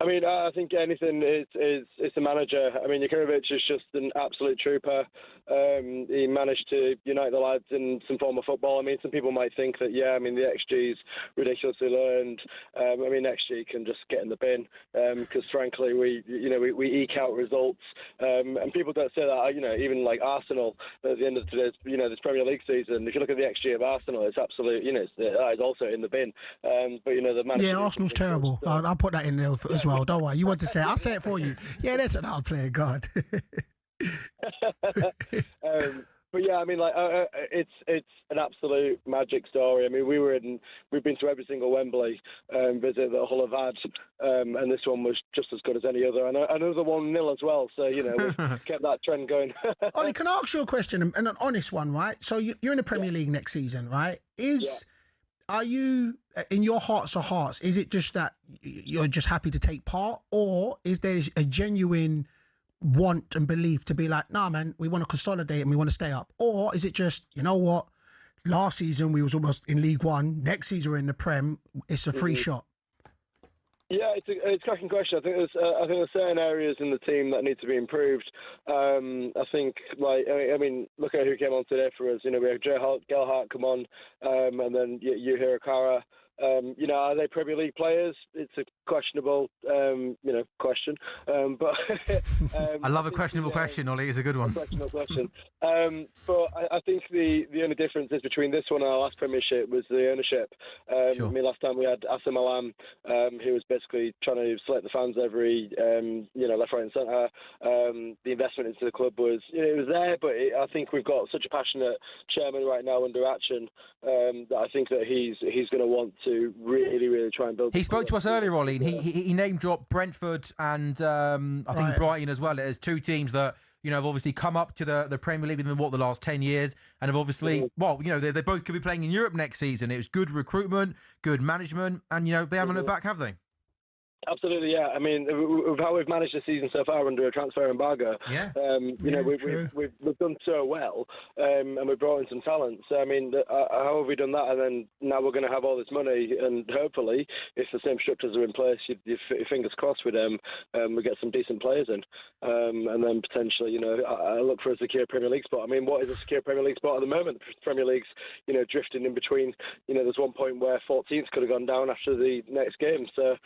I mean, I think anything is the manager. I mean, Jakirovic is just an absolute trooper. He managed to unite the lads in some form of football. I mean, some people might think that, the XG's ridiculously low, and I mean, XG can just get in the bin because, frankly, we eke out results, and people don't say that. Even like Arsenal at the end of today's, this Premier League season. If you look at the XG of Arsenal, it's absolute. That is also in the bin. But the manager. Yeah, Arsenal's terrible. I'll put that in there as well. Don't worry. You want to say it? I'll say it for you. Yeah, that's an hard player, God. But yeah, I mean, it's an absolute magic story. I mean, we've been to every single Wembley visit that Hull have had, and this one was just as good as any other. And another 1-0 as well. So we've kept that trend going. Ollie, can I ask you a question, and an honest one, right? So you're in the Premier League next season, right? Are you, in your hearts of hearts, is it just that you're just happy to take part, or is there a genuine want and belief to be like, nah, man, we want to consolidate and we want to stay up? Or is it just, you know what, last season we was almost in League One, next season we're in the Prem, it's a free shot? Yeah, it's a cracking question. I think there's certain areas in the team that need to be improved. I think, look at who came on today for us. We had Gelhardt come on, and then Yuhiro Kara. Are they Premier League players? It's a questionable, question. But I love a questionable question, Ollie. It's a good one. A questionable question. But I think the only difference is between this one and our last Premiership was the ownership. Sure. I mean, last time we had Asim Alam, who was basically trying to select the fans every, left, right, and centre. The investment into the club was, it was there, but I think we've got such a passionate chairman right now under Acun that I think that he's going to want to really, really try and build. He spoke to us earlier, Ollie, and he name dropped Brentford and I think Brighton as well as two teams that have obviously come up to the Premier League within the last 10 years and have obviously they both could be playing in Europe next season. It was good recruitment, good management, and they haven't looked back, have they? Absolutely, yeah. I mean, with how we've managed the season so far under a transfer embargo, we've done so well, and we've brought in some talent. So, I mean, how have we done that? And then now we're going to have all this money, and hopefully, if the same structures are in place, your fingers crossed with them, we get some decent players in, and then potentially, I look for a secure Premier League spot. I mean, what is a secure Premier League spot at the moment? The Premier League's, drifting in between. There's one point where 14th could have gone down after the next game. So,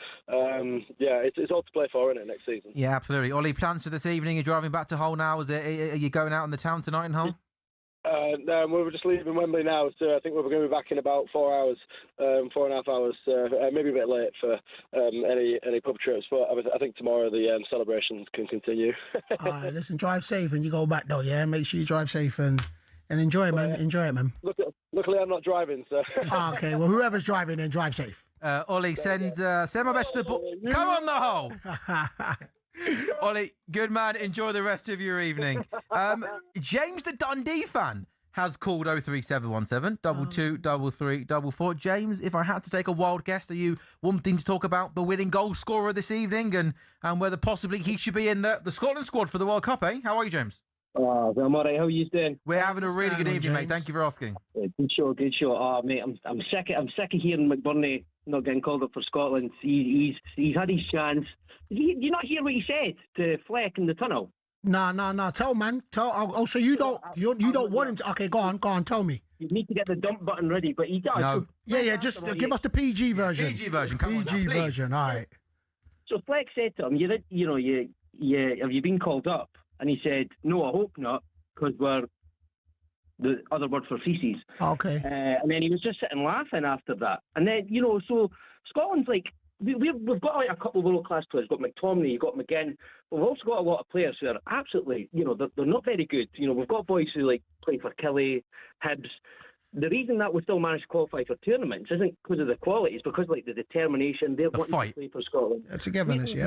it's all to play for, isn't it, next season? Yeah, absolutely. Ollie, plans for this evening? You're driving back to Hull now? Are you going out in the town tonight in Hull? No, we're just leaving Wembley now, so I think we're going to be back in about 4 hours, 4.5 hours, maybe a bit late for any pub trips, but I think tomorrow the celebrations can continue. All right, listen, drive safe and you go back though, yeah? Make sure you drive safe and enjoy it, man. Enjoy it, man. Luckily, I'm not driving, so... Okay, well, whoever's driving, then drive safe. Ollie, send my best to the ball. Come on, the Hull! Ollie, good man. Enjoy the rest of your evening. James, the Dundee fan, has called 03717 223344. James, if I had to take a wild guess, are you wanting to talk about the winning goal scorer this evening and whether possibly he should be in the Scotland squad for the World Cup, eh? How are you, James? Oh, I'm all right. How are you doing? We're having a really good evening, mate. Thank you for asking. Good show. Oh, mate, I'm sick of hearing McBurnie not getting called up for Scotland. He's had his chance. Did you not hear what he said to Fleck in the tunnel? No. Tell, man. Tell. So you don't want him to? Okay, go on. Tell me. You need to get the dump button ready, but he does. No. Yeah. Just give us the PG version. PG version. Come PG on, version. All right. So Fleck said to him, have you been called up? And he said, no, I hope not, because we're the other word for feces. Okay. And then he was just sitting laughing after that. And then, Scotland's like, we've got like a couple of world-class players. We've got McTominay, you've got McGinn. But we've also got a lot of players who are absolutely, they're not very good. We've got boys who like play for Kelly, Hibs. The reason that we still managed to qualify for tournaments isn't because of the quality. It's because like the determination. They're wanting to play for Scotland. That's a togetherness, yeah.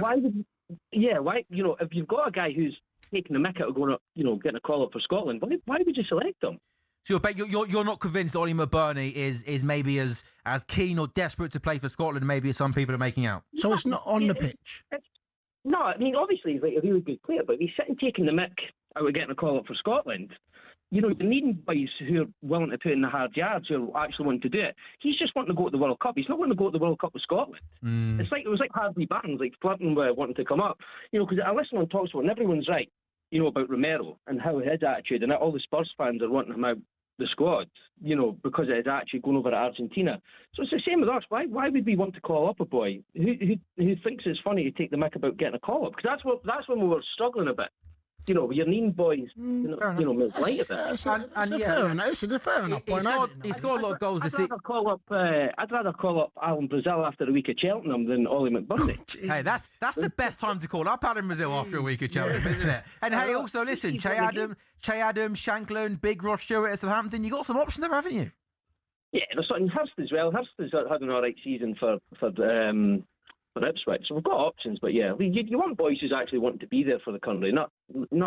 Why? If you've got a guy who's taking the mick out of going up, getting a call up for Scotland, why would you select them? So you're not convinced that Ollie McBurnie is maybe as keen or desperate to play for Scotland maybe as some people are making out? So it's not on the pitch? No, I mean, obviously he's like a really good player, but if he's sitting taking the mick out of getting a call up for Scotland, you're needing boys who are willing to put in the hard yards, who actually want to do it. He's just wanting to go to the World Cup. He's not wanting to go to the World Cup with Scotland. It was like Harvey Barnes, like flirting with wanting to come up. Because I listen on talkSPORT and everyone's right, about Romero and how his attitude, and all the Spurs fans are wanting him out the squad, because of his attitude going over to Argentina. So it's the same with us. Why would we want to call up a boy who thinks it's funny to take the mick about getting a call up? Because that's when we were struggling a bit. You're needing boys, make light of it. It's a fair enough point. He scored a lot of goals this season. I'd rather call up Alan Brazil after a week at Cheltenham than Ollie McBurnie. Hey, that's the best time to call up Alan Brazil after a week at Cheltenham, isn't it? And hey, also listen, Che Adams, Shankland, Big Ross Stewart at Southampton. You got some options there, haven't you? Yeah, there's something Hurst as well. Hurst has had an all right season for Ipswich, so we've got options, but yeah, you want boys who's actually wanting to be there for the country, not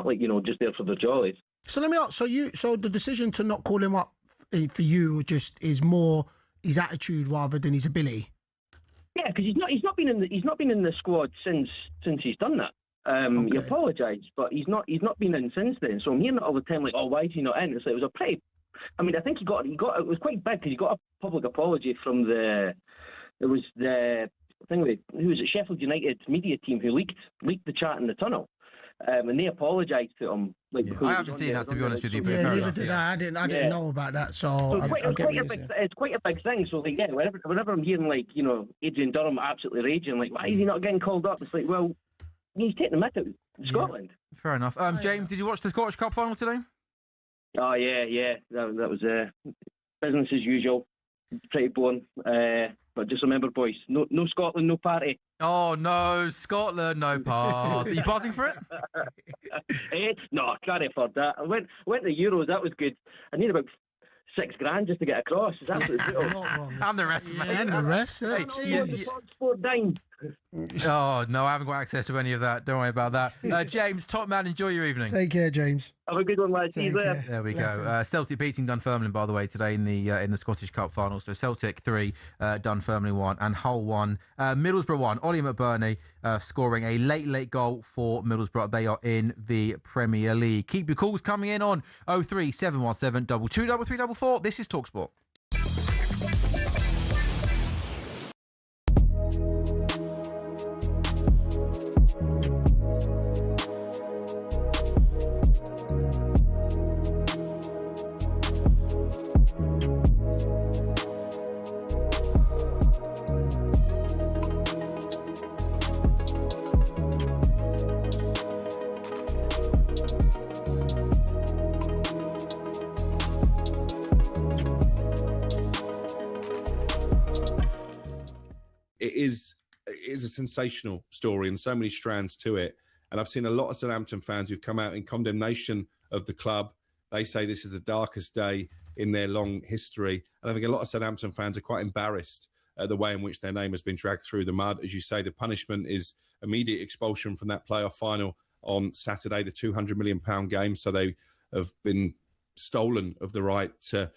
like just there for the jollies. So let me ask. So the decision to not call him up for you just is more his attitude rather than his ability. Yeah, because he's not been in the squad since he's done that. He apologised, but he's not been in since then. So I'm hearing it all the time, like, oh, why is he not in? It's like, it was a pretty. I mean, I think he got it was quite big because he got a public apology from the thing with who was it, Sheffield United media team who leaked the chat in the tunnel, and they apologised to him. I haven't seen that, to be honest with you. Yeah, neither did I. I didn't know about that. So it's quite a big thing. So like, whenever I'm hearing Adrian Durham absolutely raging, like, why is he not getting called up? It's like, well, he's taking the mick out of Scotland. Fair enough. James, did you watch the Scottish Cup final today? Oh yeah. That was business as usual. Pretty boring. But just remember, boys, no Scotland, no party. Oh, no, Scotland, no party. Are you buzzing for it? No, I can't afford that. I went to Euros, that was good. I need about $6,000 just to get across. It's absolutely brutal. And the rest, mate. And the rest. Oh, no, I haven't got access to any of that. Don't worry about that. James, top man, enjoy your evening. Take care, James. Have a good one, lads. See you later. There we go. Celtic beating Dunfermline, by the way, today in the Scottish Cup final. So Celtic 3, Dunfermline 1, and Hull 1. Middlesbrough 1. Ollie McBurnie scoring a late goal for Middlesbrough. They are in the Premier League. Keep your calls coming in on 03717 223344. This is talkSPORT. It is a sensational story and so many strands to it. And I've seen a lot of Southampton fans who've come out in condemnation of the club. They say this is the darkest day in their long history. And I think a lot of Southampton fans are quite embarrassed at the way in which their name has been dragged through the mud. As you say, the punishment is immediate expulsion from that playoff final on Saturday, the £200 million game. So they have been stolen of the right to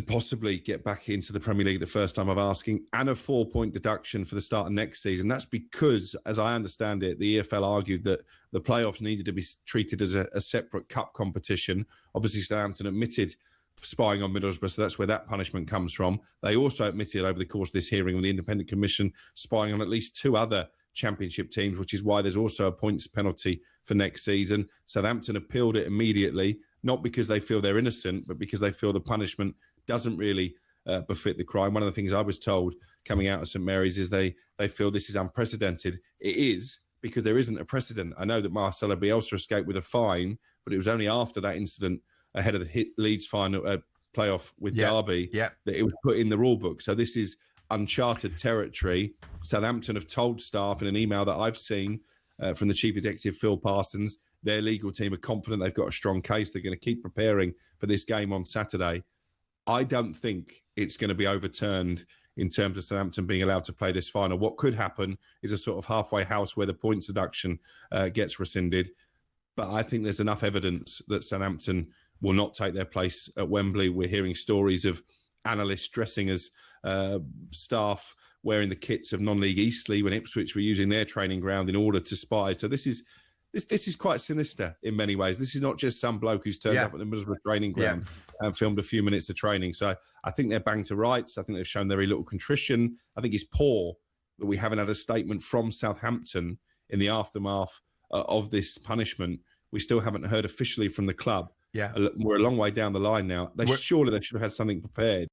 possibly get back into the Premier League the first time of asking, and a 4-point deduction for the start of next season. That's because, as I understand it, the EFL argued that the playoffs needed to be treated as a separate cup competition. Obviously, Southampton admitted spying on Middlesbrough, so that's where that punishment comes from. They also admitted over the course of this hearing with the Independent Commission spying on at least 2 other Championship teams, which is why there's also a points penalty for next season. Southampton appealed it immediately, not because they feel they're innocent, but because they feel the punishment doesn't really befit the crime. One of the things I was told coming out of St Mary's is they feel this is unprecedented. It is, because there isn't a precedent. I know that Marcelo Bielsa escaped with a fine, but it was only after that incident ahead of the Leeds final playoff with Derby that it was put in the rule book. So this is uncharted territory. Southampton have told staff in an email that I've seen from the chief executive, Phil Parsons, their legal team are confident they've got a strong case. They're going to keep preparing for this game on Saturday. I don't think it's going to be overturned in terms of Southampton being allowed to play this final. What could happen is a sort of halfway house where the points deduction gets rescinded. But I think there's enough evidence that Southampton will not take their place at Wembley. We're hearing stories of analysts dressing as staff wearing the kits of non-league Eastleigh when Ipswich were using their training ground in order to spy. So this is quite sinister in many ways. This is not just some bloke who's turned up at the Middlesbrough training ground and filmed a few minutes of training. So I think they're banged to rights. I think they've shown very little contrition. I think it's poor that we haven't had a statement from Southampton in the aftermath of this punishment. We still haven't heard officially from the club. Yeah, we're a long way down the line now. Surely they should have had something prepared.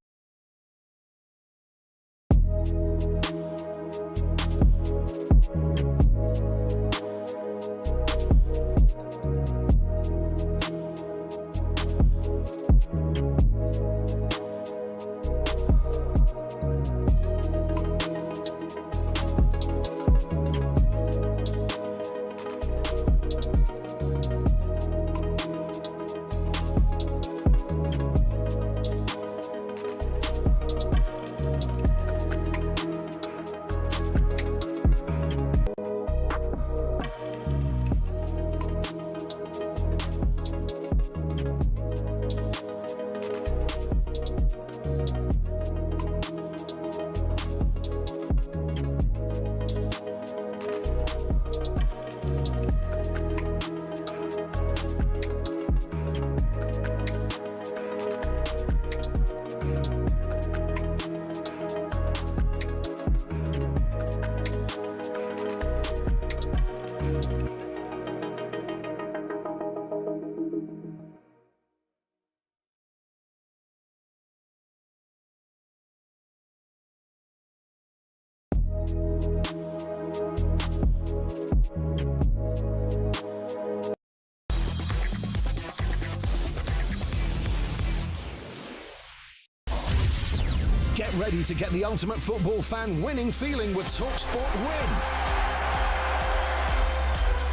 Get ready to get the ultimate football fan winning feeling with talkSPORT Win.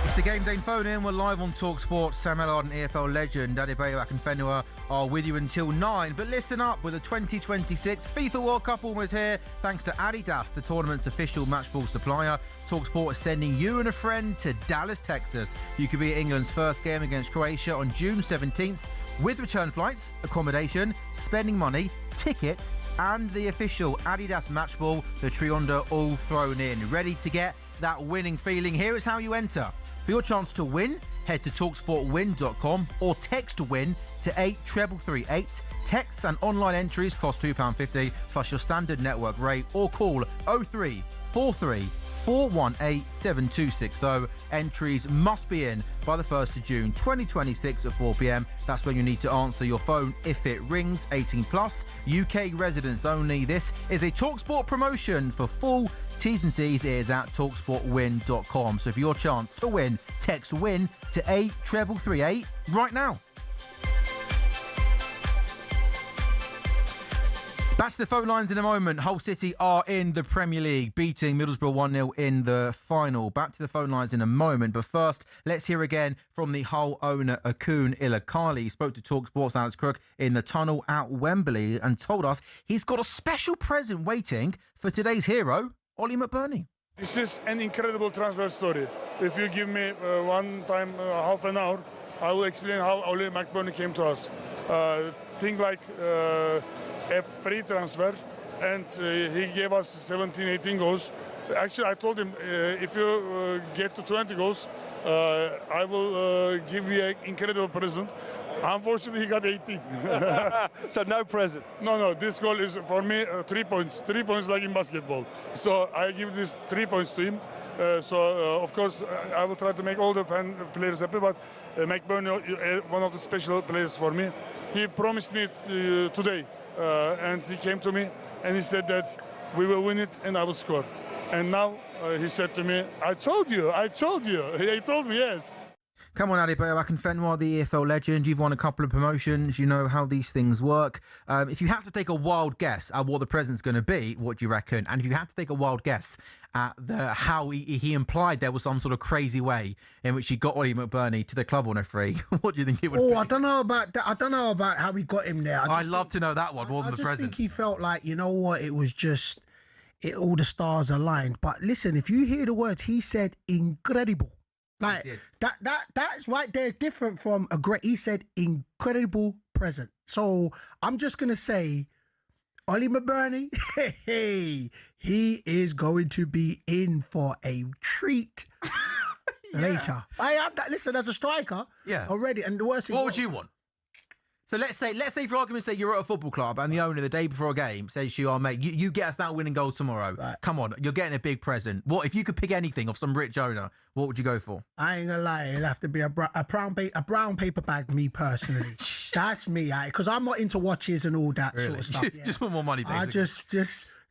It's the Game Day phone-in. We're live on talkSPORT. Sam Ellard and EFL legend Adebayo Akinfenwa are with you until 9. But listen up, with the 2026 FIFA World Cup almost here, thanks to Adidas, the tournament's official matchball supplier, talkSPORT is sending you and a friend to Dallas, Texas. You could be at England's first game against Croatia on June 17th with return flights, accommodation, spending money, tickets, and the official Adidas matchball, the Trionder, all thrown in. Ready to get that winning feeling? Here is how you enter. For your chance to win, head to talksportwin.com or text WIN to 83338. Texts and online entries cost £2.50 plus your standard network rate, or call 0343 418 7260. Entries must be in by the 1st of June 2026 at 4 p.m. That's when you need to answer your phone if it rings. 18 plus, UK residents only. This is a talkSPORT promotion. For full T's and C's is at talksportwin.com. So for your chance to win, text WIN to 83338 right now. Back to the phone lines in a moment. Hull City are in the Premier League, beating Middlesbrough 1-0 in the final. Back to the phone lines in a moment. But first, let's hear again from the Hull owner, Acun Ilicali. He spoke to talkSPORT's Alex Crook in the tunnel at Wembley and told us he's got a special present waiting for today's hero, Ollie McBurnie. This is an incredible transfer story. If you give me half an hour, I will explain how Ollie McBurnie came to us. Think like a free transfer, and he gave us 17, 18 goals. Actually, I told him, if you get to 20 goals, I will give you an incredible present. Unfortunately, he got 18. So no present? No, this goal is for me 3 points. 3 points like in basketball. So I give this 3 points to him. Of course, I will try to make all the fan players happy, but McBurnie, one of the special players for me. He promised me today, and he came to me and he said that we will win it and I will score. And now he said to me, I told you. He told me, yes. Come on, Adebayo Akinfenwa, the EFL legend. You've won a couple of promotions. You know how these things work. If you have to take a wild guess at what the present's going to be, what do you reckon? And if you have to take a wild guess at how he implied there was some sort of crazy way in which he got Ollie McBurnie to the club on a free, what do you think it would be? I don't know about that. I don't know about how we got him there. I'd love to know that one more than the present. I just think he felt like, you know what, it was just... all the stars aligned. But listen, if you hear the words, he said incredible. Like that's right there is different from a great. He said incredible present. So I'm just gonna say, Ollie McBurnie, he is going to be in for a treat later. I had that. Listen, as a striker, already. And the worst thing. What would you want? So let's say for argument's sake, you're at a football club and the owner the day before a game says to you, "Oh mate, you get us that winning goal tomorrow. Right. Come on, you're getting a big present." What if you could pick anything off some rich owner? What would you go for? I ain't gonna lie, it'll have to be a brown paper bag. Me personally, that's me. Because I'm not into watches and all that sort of stuff. Yeah. Just want more money, basically. I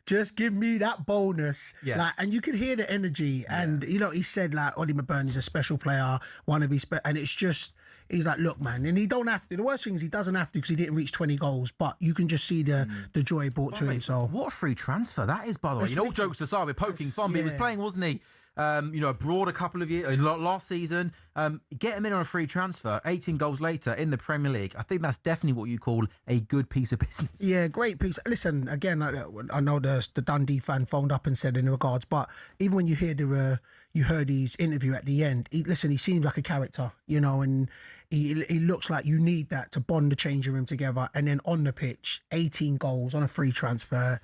just give me that bonus. Yeah. Like, and you can hear the energy. And you know, he said like Ollie McBurnie's a special player, one of his and it's just. He's like, look, man, and he don't have to. The worst thing is he doesn't have to because he didn't reach 20 goals, but you can just see the joy it brought to him. So what a free transfer that is, by the way. You know, all jokes aside, we're poking fun, but he was playing, wasn't he? Abroad a couple of years, last season. Get him in on a free transfer, 18 goals later in the Premier League. I think that's definitely what you call a good piece of business. Yeah, great piece. Listen, again, I know the Dundee fan phoned up and said in regards, but even when you hear you heard his interview at the end, he seems like a character, you know, and he looks like you need that to bond the changing room together. And then on the pitch, 18 goals on a free transfer.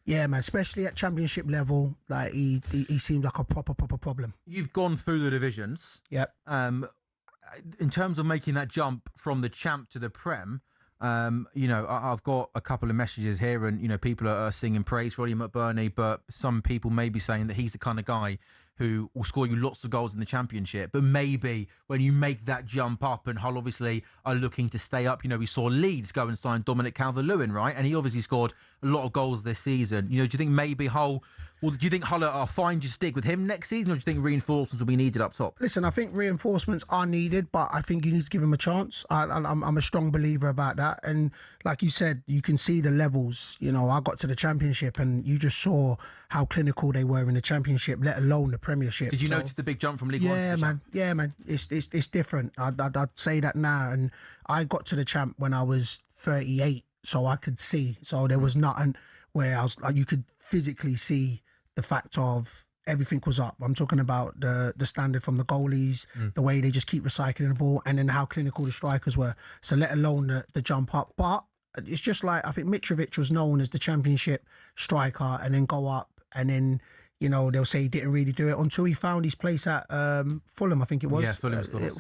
Yeah, man, especially at championship level, like he seems like a proper problem. You've gone through the divisions. Yep. In terms of making that jump from the champ to the Prem, I've got a couple of messages here and, people are singing praise for Ollie McBurnie, but some people may be saying that he's the kind of guy who will score you lots of goals in the Championship. But maybe when you make that jump up, and Hull obviously are looking to stay up, we saw Leeds go and sign Dominic Calvert-Lewin, right? And he obviously scored a lot of goals this season. Do you think maybe Hull... Well, do you think Hull are fine to stick with him next season, or do you think reinforcements will be needed up top? Listen, I think reinforcements are needed, but I think you need to give him a chance. I'm a strong believer about that. And like you said, you can see the levels. I got to the Championship and you just saw how clinical they were in the Championship, let alone the Premiership. Did you notice the big jump from League One to the Champ? Yeah, man. It's different. I'd say that now. And I got to the Champ when I was 38, so I could see. So there was nothing where I was like, you could physically see the fact of everything was up. I'm talking about the standard from the goalies, the way they just keep recycling the ball, and then how clinical the strikers were. So let alone the jump up. But it's just like, I think Mitrovic was known as the Championship striker, and then go up, and then, they'll say he didn't really do it until he found his place at Fulham, I think it was. Yeah,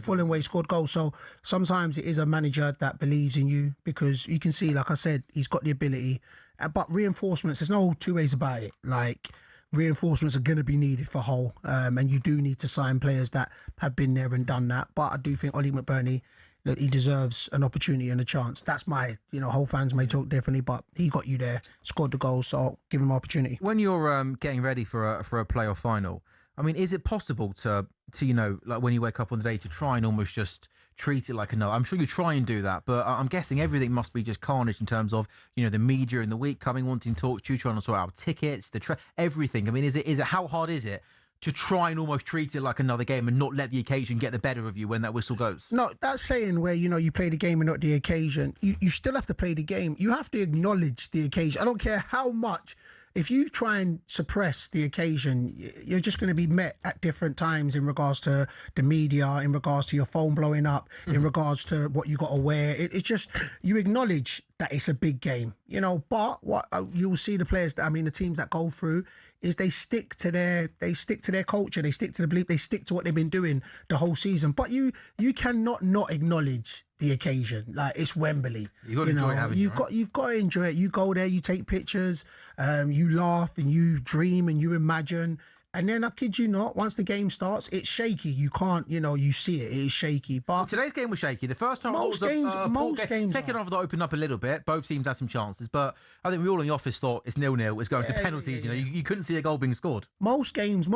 Fulham where he scored goals. So sometimes it is a manager that believes in you, because you can see, like I said, he's got the ability. But reinforcements, there's no two ways about it. Like, reinforcements are going to be needed for Hull, and you do need to sign players that have been there and done that. But I do think Ollie McBurnie, look, he deserves an opportunity and a chance. That's my, Hull fans may talk differently, but he got you there, scored the goal, so I'll give him an opportunity. When you're getting ready for a playoff final, I mean, is it possible to like when you wake up on the day, to try and almost just treat it like another? I'm sure you try and do that, but I'm guessing everything must be just carnage in terms of, the media in the week coming, wanting to talk to you, trying to sort out tickets, everything. I mean, is it how hard is it to try and almost treat it like another game and not let the occasion get the better of you when that whistle goes? No, that's saying where, you play the game and not the occasion. You still have to play the game. You have to acknowledge the occasion. I don't care how much. If you try and suppress the occasion, you're just going to be met at different times in regards to the media, in regards to your phone blowing up, in regards to what you got to wear. It's just, you acknowledge that it's a big game, but what you'll see the teams that go through is they stick to their culture, they stick to the belief, they stick to what they've been doing the whole season. But you cannot not acknowledge the occasion. Like, it's Wembley. You've got to enjoy having it, right? You've got to enjoy it. You go there, you take pictures, you laugh and you dream and you imagine. And then I kid you not, once the game starts, it's shaky. You can't, you see it. It is shaky. But today's game was shaky. The first time most games, second half they opened up a little bit. Both teams had some chances, but I think we all in the office thought it's 0-0. It's going to penalties. You couldn't see a goal being scored. Most games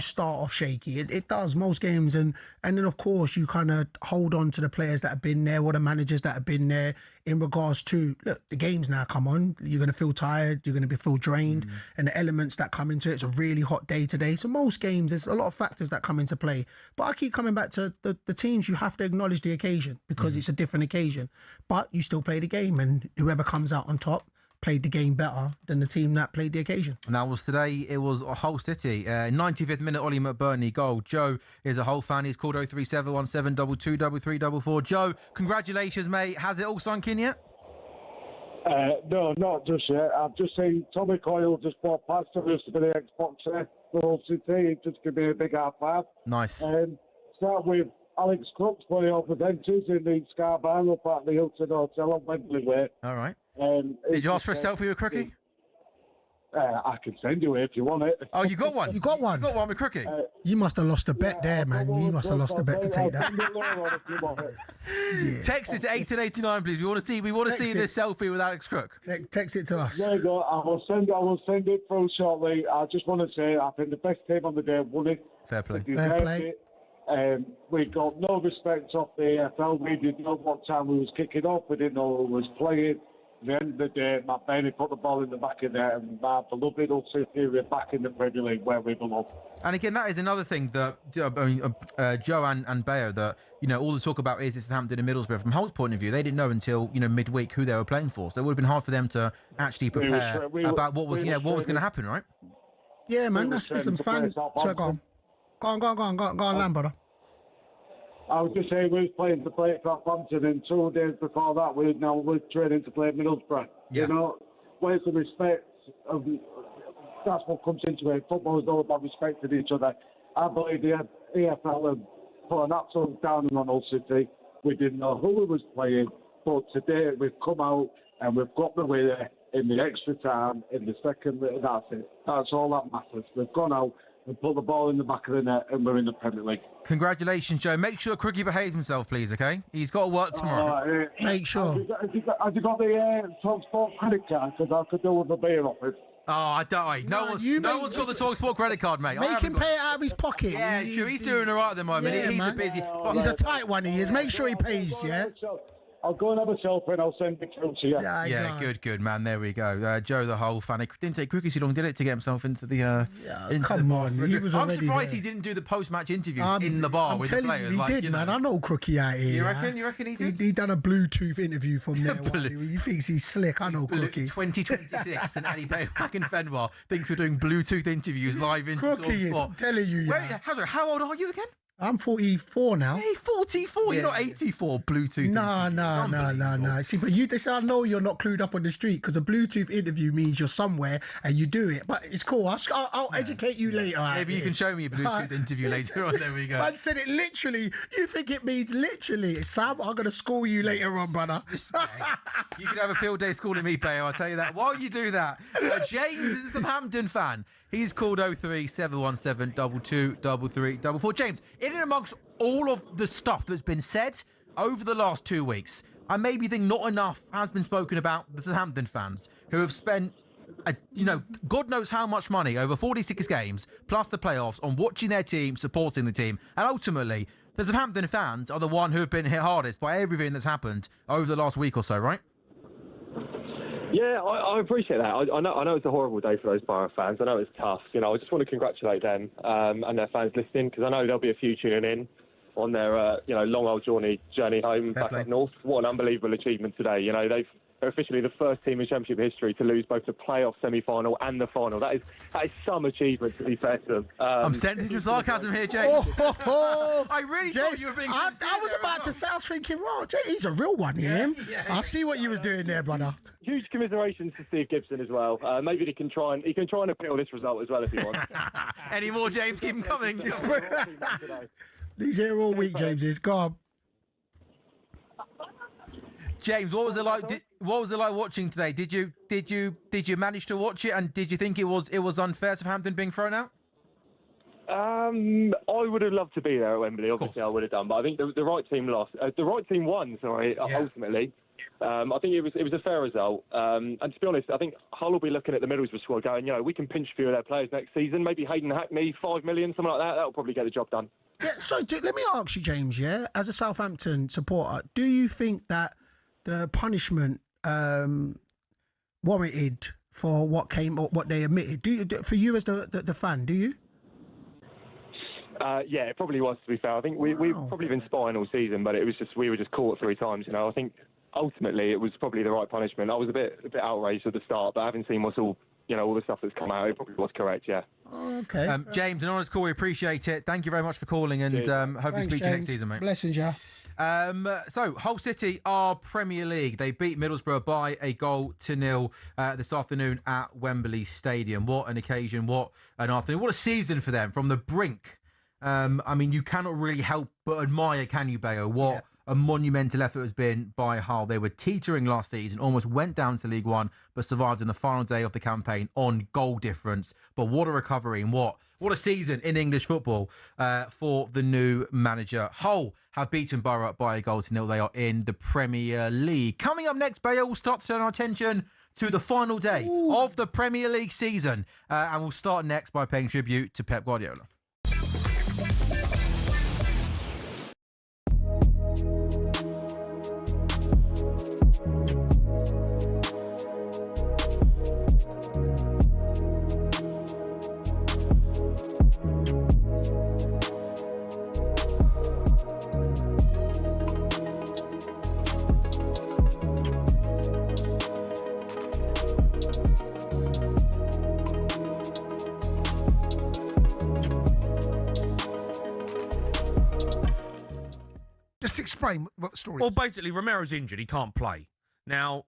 start off shaky. It does most games, and then of course you kind of hold on to the players that have been there or the managers that have been there in regards to, look, the game's now come on. You're going to feel tired. You're going to feel drained, and the elements that come into it. It's a really hot day today. So most games, there's a lot of factors that come into play. But I keep coming back to the teams. You have to acknowledge the occasion because it's a different occasion. But you still play the game, and whoever comes out on top played the game better than the team that played the occasion. And that was today. It was a Hull City. 95th minute, Ollie McBurnie goal. Joe is a Hull fan. He's called 03717 223344. Joe, congratulations, mate. Has it all sunk in yet? No, not just yet. I've just seen Tommy Coyle just bought past the rest of the Xbox for Hull City. He just give me a big high five. Nice. Start with Alex Crooks playing off the benches in the Sky Bar up at the Hilton Hotel on Wembley way. All right. Did you ask for a selfie with Crookie? I can send you it if you want it. Oh, you got one? You got one? You got one with Crookie? You must have lost a bet there, man. You must have lost a bet to take that. Text it to 1889, please. We want to see this selfie with Alex Crook. Text it to us. There you go. I will send it through shortly. I just want to say I think the best team on the day won it. Fair play. Fair play. We got no respect off the AFL. We didn't know what time we was kicking off. We didn't know who was playing. At the end of the day, McBurnie put the ball in the back of there, and my beloved Hull City, we're back in the Premier League where we belong. And again, that is another thing that Joe and Bayo, that all the talk about is Southampton and Middlesbrough. From Hull's point of view, they didn't know until midweek who they were playing for, so it would have been hard for them to actually prepare about what was going to happen, right? Yeah, man, that's some fun. So go on, land, brother. I was just saying we was playing to play Southampton, and 2 days before that we're training to play Middlesbrough. Yeah. Where's the respect? That's what comes into it. Football is all about respecting each other. I believe the EFL have put an absolute downing on Hull City. We didn't know who we was playing, but today we've come out and we've got the winner in the extra time, in the second. That's it. That's all that matters. We've gone out and put the ball in the back of the net, and we're in the Premier League. Congratulations, Joe. Make sure Crookie behaves himself, please, okay? He's got to work tomorrow. Make sure. Have you got the talkSPORT credit card? Because I could do with a beer off it. Oh, I don't. No one's got the talkSPORT credit card, mate. Make him pay it out of his pocket. Yeah, sure. He's doing all right at the moment. Yeah, he's busy. He's a tight one, he is. Make sure he pays, yeah? I'll go and have a selfie and I'll send it through to you. Yeah, good, man. There we go. Joe, the whole fan. It didn't take Crookie too long, did it, to get himself into the come on, he was I'm already surprised there. he didn't do the post-match interview in the bar with the players. You, he did, man. I know Crookie out here. You reckon he did? He done a Bluetooth interview from there. He thinks he's slick. I know Crookie. 2026 and Adebayo Akinfenwa thinks we're doing Bluetooth interviews live in Crookie is, I'm telling you. How old are you again? I'm 44 now. Hey, 44? You're not 84, Bluetooth. No. See, but I know you're not clued up on the street, because a Bluetooth interview means you're somewhere and you do it. But it's cool. I'll educate you later. Maybe you can show me a Bluetooth interview later on. There we go. Man said it literally. You think it means literally. Sam, I'm going to school you later on, brother. You could have a field day schooling me, Bayo, I'll tell you that. While you do that, James is a Southampton fan. He's called 03717 223344. James, in and amongst all of the stuff that's been said over the last 2 weeks, I maybe think not enough has been spoken about the Southampton fans who have spent, God knows how much money over 46 games, plus the playoffs, on watching their team, supporting the team. And ultimately, the Southampton fans are the one who have been hit hardest by everything that's happened over the last week or so, right? Yeah, I appreciate that. I know it's a horrible day for those Borough fans. I know it's tough. I just want to congratulate them and their fans listening, because I know there'll be a few tuning in on their long old journey home back up north. What an unbelievable achievement today. They're officially the first team in Championship history to lose both the playoff semi-final and the final. That is some achievement, to be fair to them. I'm sensing some sarcasm here, James. I really James, thought you were being sincere. I was about to say, I was thinking, well, he's a real one, him. I see what you was doing there, brother. Huge commiserations to Steve Gibson as well. Maybe he can try and appeal this result as well if he wants. Any more, James? Keep them coming. He's here all week, James is. Go on. James, what was it like? What was it like watching today? Did you manage to watch it, and did you think it was unfair Southampton being thrown out? I would have loved to be there at Wembley. Obviously, I would have done, but I think the right team lost. The right team won. Sorry, ultimately. I think it was a fair result. And to be honest, I think Hull will be looking at the Middlesbrough squad, going, we can pinch a few of their players next season. Maybe Hayden Hackney, 5 million, something like that. That'll probably get the job done. Yeah. So let me ask you, James. Yeah, as a Southampton supporter, do you think that the punishment warranted for what they admitted? For you as the fan, do you? Yeah, it probably was, to be fair. I think we've probably been spying all season, but we were just caught 3 times. I think ultimately it was probably the right punishment. I was a bit outraged at the start, but having seen what's all the stuff that's come out, it probably was correct. Yeah. Okay. James, an honest call. We appreciate it. Thank you very much for calling, and hopefully speak to you next season, mate. Blessings, yeah. So, Hull City are Premier League. They beat Middlesbrough by 1-0 this afternoon at Wembley Stadium. What an occasion! What an afternoon! What a season for them from the brink. You cannot really help but admire, can you, Bayo? What a monumental effort has been by Hull. They were teetering last season, almost went down to League One, but survived in the final day of the campaign on goal difference. But what a recovery, and what a season in English football for the new manager. Hull have beaten Borough by 1-0. They are in the Premier League. Coming up next, Bayo, we'll start to turn our attention to the final day of the Premier League season. And we'll start next by paying tribute to Pep Guardiola. Just explain what the story is. Well, basically, Romero's injured. He can't play. Now,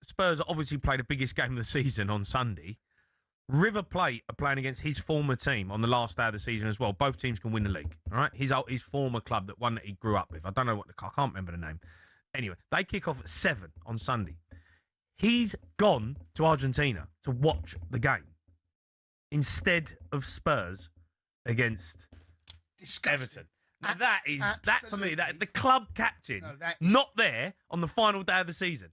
Spurs obviously played the biggest game of the season on Sunday. River Plate are playing against his former team on the last day of the season as well. Both teams can win the league, all right? His former club, that one that he grew up with. I don't know I can't remember the name. Anyway, they kick off at 7 on Sunday. He's gone to Argentina to watch the game instead of Spurs against Everton. Now that for me, the club captain not there on the final day of the season.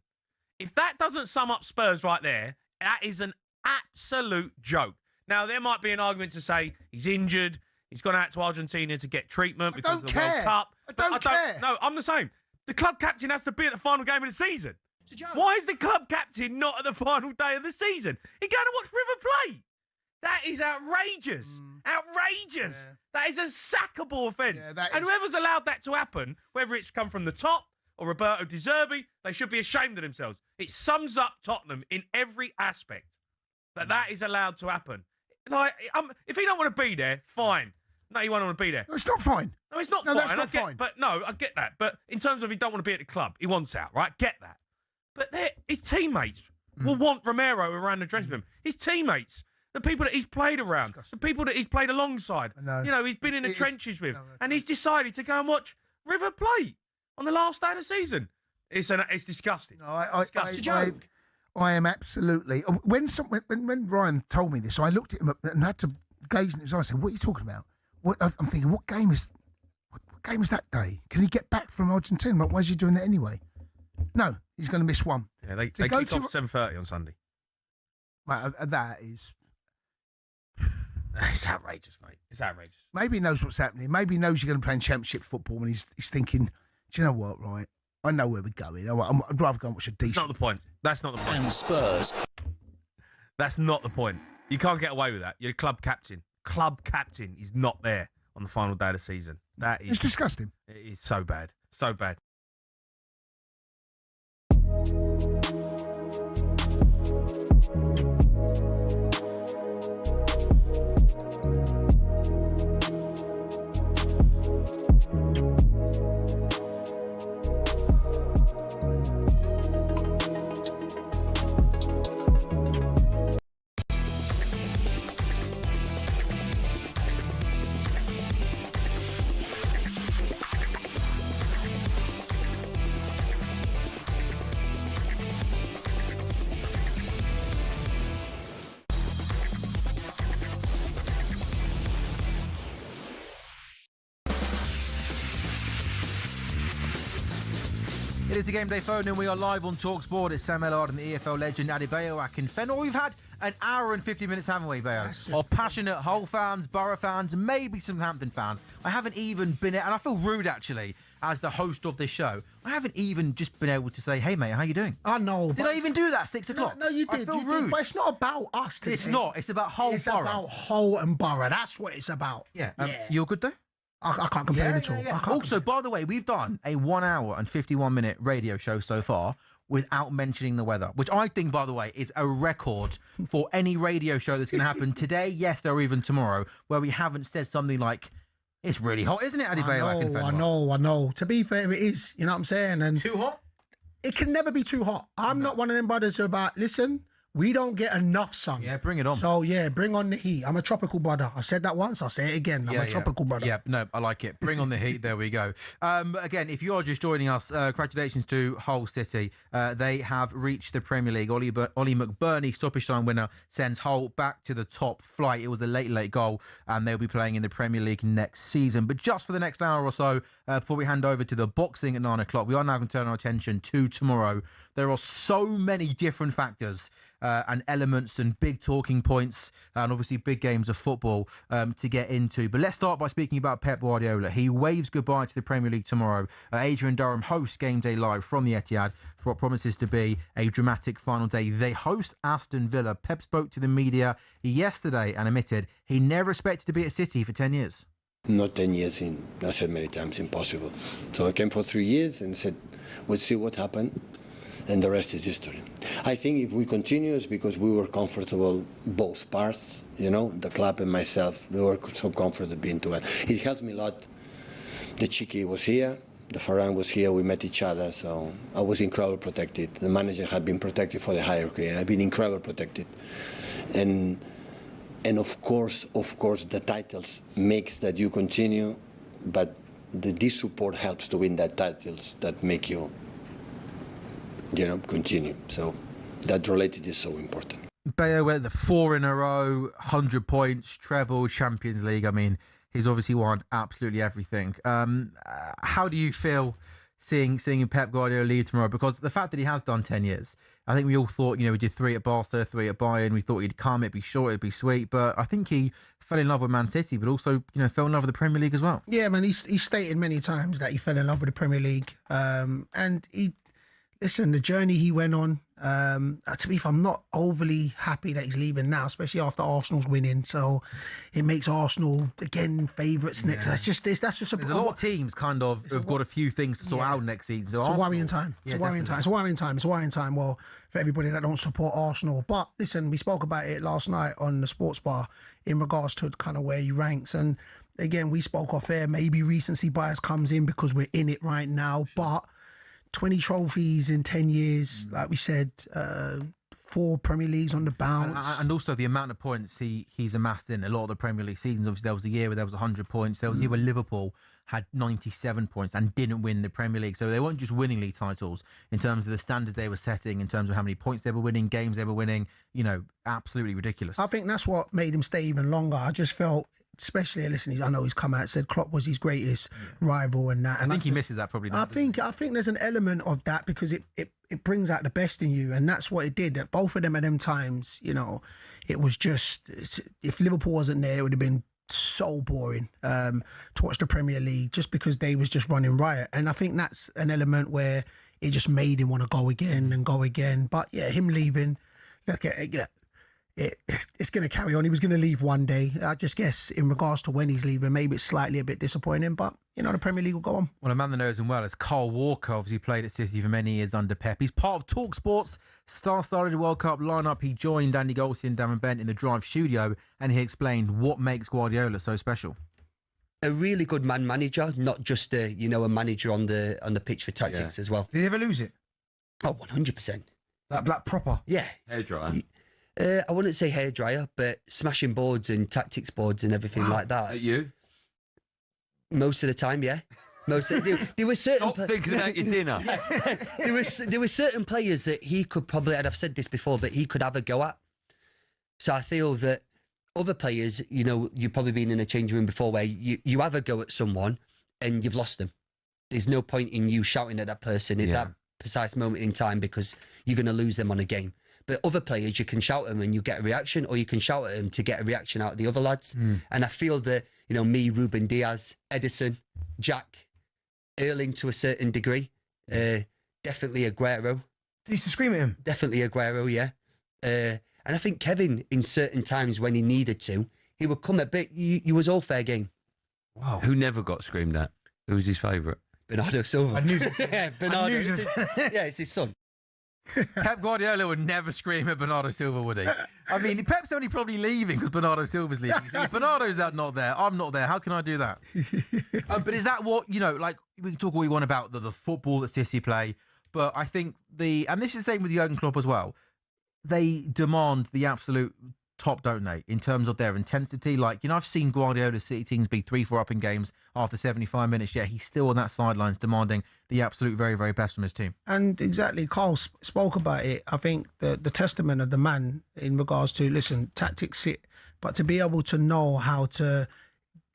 If that doesn't sum up Spurs right there, that is an absolute joke. Now, there might be an argument to say he's injured, he's gone out to Argentina to get treatment because of the World Cup. I don't care. No, I'm the same. The club captain has to be at the final game of the season. Why is the club captain not at the final day of the season? He's going to watch River Plate. That is outrageous. Outrageous. Yeah. That is a sackable offence. Yeah, and whoever's allowed that to happen, whether it's come from the top or Roberto De Zerbi, they should be ashamed of themselves. It sums up Tottenham in every aspect. That is allowed to happen. Like, if he don't want to be there, fine. No, you won't want to be there. No, it's not fine. No, it's not fine. That's not fine. But no, I get that. But in terms of he don't want to be at the club, he wants out, right? Get that. But his teammates will want Romero around the dressing room. His teammates. The people that he's played around, the people that he's played alongside, he's been in the trenches with, and he's decided to go and watch River Plate on the last day of the season. It's disgusting. I am absolutely. When Ryan told me this, I looked at him and had to gaze in his eyes. I said, "What are you talking about?" I'm thinking, what game is that day? Can he get back from Argentina? Why is he doing that anyway? No, he's going to miss one. Yeah, they kick off 7:30 on Sunday. Mate, that is. It's outrageous, mate. It's outrageous. Maybe he knows what's happening. Maybe he knows you're going to play in Championship football, and he's thinking, do you know what, right? I know where we're going. I'd rather go and watch a decent... That's not the point. That's not the point. And Spurs. That's not the point. You can't get away with that. You're a club captain. Club captain is not there on the final day of the season. That is... It's disgusting. It is so bad. So bad. It is the Game Day phone, and we are live on talkSPORT. It's Sam Ellard and the EFL legend Adebayo Akinfenwa. We've had an hour and 50 minutes, haven't we, Bayo? Of passionate Hull fans, Borough fans, maybe some Southampton fans. I haven't even been, and I feel rude actually, as the host of this show. I haven't even just been able to say, "Hey, mate, how you doing?" I know. Did I even do that at 6 o'clock? No, you did. I feel rude. But it's not about us today. It's not. It's about Hull Borough. It's about Hull and Borough. That's what it's about. Yeah. You're good though? I can't complain at all. I can't Also, by the way, we've done a 1 hour and 51-minute radio show so far without mentioning the weather, which I think, by the way, is a record for any radio show that's going to happen today, yes, or even tomorrow, where we haven't said something like, "It's really hot, isn't it, Adebayo?" I know. To be fair, it is. You know what I'm saying? And too hot? It can never be too hot. I'm not one of them brothers who are about, listen, we don't get enough sun. Yeah, bring it on. So, yeah, bring on the heat. I'm a tropical brother. I said that once. I'll say it again. I'm a tropical brother. Yeah, no, I like it. Bring on the heat. There we go. Again, if you're just joining us, congratulations to Hull City. They have reached the Premier League. Ollie McBurnie, stoppage time winner, sends Hull back to the top flight. It was a late goal, and they'll be playing in the Premier League next season. But just for the next hour or so, before we hand over to the boxing at 9 o'clock, we are now going to turn our attention to tomorrow. There are so many different factors and elements and big talking points and obviously big games of football to get into. But let's start by speaking about Pep Guardiola. He waves goodbye to the Premier League tomorrow. Adrian Durham hosts Game Day Live from the Etihad for what promises to be a dramatic final day. They host Aston Villa. Pep spoke to the media yesterday and admitted he never expected to be at City for 10 years. Not 10 years in, I said many times, impossible. So I came for 3 years and said, we'll see what happened. And the rest is history. I think if we continue, it's because we were comfortable, both parts, you know, the club and myself, we were so comfortable being together. It helped me a lot. The Chiqui was here, the Ferrari was here, we met each other, so I was incredibly protected. The manager had been protected for the hierarchy, and I've been incredibly protected. And of course, the titles makes that you continue, but this support helps to win that titles that make you continue. So that related is so important. Bayo went the 4 in a row, 100 points, treble, Champions League. I mean, he's obviously won absolutely everything. How do you feel seeing Pep Guardiola leave tomorrow? Because the fact that he has done 10 years, I think we all thought, we did 3 at Barca, 3 at Bayern. We thought he'd come, it'd be short, it'd be sweet. But I think he fell in love with Man City, but also, fell in love with the Premier League as well. Yeah, man, he's stated many times that he fell in love with the Premier League. And listen, the journey he went on, to me, if I'm not overly happy that he's leaving now, especially after Arsenal's winning. So it makes Arsenal, again, favourites next. Yeah. That's just There's a lot of teams kind of have got a few things to sort out next season. So it's a worrying time. It's a worrying time. Well, for everybody that don't support Arsenal. But listen, we spoke about it last night on the sports bar in regards to kind of where he ranks. And again, we spoke off air. Maybe recency bias comes in because we're in it right now. But 20 trophies in 10 years, like we said, 4 Premier Leagues on the bounce. And also the amount of points he's amassed in a lot of the Premier League seasons. Obviously, there was a year where there was 100 points. There was a year where Liverpool had 97 points and didn't win the Premier League. So they weren't just winning league titles in terms of the standards they were setting, in terms of how many points they were winning, games they were winning, absolutely ridiculous. I think that's what made him stay even longer. I just felt, especially, I know he's come out and said Klopp was his greatest rival and that. And I think he misses that probably. I think there's an element of that because it brings out the best in you, and that's what it did. At both of them at them times, it was just, if Liverpool wasn't there, it would have been so boring to watch the Premier League just because they was just running riot. And I think that's an element where it just made him want to go again and go again. But yeah, him leaving, look at it. It's going to carry on. He was going to leave one day. I just guess in regards to when he's leaving, maybe it's slightly a bit disappointing, but the Premier League will go on. Well, a man that knows him well is Carl Walker. Obviously played at City for many years under Pep. He's part of talkSPORT's star-studded World Cup lineup. He joined Andy Golsey and Darren Bent in the Drive studio, and he explained what makes Guardiola so special. A really good manager, not just a manager on the pitch for tactics as well. Did he ever lose it? Oh, 100%. Like proper? Yeah. Hairdryer. I wouldn't say hairdryer, but smashing boards and tactics boards and everything like that. At you? Most of the time, yeah. There were certain. Stop thinking about your dinner. There were certain players that he could probably, and I've said this before, but he could have a go at. So I feel that other players, you've probably been in a changing room before where you have a go at someone and you've lost them. there's no point in you shouting at that person at that precise moment in time because you're going to lose them on a game. But other players, you can shout at them and you get a reaction, or you can shout at them to get a reaction out of the other lads. And I feel that, me, Ruben Diaz, Edison, Jack, Erling to a certain degree, definitely Aguero. They used to scream at him. Definitely Aguero, yeah. And I think Kevin, in certain times when he needed to, he would come a bit, he was all fair game. Wow. Who never got screamed at? Who was his favourite? Bernardo Silva. I knew it. Yeah, Bernardo. It's his son. Pep Guardiola would never scream at Bernardo Silva, would he? I mean, Pep's only probably leaving because Bernardo Silva's leaving. So if Bernardo's not there, I'm not there. How can I do that? But is that what, like, we can talk all we want about the football that City play, but I think and this is the same with Jurgen Klopp as well, they demand the absolute top, don't they, in terms of their intensity? Like, I've seen Guardiola's City teams be 3-4 up in games after 75 minutes, yet he's still on that sidelines demanding the absolute very, very best from his team. And exactly, Carl spoke about it. I think the testament of the man in regards to, listen, tactics sit, but to be able to know how to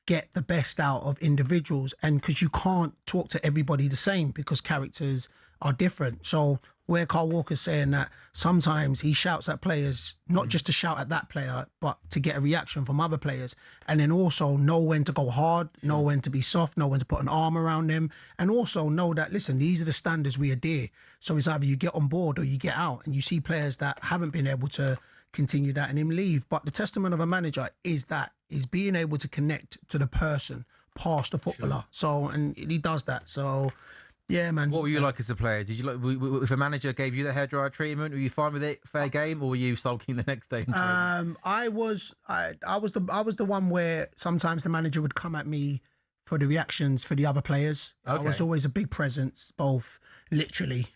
get the best out of individuals, and because you can't talk to everybody the same because characters are different. So where Carl Walker's saying that sometimes he shouts at players, not just to shout at that player, but to get a reaction from other players. And then also know when to go hard, know when to be soft, know when to put an arm around them. And also know that, listen, these are the standards we adhere. So it's either you get on board or you get out. And you see players that haven't been able to continue that and him leave. But the testament of a manager is being able to connect to the person past the footballer. So, and he does that. So, yeah, man. What were you like as a player? Did you like if a manager gave you the hairdryer treatment? Were you fine with it, fair game, or were you sulking the next day? I was the one where sometimes the manager would come at me for the reactions for the other players. Okay. I was always a big presence, both literally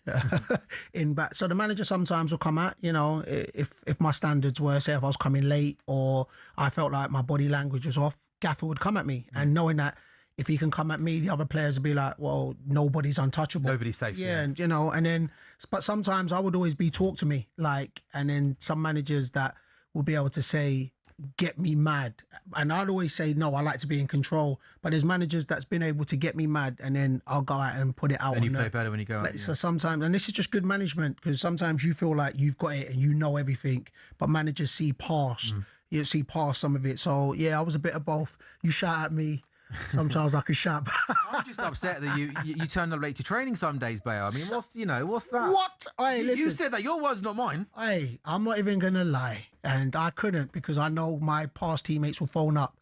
in back. So the manager sometimes will come at, if my standards were, say, if I was coming late or I felt like my body language was off, Gaffer would come at me, and knowing that if he can come at me, the other players would be like, well, nobody's untouchable. Nobody's safe. Yeah, and, and then, but sometimes I would always be talk to me, and then some managers that will be able to say, get me mad. And I'd always say, no, I like to be in control. But there's managers that's been able to get me mad, and then I'll go out and put it out. And you play better when you go out. So sometimes, and this is just good management, because sometimes you feel like you've got it and you know everything, but managers see past. You see past some of it. So, yeah, I was a bit of both. You shout at me. Sometimes I can shout back. I'm just upset that you turned up late to training some days, Bayo. I mean, what's that? What? Hey, listen. You said that. Your words, not mine. Hey, I'm not even going to lie. And I couldn't, because I know my past teammates will phone up.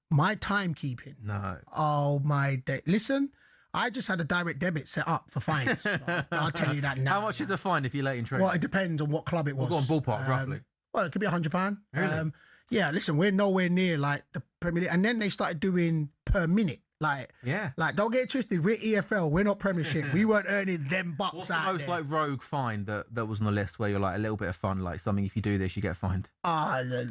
My timekeeping. No. Oh, my day. Listen, I just had a direct debit set up for fines. I'll tell you that now. How much is a fine if you're late in training? Well, it depends on what club it was. We'll go on ballpark, roughly. Well, it could be £100. Really? Yeah, listen, we're nowhere near like the Premier League. And then they started doing per minute. Like, don't get it twisted. We're EFL. We're not Premiership. We weren't earning them bucks. What's the most like rogue fine that was on the list where you're like a little bit of fun, like something if you do this you get fined?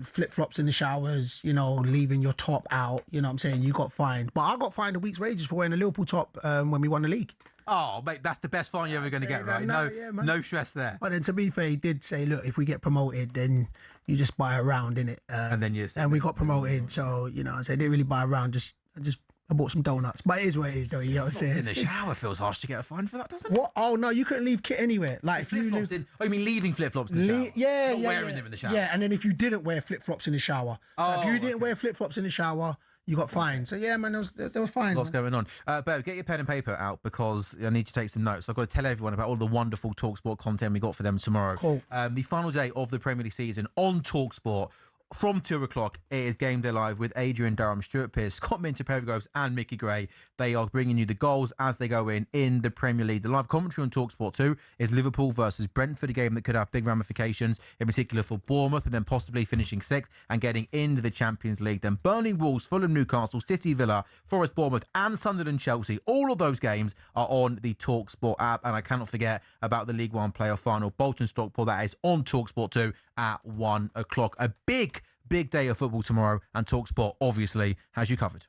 Flip flops in the showers. Leaving your top out. You know what I'm saying? You got fined, but I got fined a week's wages for wearing a Liverpool top when we won the league. Oh, mate, that's the best fine you're ever going to get, right? No stress there. But then, to be fair, he did say, look, if we get promoted, then you just buy a round, innit? And then and we got promoted, so I said, didn't really buy a round. I bought some donuts, but it is what it is, though. You know what I'm saying? In the shower feels harsh to get a fine for that, doesn't it? What? Oh no, you couldn't leave kit anywhere. Like if you leave... Oh, you mean leaving flip flops in the shower? Yeah, Not wearing them in the shower. Yeah, and then if you didn't wear flip flops in the shower, if you didn't wear flip flops in the shower, you got fined. So yeah, man, there was fines. What's going on? Bev, get your pen and paper out because I need to take some notes. I've got to tell everyone about all the wonderful TalkSport content we got for them tomorrow. Cool. The final day of the Premier League season on TalkSport. From 2 o'clock, it is Game Day Live with Adrian Durham, Stuart Pearce, Scott Minter, Perry Groves and Mickey Gray. They are bringing you the goals as they go in the Premier League. The live commentary on TalkSport 2 is Liverpool versus Brentford, a game that could have big ramifications, in particular for Bournemouth, and then possibly finishing 6th and getting into the Champions League. Then Burnley, Wolves, Fulham, Newcastle, City, Villa, Forest, Bournemouth and Sunderland, Chelsea. All of those games are on the TalkSport app. And I cannot forget about the League One playoff final, Bolton Stockport. That is on TalkSport 2 at 1 o'clock. A big day of football tomorrow, and TalkSport obviously has you covered.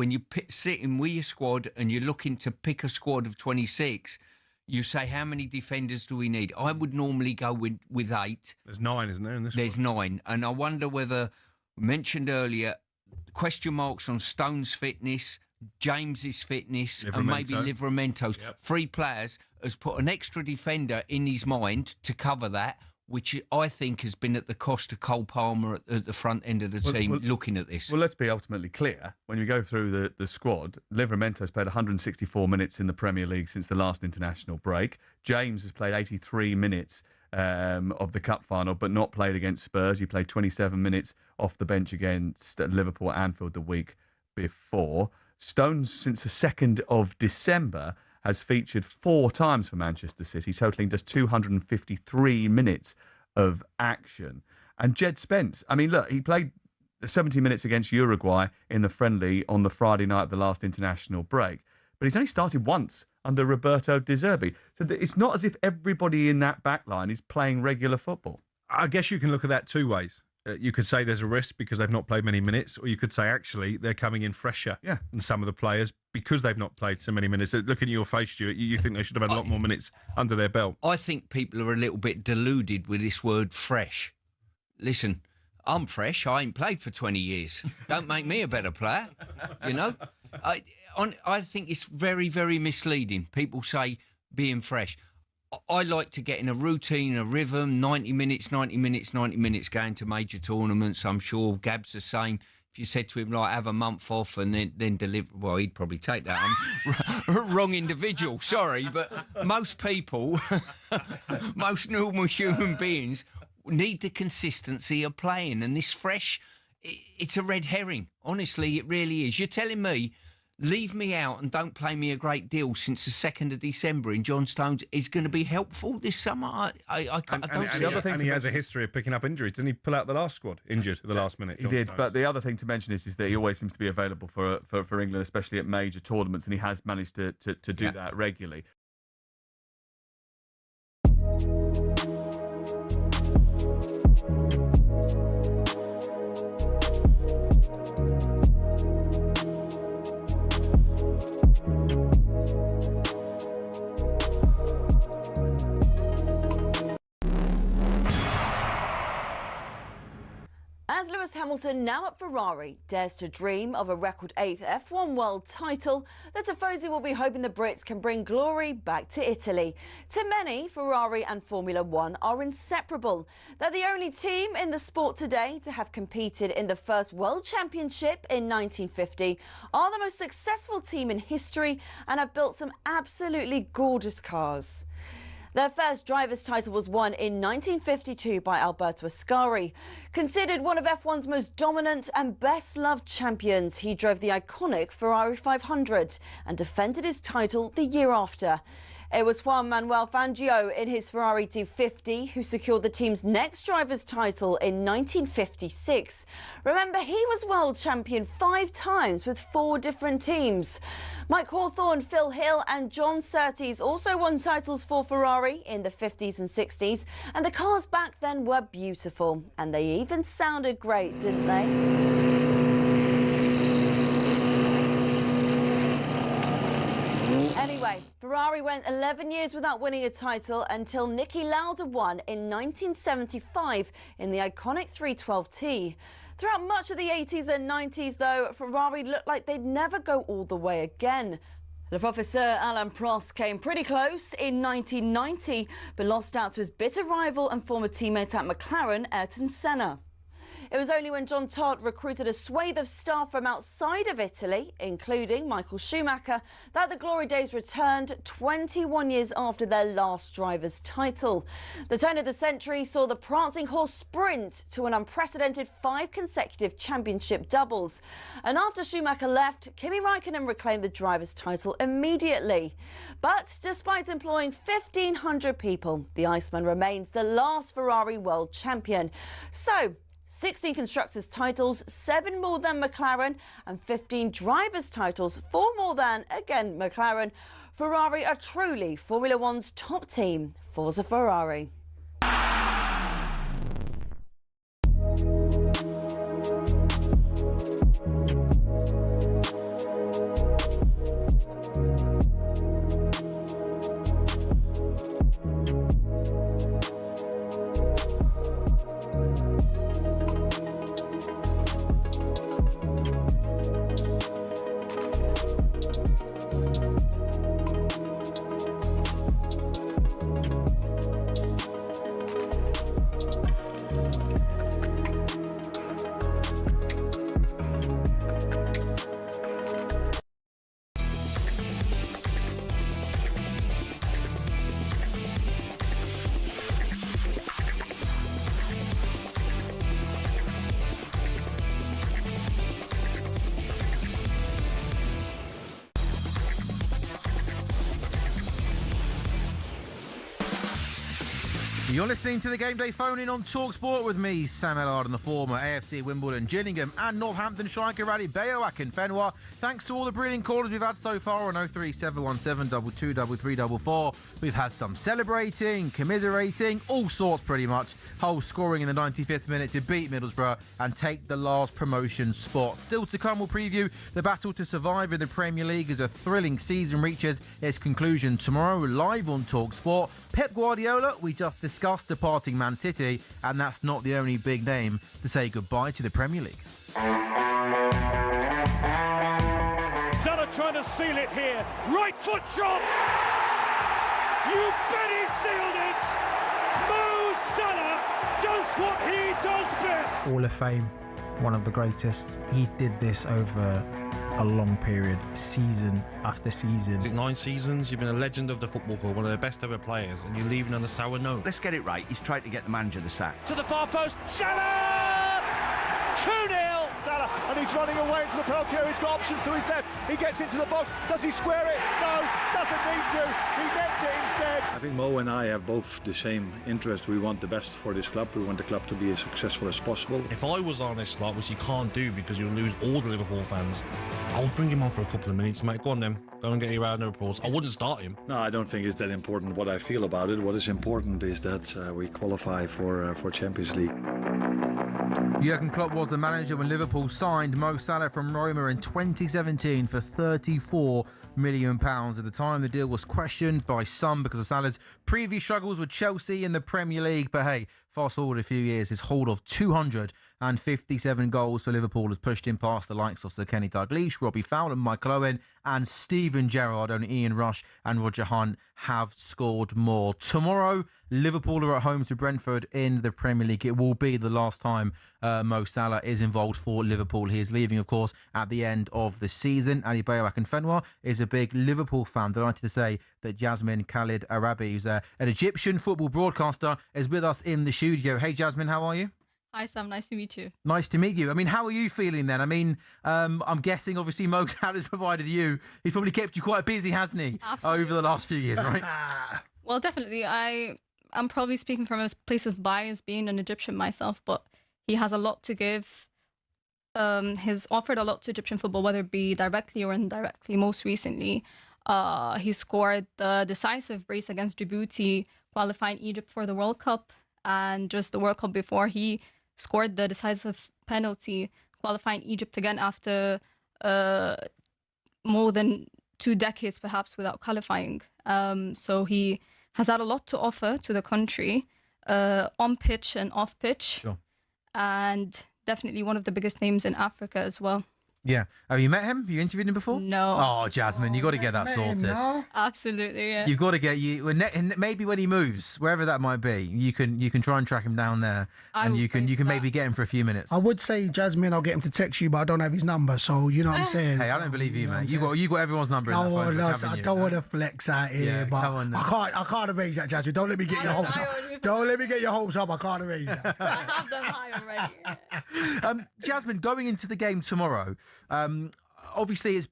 when you're sitting with your squad and you're looking to pick a squad of 26, you say, how many defenders do we need? I would normally go with 8. There's 9, isn't there? In this There's 9. And I wonder whether, mentioned earlier, question marks on Stone's fitness, James's fitness, and maybe Livramento's. 3 players has put an extra defender in his mind to cover that, which I think has been at the cost of Cole Palmer at the front end of the team looking at this. Well, let's be ultimately clear. When you go through the squad, Livramento's played 164 minutes in the Premier League since the last international break. James has played 83 minutes of the cup final, but not played against Spurs. He played 27 minutes off the bench against Liverpool at Anfield the week before. Stones, since the 2nd of December, has featured 4 times for Manchester City, totalling just 253 minutes of action. And Jed Spence, I mean, look, he played 70 minutes against Uruguay in the friendly on the Friday night of the last international break, but he's only started once under Roberto De Zerbi. So it's not as if everybody in that back line is playing regular football. I guess you can look at that 2 ways. You could say there's a risk because they've not played many minutes, or you could say actually they're coming in fresher than some of the players because they've not played so many minutes. Looking at your face, Stuart, you think they should have had a lot more minutes under their belt. I think people are a little bit deluded with this word fresh. Listen, I'm fresh. I ain't played for 20 years. Don't make me a better player, you know. I think it's very, very misleading. People say being fresh. I like to get in a routine, a rhythm, 90 minutes, going to major tournaments. I'm sure Gab's the same. If you said to him, like, have a month off and then deliver, well, he'd probably take that. I'm wrong individual, sorry, but most people, most normal human beings need the consistency of playing. And this fresh, it's a red herring. Honestly, it really is. You're telling me, leave me out and don't play me a great deal since the 2nd of December in John Stones is going to be helpful this summer? I don't see it. And he has a history of picking up injuries. Didn't he pull out the last squad injured at the last minute? He did, but the other thing to mention is that he always seems to be available for England, especially at major tournaments, and he has managed to do that regularly. As Lewis Hamilton, now at Ferrari, dares to dream of a record 8th F1 world title, the Tifosi will be hoping the Brits can bring glory back to Italy. To many, Ferrari and Formula One are inseparable. They're the only team in the sport today to have competed in the first World Championship in 1950, are the most successful team in history, and have built some absolutely gorgeous cars. Their first driver's title was won in 1952 by Alberto Ascari. Considered one of F1's most dominant and best-loved champions, he drove the iconic Ferrari 500 and defended his title the year after. It was Juan Manuel Fangio in his Ferrari 250 who secured the team's next driver's title in 1956. Remember, he was world champion 5 times with 4 different teams. Mike Hawthorne, Phil Hill and John Surtees also won titles for Ferrari in the 50s and 60s, and the cars back then were beautiful, and they even sounded great, didn't they? Anyway, Ferrari went 11 years without winning a title until Niki Lauda won in 1975 in the iconic 312T. Throughout much of the 80s and 90s, though, Ferrari looked like they'd never go all the way again. Le Professeur Alain Prost came pretty close in 1990, but lost out to his bitter rival and former teammate at McLaren, Ayrton Senna. It was only when John Todt recruited a swathe of staff from outside of Italy, including Michael Schumacher, that the glory days returned 21 years after their last driver's title. The turn of the century saw the prancing horse sprint to an unprecedented 5 consecutive championship doubles. And after Schumacher left, Kimi Raikkonen reclaimed the driver's title immediately. But despite employing 1,500 people, the Iceman remains the last Ferrari world champion. So, 16 constructors' titles, 7 more than McLaren, and 15 drivers' titles, 4 more than, again, McLaren. Ferrari are truly Formula One's top team. Forza Ferrari. You're listening to the Game Day Phone-In on talkSPORT with me, Sam Ellard, and the former AFC Wimbledon, Gillingham and Northampton striker Adebayo Akinfenwa. Thanks to all the brilliant callers we've had so far on 03717 223344. We've had some celebrating, commiserating, all sorts pretty much. Hull scoring in the 95th minute to beat Middlesbrough and take the last promotion spot. Still to come, we'll preview the battle to survive in the Premier League as a thrilling season reaches its conclusion tomorrow, live on talkSPORT. Pep Guardiola, we just discussed departing Man City, and that's not the only big name to say goodbye to the Premier League. Salah trying to seal it here. Right foot shot. You bet he sealed it. Mo Salah does what he does best. Hall of Fame, one of the greatest. He did this over a long period, season after season. 9 seasons, you've been a legend of the football club, one of the best ever players, and you're leaving on a sour note. Let's get it right. He's tried to get the manager the sack. To the far post. Salah! 2-0. Salah, and he's running away into the penalty area. He's got options to his left. He gets into the box. Does he square it? No, doesn't need to. He gets it instead. I think Mo and I have both the same interest. We want the best for this club. We want the club to be as successful as possible. If I was on this slot, which you can't do because you'll lose all the Liverpool fans, I would bring him on for a couple of minutes, mate. Go on then. Go and get your round of applause. I wouldn't start him. No, I don't think it's that important what I feel about it. What is important is that we qualify for Champions League. Jurgen Klopp was the manager when Liverpool signed Mo Salah from Roma in 2017 for £34 million. At the time, the deal was questioned by some because of Salah's previous struggles with Chelsea in the Premier League. But hey, fast forward a few years, his haul of 257 goals for Liverpool has pushed him past the likes of Sir Kenny Dalglish, Robbie Fowler, Michael Owen and Steven Gerrard. Only Ian Rush and Roger Hunt have scored more. Tomorrow, Liverpool are at home to Brentford in the Premier League. It will be the last time Mo Salah is involved for Liverpool. He is leaving, of course, at the end of the season. Adebayo Akinfenwa is a big Liverpool fan. Delighted to say that Jasmine Khaled Arab, who's an Egyptian football broadcaster, is with us in the studio. Hey, Jasmine, how are you? Hi, Sam. Nice to meet you. Nice to meet you. I mean, how are you feeling then? I mean, I'm guessing, obviously, Mo Salah's provided you. He's probably kept you quite busy, hasn't he? Absolutely. Over the last few years, right? Well, definitely. I'm probably speaking from a place of bias, being an Egyptian myself, but he has a lot to give. He's offered a lot to Egyptian football, whether it be directly or indirectly. Most recently, he scored the decisive brace against Djibouti, qualifying Egypt for the World Cup, and just the World Cup before, he scored the decisive penalty, qualifying Egypt again after more than 2 decades, perhaps, without qualifying. So he has had a lot to offer to the country, on pitch and off pitch. Sure. And definitely one of the biggest names in Africa as well. Yeah. Have you met him? Have you interviewed him before? No. Oh, Jasmine, you got to get that sorted. Absolutely, yeah. You've got to get maybe when he moves, wherever that might be, you can try and track him down there, and you can maybe get him for a few minutes. I would say, Jasmine, I'll get him to text you, but I don't have his number, so you know what I'm saying. Hey, I don't believe you, mate. You got everyone's number. In that phone book, haven't I you? don't want to flex out here, but I can't arrange that, Jasmine. Don't let me get your hopes up. Don't let me get your hopes up. I can't arrange that. I have them high already. Jasmine, going into the game tomorrow. Obviously, it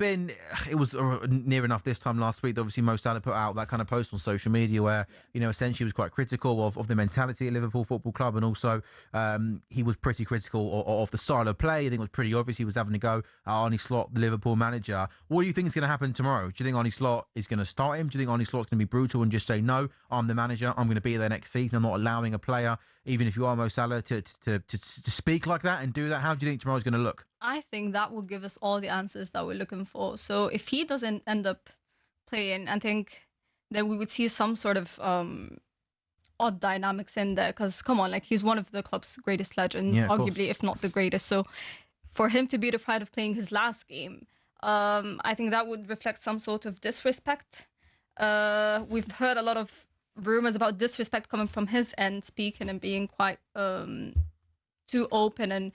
was near enough this time last week that obviously Mo Salah put out that kind of post on social media where, essentially was quite critical of the mentality at Liverpool Football Club, and also he was pretty critical of the style of play. I think it was pretty obvious he was having a go at Arne Slot, the Liverpool manager. What do you think is going to happen tomorrow? Do you think Arne Slot is going to start him? Do you think Arne Slot's going to be brutal and just say, no, I'm the manager, I'm going to be there next season, I'm not allowing a player, even if you are Mo Salah, to speak like that and do that? How do you think tomorrow's going to look? I think that will give us all the answers that we're looking for. So if he doesn't end up playing, I think that we would see some sort of odd dynamics in there. Because, come on, he's one of the club's greatest legends, arguably, if not the greatest. So for him to be deprived of playing his last game, I think that would reflect some sort of disrespect. We've heard a lot of rumours about disrespect coming from his end, speaking and being quite too open and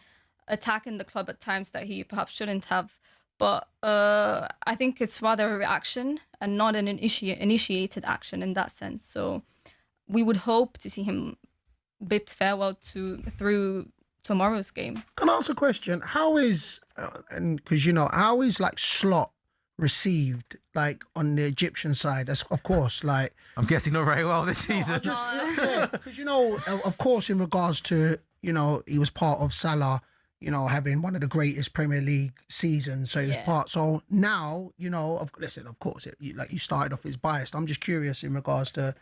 attacking the club at times that he perhaps shouldn't have. But I think it's rather a reaction and not an initiated action in that sense. So we would hope to see him bid farewell through tomorrow's game. Can I ask a question? How is, how is Slot received, like on the Egyptian side? That's, of course, like I'm guessing not very well this season. Because of course, in regards to he was part of Salah, having one of the greatest Premier League seasons. So he was part. So now, of course, you started off as biased. I'm just curious in regards to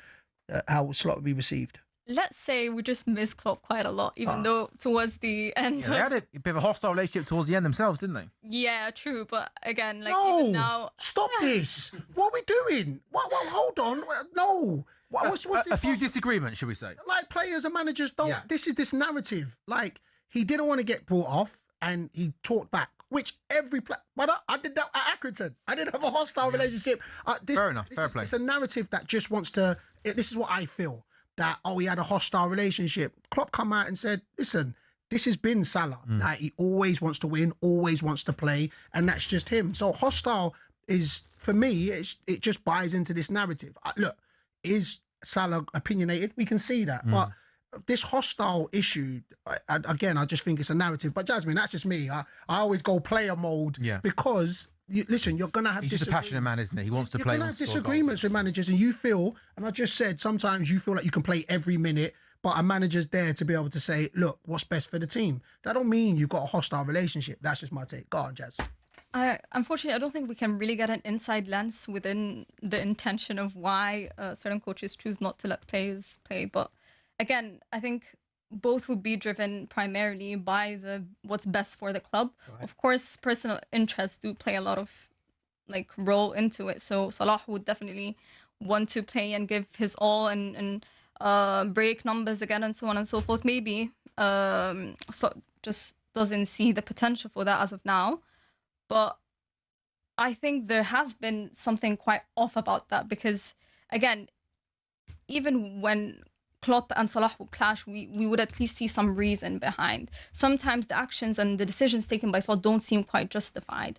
how Slot would be received. Let's say we just miss Klopp quite a lot, even though towards the end. They had a bit of a hostile relationship towards the end themselves, didn't they? Yeah, true. But again, like No, even now, stop this. What are we doing? What, hold on. No. What's a few disagreements, should we say? Like players and managers don't. Yeah. This is this narrative. Like he didn't want to get brought off, and he talked back. Which every player, but I did that at Accrington. I didn't have a hostile relationship. Fair enough. Fair play. It's a narrative that just wants to. This is what I feel. That he had a hostile relationship. Klopp come out and said, "Listen, this has been Salah. Like he always wants to win, always wants to play, and that's just him." So hostile is for me. It just buys into this narrative. Look, is Salah opinionated? We can see that, but this hostile issue, I just think it's a narrative. But Jasmine, that's just me. I always go player mode because. Listen, you're going to have He's just a passionate man, isn't he? He wants to play. You're going to have disagreements with managers, and you feel, and I just said, sometimes you feel like you can play every minute, but a manager's there to be able to say, look, what's best for the team. That don't mean you've got a hostile relationship. That's just my take. Go on, Jazz. Unfortunately, I don't think we can really get an inside lens within the intention of why certain coaches choose not to let players play. But again, I think both would be driven primarily by what's best for the club. Right. Of course, personal interests do play a lot of role into it. So Salah would definitely want to play and give his all and break numbers again and so on and so forth. Maybe just doesn't see the potential for that as of now. But I think there has been something quite off about that because, again, even when Klopp and Salah would clash, we would at least see some reason behind. Sometimes the actions and the decisions taken by Salah don't seem quite justified.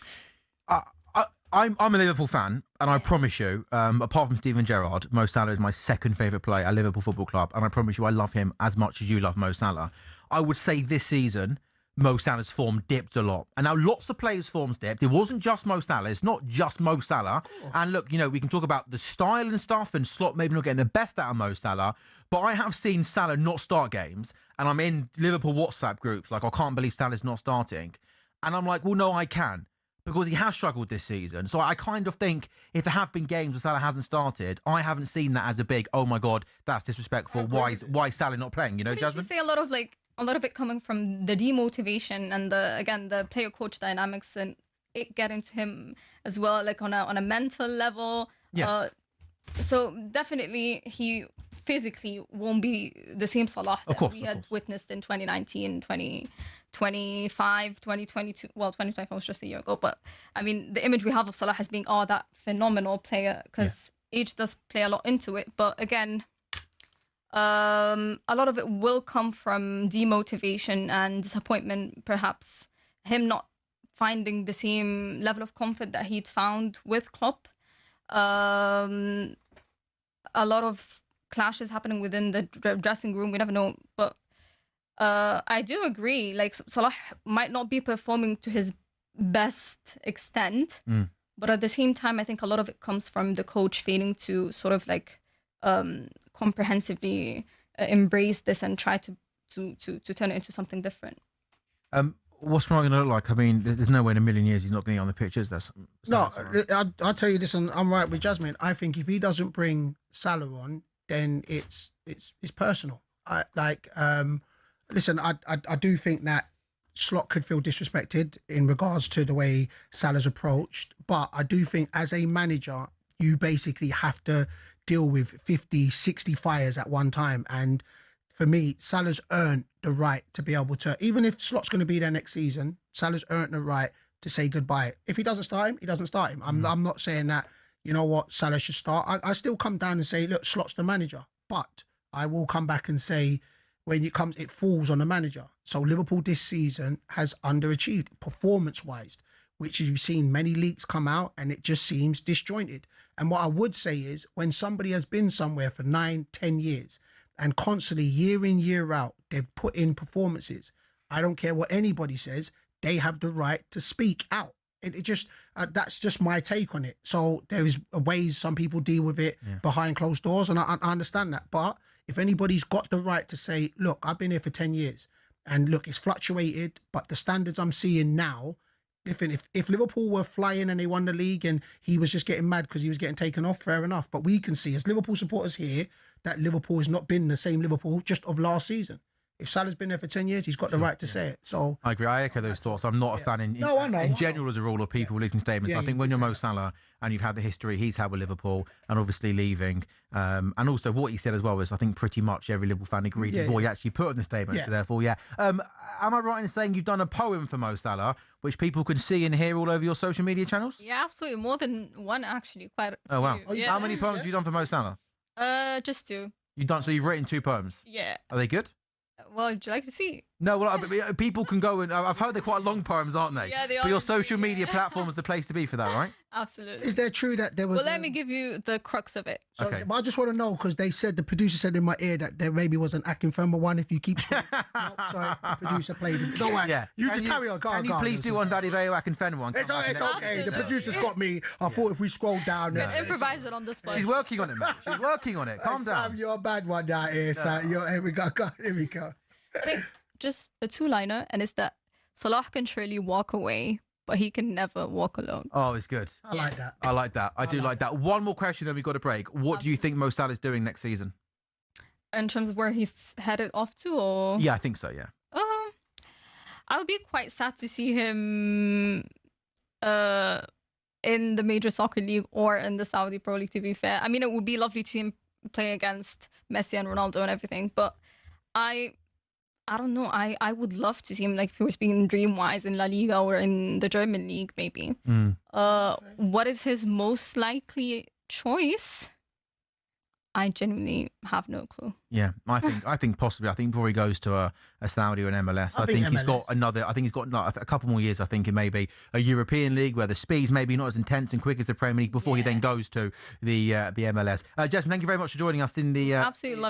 I'm a Liverpool fan, and I promise you, apart from Steven Gerrard, Mo Salah is my second favourite player at Liverpool Football Club, and I promise you I love him as much as you love Mo Salah. I would say this season, Mo Salah's form dipped a lot. And now lots of players' forms dipped. It wasn't just Mo Salah. It's not just Mo Salah. Cool. And look, we can talk about the style and stuff, and Slot maybe not getting the best out of Mo Salah, but I have seen Salah not start games, and I'm in Liverpool WhatsApp groups, like, I can't believe Salah's not starting. And I'm like, well, no, I can, because he has struggled this season. So I kind of think if there have been games where Salah hasn't started, I haven't seen that as a big, oh my God, that's disrespectful. Why is Salah not playing? Jasmine? You say a lot of it coming from the demotivation and the player coach dynamics and it getting to him as well, like on a mental level. Yeah. So definitely he physically won't be the same Salah that we had witnessed in 2019, 2025, 2022. Well, 2025 was just a year ago, but I mean, the image we have of Salah as being that phenomenal player, because age does play a lot into it. But again, a lot of it will come from demotivation and disappointment, perhaps him not finding the same level of comfort that he'd found with Klopp. A lot of clashes happening within the dressing room. We never know, but I do agree. Like, Salah might not be performing to his best extent, but at the same time, I think a lot of it comes from the coach failing to sort of comprehensively embrace this and try to turn it into something different. What's Ferrari going to look like? I mean, there's no way in a million years he's not going to get on the pitch, is there? I'll tell you this, and I'm right with Jasmine. I think if he doesn't bring Salah on, then it's personal. Listen, I do think that Slot could feel disrespected in regards to the way Salah's approached, but I do think as a manager, you basically have to deal with 50, 60 fires at one time. And for me, Salah's earned the right to be able to, even if Slot's going to be there next season, Salah's earned the right to say goodbye. If he doesn't start him, he doesn't start him. I'm not saying that, Salah should start. I still come down and say, look, Slot's the manager. But I will come back and say, when it comes, it falls on the manager. So Liverpool this season has underachieved performance-wise, which you've seen many leaks come out, and it just seems disjointed. And what I would say is, when somebody has been somewhere for 9, 10 years and constantly, year in, year out, they've put in performances, I don't care what anybody says, they have the right to speak out. It just that's just my take on it. So there is ways some people deal with it behind closed doors, and I understand that. But if anybody's got the right to say, look, I've been here for 10 years, and look, it's fluctuated, but the standards I'm seeing now, if Liverpool were flying and they won the league and he was just getting mad because he was getting taken off, fair enough. But we can see as Liverpool supporters here that Liverpool has not been the same Liverpool just of last season. If Salah's been there for 10 years, he's got the right to say it. So I agree. I echo those thoughts. I'm not a fan in general as a rule of people releasing statements. I think when you're Mo Salah and you've had the history he's had with Liverpool and obviously leaving, and also what he said as well was I think pretty much every Liverpool fan agreed with what he actually put in the statement. So therefore, am I right in saying you've done a poem for Mo Salah, which people can see and hear all over your social media channels? Yeah, absolutely. More than one, actually. Quite. Oh wow! Yeah. How many poems have you done for Mo Salah? Just 2. You've written 2 poems. Yeah. Are they good? Well, would you like to see? No, well, people can go and I've heard they're quite long poems, aren't they? Yeah, they are. But your social media platform is the place to be for that, right? Absolutely. Is there true that there was? Well, let me give you the crux of it. So, but I just want to know because the producer said in my ear that there maybe was an Akinfenwa one. If you keep scrolling, no, sorry, the producer played it. Don't worry. You just carry on. Can you please do one Adebayo Akinfenwa? It's okay. The producer's got me. I thought if we scroll down, improvise it on the spot. She's working on it, man. She's working on it. Calm down. Sam, you're a bad one down here. Sam. Here we go. Here we go. I think just a 2-liner, and it's that Salah can surely walk away, but he can never walk alone. Oh, it's good. I like that. I like that. I do like that. One more question, then we've got a break. What do you think Mo Salah is doing next season? In terms of where he's headed off to, or Yeah, I think so. Yeah. I would be quite sad to see him in the major soccer league or in the Saudi Pro League. To be fair, I mean, it would be lovely to see him play against Messi and Ronaldo and everything, but I don't know. I would love to see him, like if we were speaking dream-wise, in La Liga or in the German league, maybe. What is his most likely choice? I genuinely have no clue. Yeah, I think possibly. I think before he goes to a Saudi or an MLS, I think he's got another. I think he's got a couple more years. I think in maybe a European league where the speed's maybe not as intense and quick as the Premier League before he then goes to the MLS. Jasmine, thank you very much for joining us in the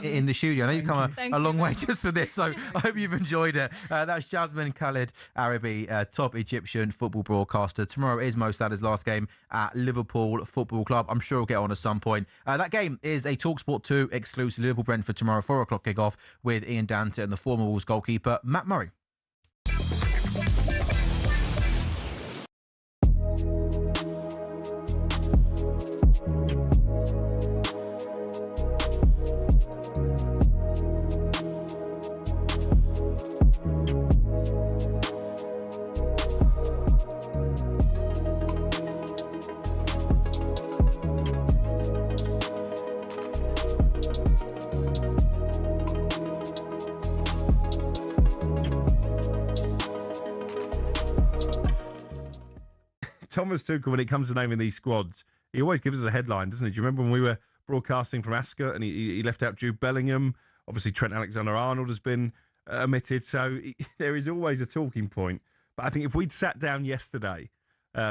in the studio. I know you've come a long way just for this, so I hope you've enjoyed it. That's Jasmine Khaled Arab, top Egyptian football broadcaster. Tomorrow is Mo Salah's last game at Liverpool Football Club. I'm sure he'll get on at some point. That game is a talkSPORT 2 exclusive. Liverpool Brentford tomorrow, 4 o'clock kickoff with Ian Danter and the former Wolves goalkeeper Matt Murray. Thomas Tuchel, when it comes to naming these squads, he always gives us a headline, doesn't he? Do you remember when we were broadcasting from Ascot and he left out Jude Bellingham? Obviously, Trent Alexander-Arnold has been omitted, so there is always a talking point. But I think if we'd sat down yesterday,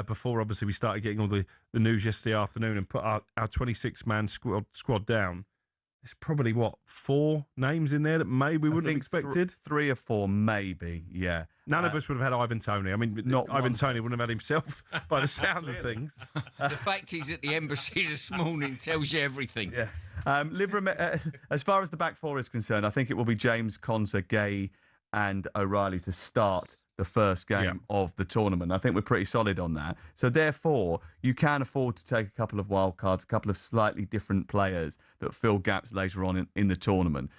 before obviously we started getting all the news yesterday afternoon and put our 26-man squad down, there's probably, 4 names in there that maybe we wouldn't have expected? 3 or 4, maybe, yeah. None of us would have had Ivan Toney. I mean, not Ivan Toney wouldn't have had himself by the sound of things. The fact he's at the embassy this morning tells you everything. Yeah. As far as the back four is concerned, I think it will be James, Konsa, Gay and O'Reilly to start the first game of the tournament. I think we're pretty solid on that. So therefore, you can afford to take a couple of wild cards, a couple of slightly different players that fill gaps later on in the tournament.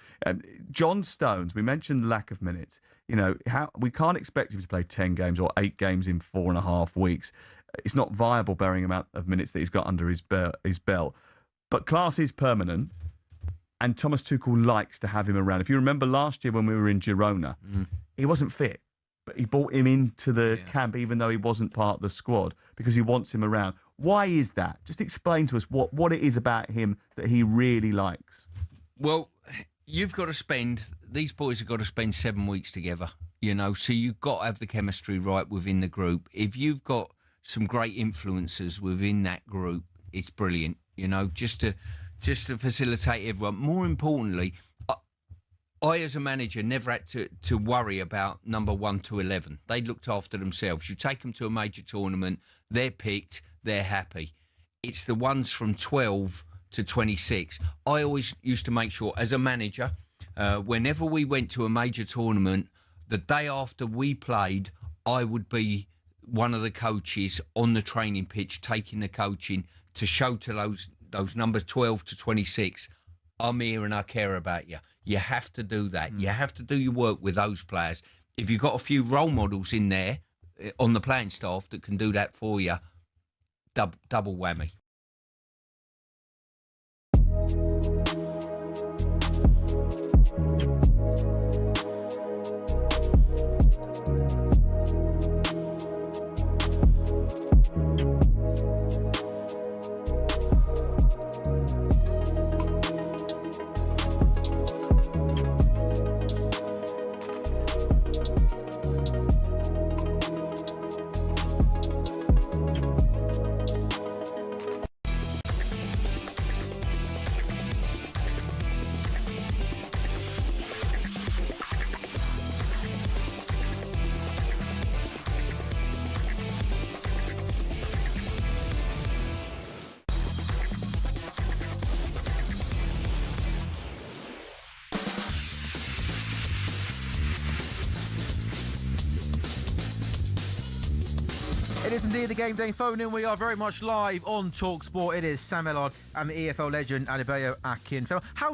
John Stones, we mentioned lack of minutes. You know, we can't expect him to play 10 games or 8 games in 4.5 weeks. It's not viable bearing the amount of minutes that he's got under his belt. But class is permanent, and Thomas Tuchel likes to have him around. If you remember last year when we were in Girona, he wasn't fit. But he brought him into the camp even though he wasn't part of the squad because he wants him around. Why is that? Just explain to us what it is about him that he really likes. Well, these boys have got to spend 7 weeks together, you know, so you've got to have the chemistry right within the group. If you've got some great influences within that group, it's brilliant, you know, just to facilitate everyone. More importantly, I, as a manager, never had to worry about number 1 to 11. They looked after themselves. You take them to a major tournament, they're picked, they're happy. It's the ones from 12 to 26. I always used to make sure, as a manager, whenever we went to a major tournament, the day after we played, I would be one of the coaches on the training pitch, taking the coaching to show to those numbers 12 to 26, I'm here and I care about you. You have to do that. You have to do your work with those players. If you've got a few role models in there on the playing staff that can do that for you, double whammy. It is indeed the Game Day phone in. We are very much live on talkSPORT. It is Sam Ellard and the EFL legend Adebayo Akinfenwa. How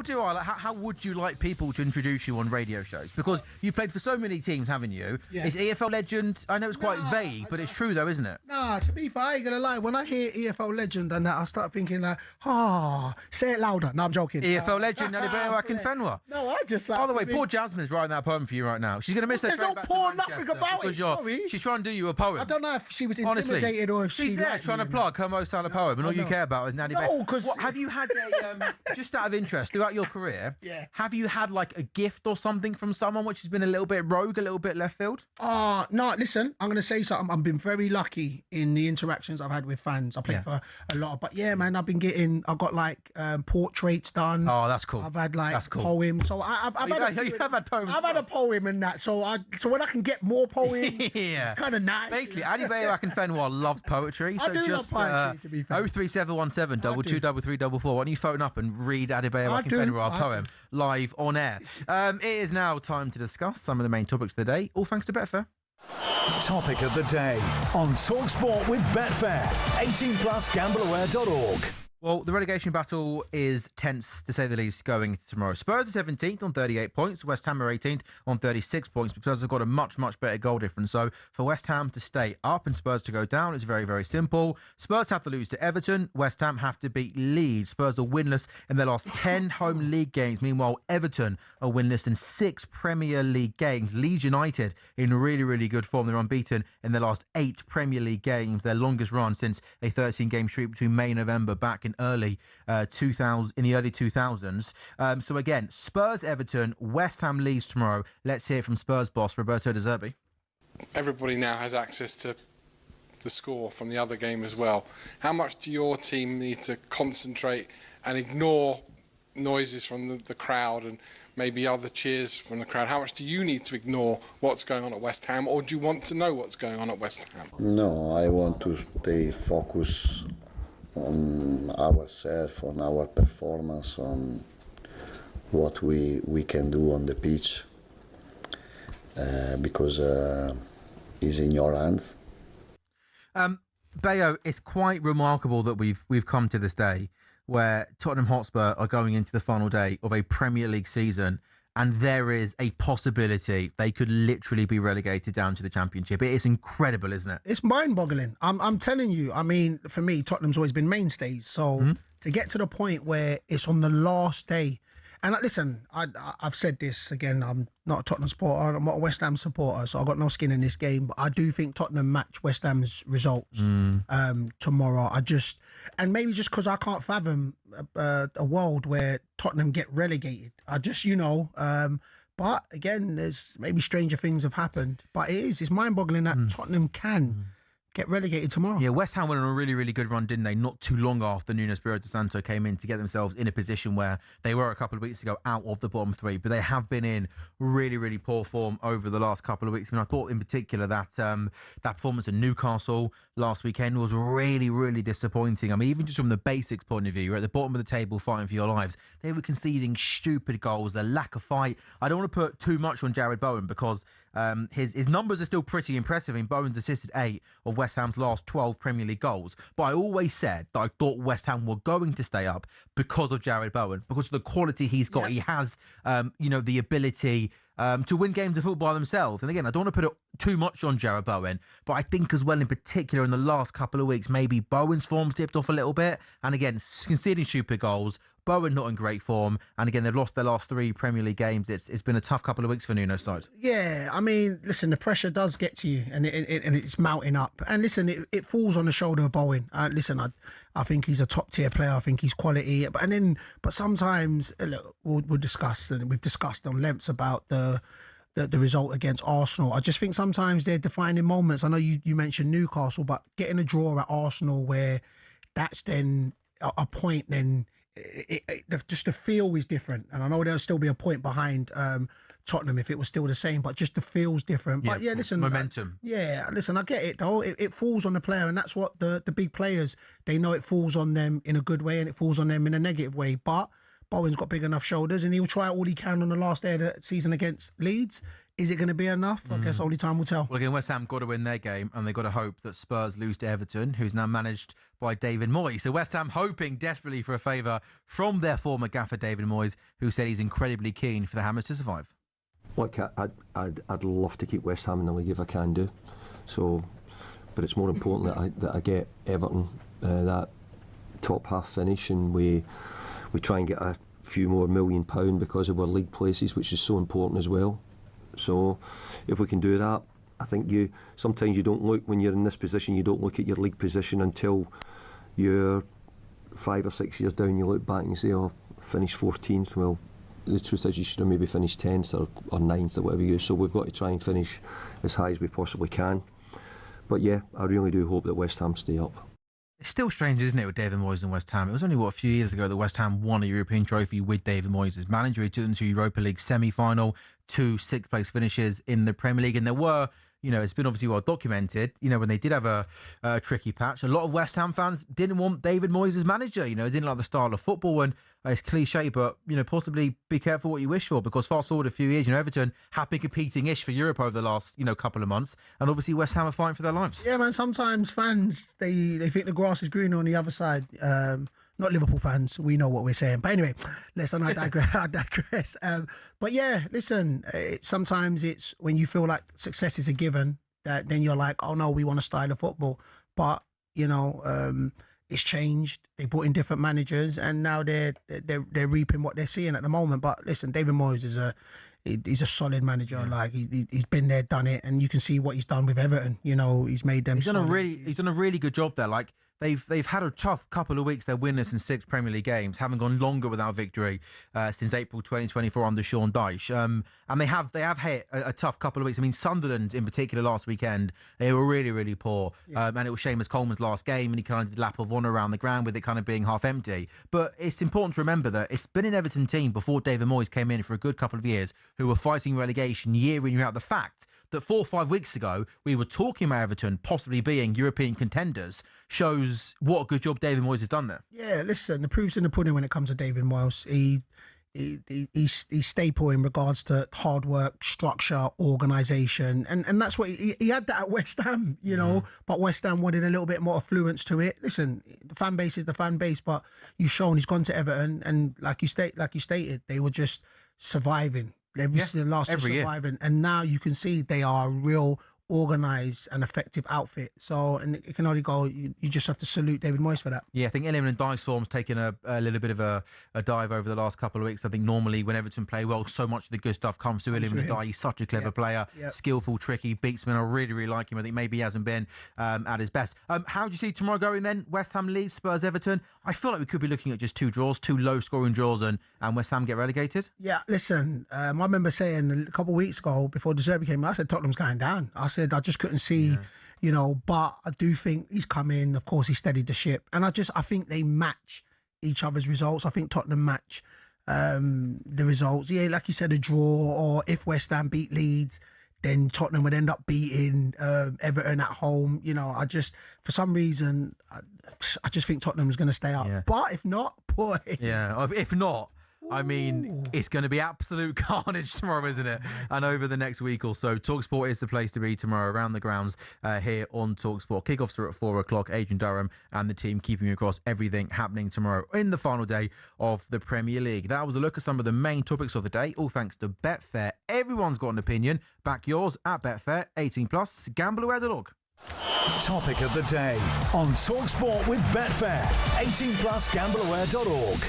would you like people to introduce you on radio shows? Because you played for so many teams, haven't you? Yeah. Is EFL legend? I know it's quite vague, but it's true though, isn't it? Nah, to be fair, I ain't gonna lie. When I hear EFL legend and that, I start thinking like, say it louder. No, I'm joking. EFL legend Adebayo Akinfenwa. No, I just like. By the way, poor Jasmine's writing that poem for you right now. She's going to miss her There's train no back poor to nothing Manchester about it. because Sorry. she's trying to do you a poem. I don't know if she was Honestly, intimidated or if she's she there liked trying me, to plug her Mo Salah poem, and all you care about is Nanny Bay. No, because have you had a just out of interest throughout your career? Yeah. Have you had like a gift or something from someone which has been a little bit rogue, a little bit left field? No, listen, I'm going to say something. I've been very lucky in the interactions I've had with fans. I played for a lot, but yeah, man, I've got like portraits done. Oh, that's cool. I've had like That's cool. poems. So I've had poems. I've had a poem and that. So when I can get more poems, yeah, it's kind of nice. Basically, Adebayo Akinfenwa loves poetry. I So do just, love poetry, to be fair. 03717 222 Why don't you phone up and read Adebayo Akinfenwa a poem live on air? It is now time to discuss some of the main topics of the day, all thanks to Betfair. Topic of the day on talkSPORT with Betfair. 18plusgambleaware.org. Well, the relegation battle is tense, to say the least, going tomorrow. Spurs are 17th on 38 points. West Ham are 18th on 36 points because they've got a much, much better goal difference. So for West Ham to stay up and Spurs to go down, it's very, very simple. Spurs have to lose to Everton. West Ham have to beat Leeds. Spurs are winless in their last 10 home league games. Meanwhile, Everton are winless in 6 Premier League games. Leeds United in really, really good form. They're unbeaten in their last 8 Premier League games, their longest run since a 13-game streak between May and November back in the early 2000s. So again, Spurs, Everton, West Ham, Leeds tomorrow. Let's hear from Spurs boss Roberto De Zerbi. Everybody now has access to the score from the other game as well. How much do your team need to concentrate and ignore noises from the crowd and maybe other cheers from the crowd? How much do you need to ignore what's going on at West Ham, or do you want to know what's going on at West Ham? No, I want to stay focused on ourselves, on our performance, on what we can do on the pitch, because it's in your hands. Bayo, it's quite remarkable that we've come to this day where Tottenham Hotspur are going into the final day of a Premier League season, and there is a possibility they could literally be relegated down to the Championship. It is incredible, isn't it? It's mind-boggling. I'm telling you. I mean, for me, Tottenham's always been mainstays. So to get to the point where it's on the last day, and listen, I've said this again. I'm not a Tottenham supporter. I'm not a West Ham supporter, so I've got no skin in this game. But I do think Tottenham match West Ham's results tomorrow. And maybe just because I can't fathom a world where Tottenham get relegated. But again, there's maybe stranger things have happened. But it's mind-boggling that Tottenham can get relegated tomorrow. Yeah, West Ham went on a really, really good run, didn't they? Not too long after Nuno Espirito Santo came in to get themselves in a position where they were a couple of weeks ago out of the bottom three, but they have been in really, really poor form over the last couple of weeks. I mean, I thought in particular that that performance in Newcastle last weekend was really, really disappointing. I mean, even just from the basics point of view, you're at the bottom of the table fighting for your lives. They were conceding stupid goals, a lack of fight. I don't want to put too much on Jared Bowen because his numbers are still pretty impressive. I mean, Bowen's assisted 8 of West Ham's last 12 Premier League goals. But I always said that I thought West Ham were going to stay up because of Jared Bowen, because of the quality he's got. Yep. He has, the ability to win games of football themselves. And again, I don't want to put too much on Jared Bowen, but I think as well, in particular, in the last couple of weeks, maybe Bowen's form's dipped off a little bit. And again, conceding stupid goals, Bowen not in great form. And again, they've lost their last 3 Premier League games. It's been a tough couple of weeks for Nuno's side. Yeah, I mean, listen, the pressure does get to you and it's mounting up. And listen, it falls on the shoulder of Bowen. Listen, I think he's a top tier player. I think he's quality. But sometimes, look, we'll discuss, and we've discussed on lengths about the result against Arsenal. I just think sometimes they're defining moments. I know you mentioned Newcastle, but getting a draw at Arsenal where that's then a point, then just the feel is different. And I know there'll still be a point behind Tottenham if it was still the same, but just the feel's different. But yeah, listen, momentum. Listen, I get it though. It falls on the player, and that's what the big players, they know it falls on them in a good way and it falls on them in a negative way. But Bowen's got big enough shoulders and he'll try all he can on the last day of the season against Leeds. Is it going to be enough? I guess only time will tell. Well, again, West Ham got to win their game, and they've got to hope that Spurs lose to Everton, who's now managed by David Moyes. So West Ham hoping desperately for a favour from their former gaffer, David Moyes, who said he's incredibly keen for the Hammers to survive. Look, I'd love to keep West Ham in the league if I can do. So, but it's more important that I get Everton that top half finish, and we try and get a few more £1 million because of our league places, which is so important as well. So if we can do that, I think sometimes you don't look, when you're in this position, you don't look at your league position until you're 5 or 6 years down. You look back and you say, oh, finished 14th. Well, the truth is you should have maybe finished 10th or 9th or whatever you. So we've got to try and finish as high as we possibly can. But yeah, I really do hope that West Ham stay up. It's still strange, isn't it, with David Moyes and West Ham? It was only, a few years ago that West Ham won a European trophy with David Moyes as manager. He took them to Europa League semi-final, 2 6th-place finishes in the Premier League. And there were, it's been obviously well documented, when they did have a tricky patch, a lot of West Ham fans didn't want David Moyes as manager. They didn't like the style of football. And it's cliche, but, possibly be careful what you wish for, because fast forward a few years, Everton have been competing-ish for Europe over the last, couple of months. And obviously West Ham are fighting for their lives. Yeah, man, sometimes fans, they think the grass is greener on the other side. Not Liverpool fans, we know what we're saying. But anyway, listen, I digress. But yeah, listen, sometimes it's when you feel like success is a given, that then you're like, oh no, we want a style of football. But, it's changed. They brought in different managers, and now they're reaping what they're seeing at the moment. But listen, David Moyes he's a solid manager. Yeah. Like he's been there, done it, and you can see what he's done with Everton. He's made them. He's done a really good job there. Like they've had a tough couple of weeks. They're winners in 6 Premier League games, haven't gone longer without victory since April 2024 under Sean Dyche. And they have hit a tough couple of weeks. I mean, Sunderland in particular last weekend, they were really, really poor. Yeah. And it was Seamus Coleman's last game, and he kind of did lap of honour around the ground with it kind of being half empty. But it's important to remember that it's been an Everton team before David Moyes came in for a good couple of years who were fighting relegation year in, year out. The fact that 4 or 5 weeks ago we were talking about Everton possibly being European contenders shows what a good job David Moyes has done there. Yeah, listen, the proof's in the pudding when it comes to David Moyes. He's staple in regards to hard work, structure, organisation, and that's what he had that at West Ham, but West Ham wanted a little bit more affluence to it. Listen, the fan base is the fan base, but you've shown he's gone to Everton, and like you stated, they were just surviving. Every year. And now you can see they are a real organised and effective outfit. So, and it can only go, you just have to salute David Moyes for that. Yeah, I think Iliman and Dice form's taken a little bit of a dive over the last couple of weeks. I think normally when Everton play well, so much of the good stuff comes through Iliman and Dice. He's such a clever player, skillful, tricky, beatsman. I really, really like him. I think maybe he hasn't been at his best. How do you see tomorrow going then? West Ham Leeds, Spurs, Everton. I feel like we could be looking at just 2 draws, 2 low-scoring draws, and West Ham get relegated. Yeah, listen, I remember saying a couple of weeks ago before De Zerbi came in, I said Tottenham's going down. I said I just couldn't see you know, but I do think he's come in. Of course, he steadied the ship. And I think they match each other's results. I think Tottenham match the results. Yeah, like you said, a draw, or if West Ham beat Leeds, then Tottenham would end up beating Everton at home. You know, for some reason, I just think Tottenham's going to stay up. Yeah. But if not, boy. Yeah, if not, I mean, it's going to be absolute carnage tomorrow, isn't it? And over the next week or so, talkSPORT is the place to be tomorrow around the grounds here on talkSPORT. Kickoffs are at 4 o'clock. Adrian Durham and the team keeping you across everything happening tomorrow in the final day of the Premier League. That was a look at some of the main topics of the day, all thanks to Betfair. Everyone's got an opinion. Back yours at Betfair. 18+. Gambleaware.org. Topic of the day on talkSPORT with Betfair. 18+. Gambleaware.org.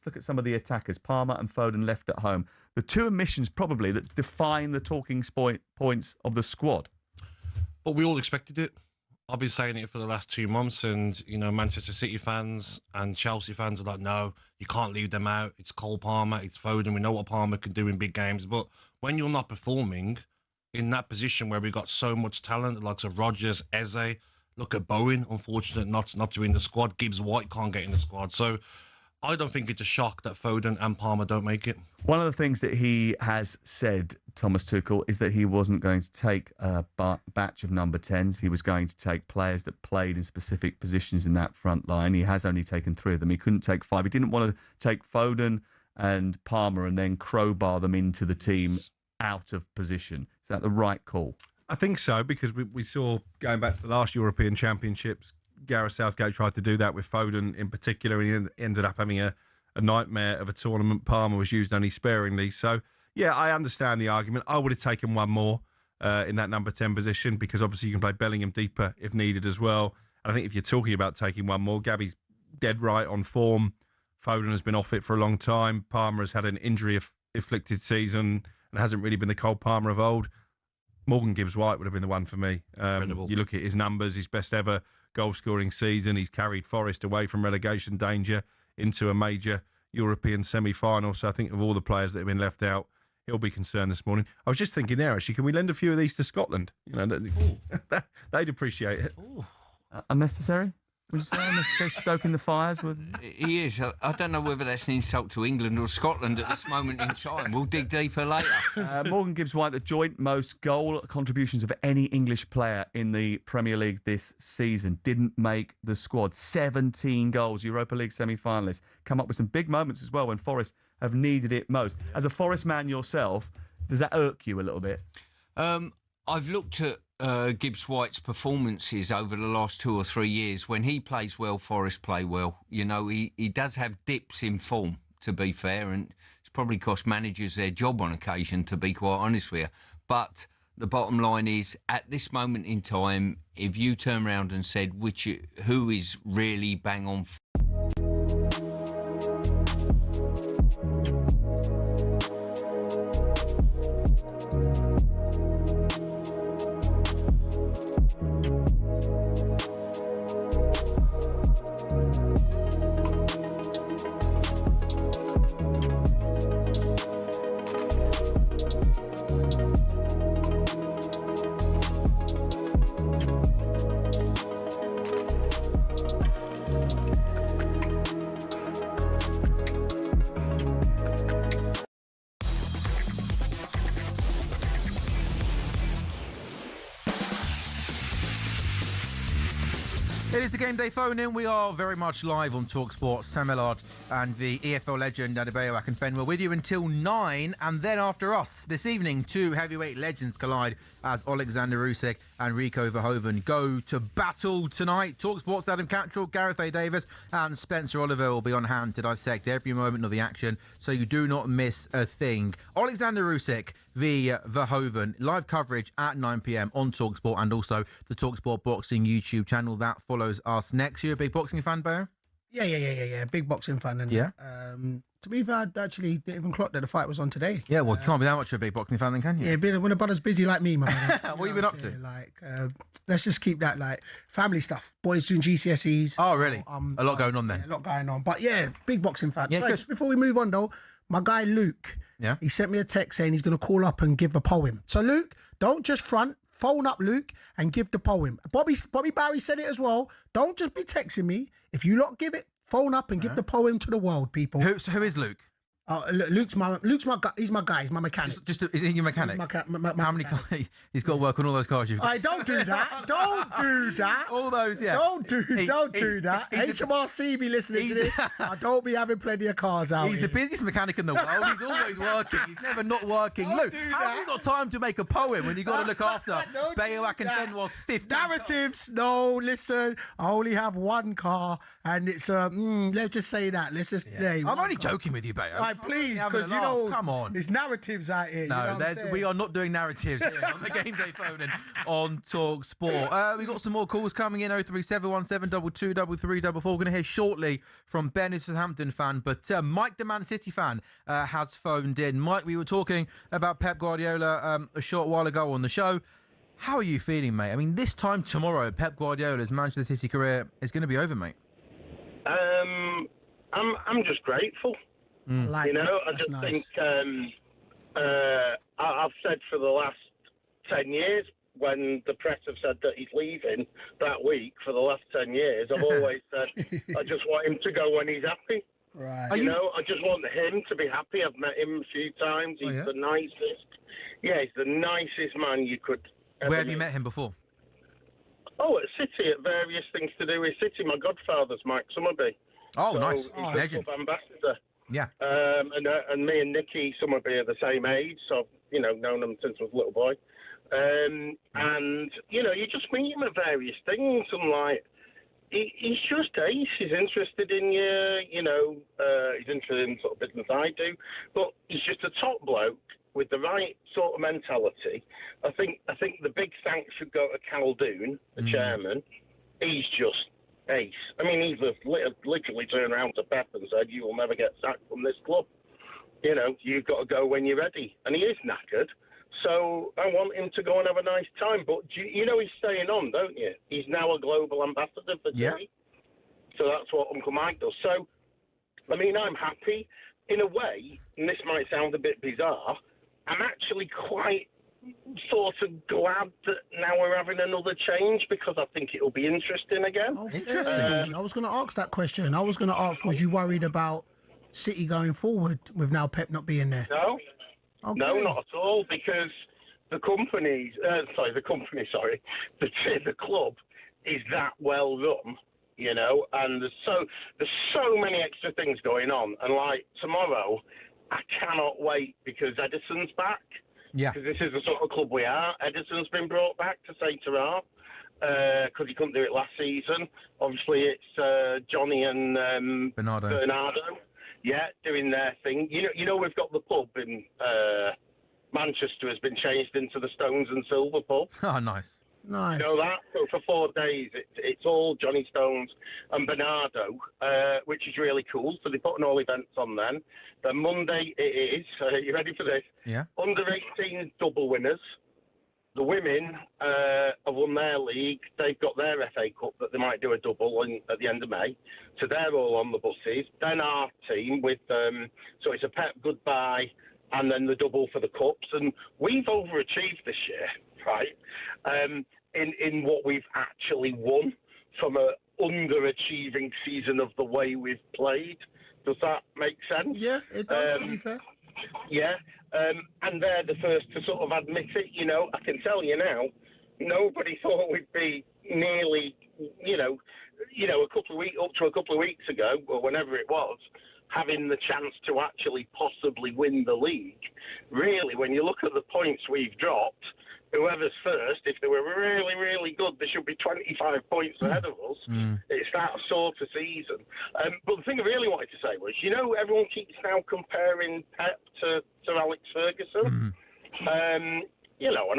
Look at some of the attackers. Palmer and Foden left at home. The two omissions probably that define the talking points of the squad. But we all expected it. I've been saying it for the last 2 months, and Manchester City fans and Chelsea fans are like, no, you can't leave them out. It's Cole Palmer, it's Foden. We know what Palmer can do in big games, but when you're not performing in that position where we got so much talent, like Rodgers, Eze, look at Bowen, unfortunate not to be in the squad. Gibbs White can't get in the squad, so I don't think it's a shock that Foden and Palmer don't make it. One of the things that he has said, Thomas Tuchel, is that he wasn't going to take a batch of number 10s. He was going to take players that played in specific positions in that front line. He has only taken 3 of them. He couldn't take 5. He didn't want to take Foden and Palmer and then crowbar them into the team out of position. Is that the right call? I think so, because we saw, going back to the last European Championships, Gareth Southgate tried to do that with Foden in particular, and he ended up having a nightmare of a tournament. Palmer was used only sparingly. So, yeah, I understand the argument. I would have taken one more in that number 10 position, because obviously you can play Bellingham deeper if needed as well. And I think if you're talking about taking one more, Gabby's dead right on form. Foden has been off it for a long time. Palmer has had an injury-afflicted season and hasn't really been the Cole Palmer of old. Morgan Gibbs-White would have been the one for me. You look at his numbers, his best ever goal-scoring season. He's carried Forest away from relegation danger into a major European semi-final. So I think of all the players that have been left out, he'll be concerned this morning. I was just thinking there, actually, can we lend a few of these to Scotland? They'd appreciate it. Unnecessary? Would you say unnecessary stoking the fires? He is. I don't know whether that's an insult to England or Scotland at this moment in time. We'll dig deeper later. Morgan Gibbs-White, the joint most goal contributions of any English player in the Premier League this season, didn't make the squad. 17 goals, Europa League semi-finalists. Come up with some big moments as well when Forest have needed it most. As a Forest man yourself, does that irk you a little bit? I've looked at Gibbs-White's performances over the last 2 or 3 years. When he plays well, Forest play well. You know, he does have dips in form, to be fair, and it's probably cost managers their job on occasion, to be quite honest with you. But the bottom line is, at this moment in time, if you turn around and said who is really bang on... It is the Game Day phone-in. We are very much live on talkSPORT. Sam Ellard and the EFL legend Adebayo Akinfenwa with you until 9. And then after us, this evening, 2 heavyweight legends collide as Alexander Usyk and Rico Verhoeven go to battle tonight. talkSPORT's Adam Cattrall, Gareth A. Davis and Spencer Oliver will be on hand to dissect every moment of the action so you do not miss a thing. Alexander Usyk v Verhoeven, live coverage at 9 p.m. on talkSPORT and also the talkSPORT Boxing YouTube channel that follows us next. You a big boxing fan, Bear? Yeah. Big boxing fan. And, yeah. To be fair, I actually didn't even clock that the fight was on today. Yeah, well, you can't be that much of a big boxing fan then, can you? Yeah, when a brother's busy like me, my man. What have you been up to? Let's just keep that, family stuff. Boys doing GCSEs. Oh, really? A lot going on then. Yeah, a lot going on. But, yeah, big boxing fan. Yeah, so, just before we move on, though, my guy Luke, he sent me a text saying he's going to call up and give a poem. So, Luke, don't just front. Phone up, Luke, and give the poem. Bobby Barry said it as well. Don't just be texting me. If you lot give it, phone up and give the poem to the world, people. Who is Luke? Luke's my guy. He's my guy. He's my mechanic. Is he your mechanic? How many cars? He's got to work on all those cars you've got. Don't do that. Don't do that. All those, yeah. Don't do that. HMRC be listening to this. I don't be having plenty of cars out. He's the busiest mechanic in the world. He's always working. He's never not working. Luke, how have you got time to make a poem when you got to look after Bayo Akinfenwa's 50 narratives? No, listen. I only have one car, and it's let's just say that. Let's just. I'm only joking with you, Bayo. Please, because come on, there's narratives out here. No, we are not doing narratives here on the Game Day phone and on talkSPORT. We've got some more calls coming in. 03717223344. We're going to hear shortly from Ben, a Southampton fan, but Mike, the Man City fan, has phoned in. Mike, we were talking about Pep Guardiola a short while ago on the show. How are you feeling, mate? I mean, this time tomorrow, Pep Guardiola's Manchester City career is going to be over, mate. I'm just grateful. I just think I've said for the last 10 years when the press have said that he's leaving that week, for the last 10 years, I've always said I just want him to go when he's happy. Right. I just want him to be happy. I've met him a few times. He's the nicest. Yeah, he's the nicest man you could ever Where have meet. you met him before? Oh, at City, at various things to do with City. My godfather's Mike Summerby. Oh, so nice. He's the Legend. club ambassador. Yeah. And me and Nicky Summerby are the same age, so I've known him since I was a little boy. And you just meet him at various things, and he's just ace. He's interested in you. He's interested in sort of business I do, but he's just a top bloke with the right sort of mentality. I think the big thanks should go to Caldoun, the chairman. He's just ace. I mean, he's literally turned around to Pep and said, "You will never get sacked from this club. You've got to go when you're ready." And he is knackered, so I want him to go and have a nice time. But he's staying on, don't you? He's now a global ambassador for City. So that's what Uncle Mike does. So, I mean, I'm happy in a way, and this might sound a bit bizarre. I'm actually quite sort of glad that now we're having another change, because I think it'll be interesting again. Interesting. I was going to ask that question. I was going to ask, was you worried about City going forward with now Pep not being there? No. Okay. No, not at all, because the club is that well run, and there's so many extra things going on. And tomorrow, I cannot wait because Edison's back. Yeah. Because this is the sort of club we are. Edison's been brought back to Saint Gerard because he couldn't do it last season. Obviously, it's Johnny and Bernardo. Yeah, doing their thing. We've got the pub in Manchester has been changed into the Stones and Silver pub. Oh, nice. Nice. You know that? So for 4 days, it's all Johnny Stones and Bernardo, which is really cool. So they're putting all events on then. Then Monday it is, you ready for this? Yeah. Under 18 double winners. The women have won their league. They've got their FA Cup that they might do a double at the end of May. So they're all on the buses. Then our team with, so it's a Pep goodbye and then the double for the Cups. And we've overachieved this year, right? In what we've actually won from a underachieving season of the way we've played. Does that make sense? Yeah, it does, to be fair. Yeah, and they're the first to sort of admit it. I can tell you now, nobody thought we'd be nearly, a couple of weeks ago, or whenever it was, having the chance to actually possibly win the league. Really, when you look at the points we've dropped, whoever's first, if they were really, really good, they should be 25 points ahead of us. It's that sort of season. But the thing I really wanted to say was, everyone keeps now comparing Pep to Alex Ferguson. And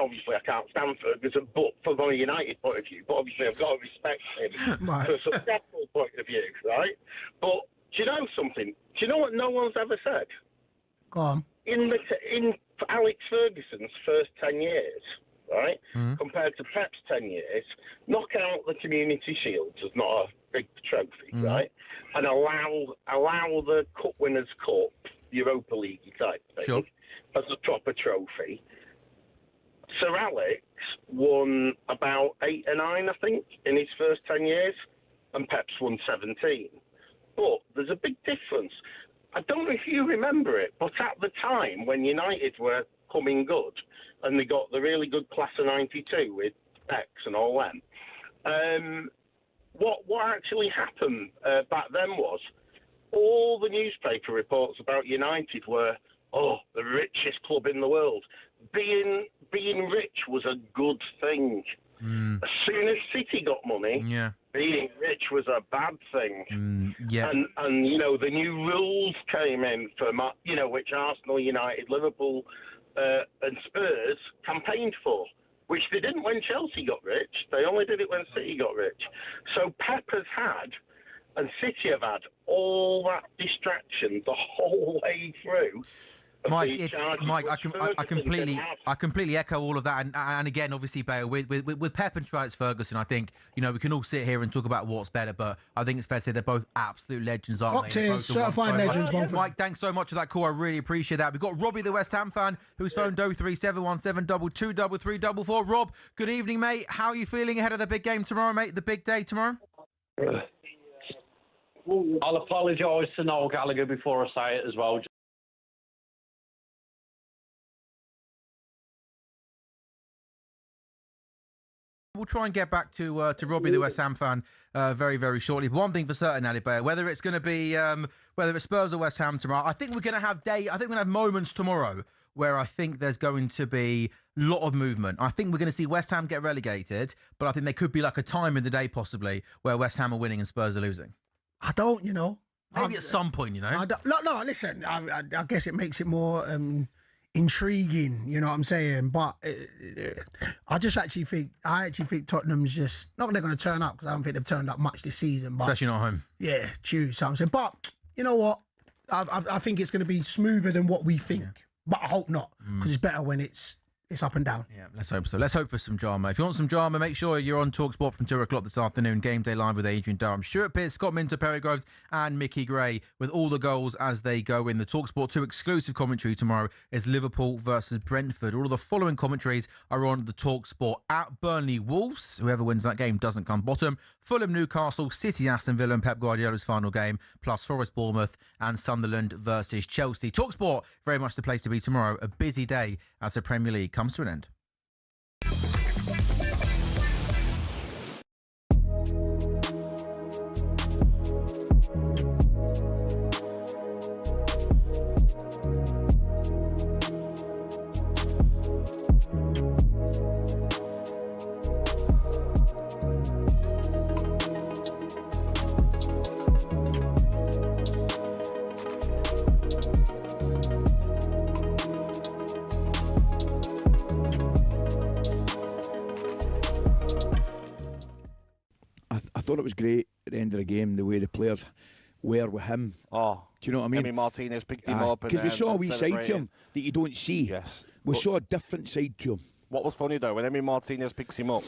obviously I can't stand Ferguson, but from a United point of view, but obviously I've got to respect him from a successful point of view, right? But do you know something? Do you know what no one's ever said? Go on. In Alex Ferguson's first 10 years, right, compared to Pep's 10 years, knock out the Community Shield as not a big trophy, right, and allow the Cup Winners' Cup, Europa League type thing, as a proper trophy. Sir Alex won about 8 or 9, I think, in his first 10 years, and Pep's won 17. But there's a big difference. I don't know if you remember it, but at the time when United were coming good, and they got the really good class of 92 with X and all them, what actually happened back then was all the newspaper reports about United were, the richest club in the world. Being rich was a good thing. As soon as City got money, being rich was a bad thing. And the new rules came in for which Arsenal, United, Liverpool, and Spurs campaigned for, which they didn't when Chelsea got rich. They only did it when City got rich. So Pep has had, and City have had, all that distraction the whole way through. Mike, I completely echo all of that, and again, obviously, Bale, with Pep and Alex Ferguson, I think we can all sit here and talk about what's better, but I think it's fair to say they're both absolute legends, aren't they? Top tiers, certified legends. Mike, thanks so much for that call. I really appreciate that. We've got Robbie, the West Ham fan, who's phoned 03717223344. Rob, good evening, mate. How are you feeling ahead of the big game tomorrow, mate? The big day tomorrow. I'll apologise to Noel Gallagher before I say it as well. We'll try and get back to Robbie, the West Ham fan, very, very shortly. One thing for certain, Adebayo, whether it's going to be whether it's Spurs or West Ham tomorrow, I think we're going to have moments tomorrow where I think there's going to be a lot of movement. I think we're going to see West Ham get relegated, but I think there could be like a time in the day possibly where West Ham are winning and Spurs are losing. I don't, maybe at some point, No, listen. I guess it makes it more intriguing, you know what I'm saying? But I actually think Tottenham's just not they're going to turn up, because I don't think they've turned up much this season. But especially not at home. Yeah, true. So I'm saying, but you know what? I think it's going to be smoother than what we think. But I hope not, because it's better when it's up and down. Yeah, let's hope so. Let's hope for some drama. If you want some drama, make sure you're on talkSPORT from 2 o'clock this afternoon. Game day live with Adrian Durham, Stuart Pearce, Scott Minter, Perry Groves, and Mickey Gray, with all the goals as they go in. The talkSPORT 2 exclusive commentary tomorrow is Liverpool versus Brentford. All of the following commentaries are on the talkSPORT at Burnley Wolves. Whoever wins that game doesn't come bottom. Fulham, Newcastle, City, Aston Villa, and Pep Guardiola's final game, plus Forest, Bournemouth, and Sunderland versus Chelsea. talkSPORT, very much the place to be tomorrow. A busy day as the Premier League comes to an end. I thought it was great at the end of the game, the way the players were with him. Oh, do you know what I mean? Emi Martinez picked him up. Because we saw a wee side to him that you don't see. Yes. We saw a different side to him. What was funny, though, when Emi Martinez picks him up,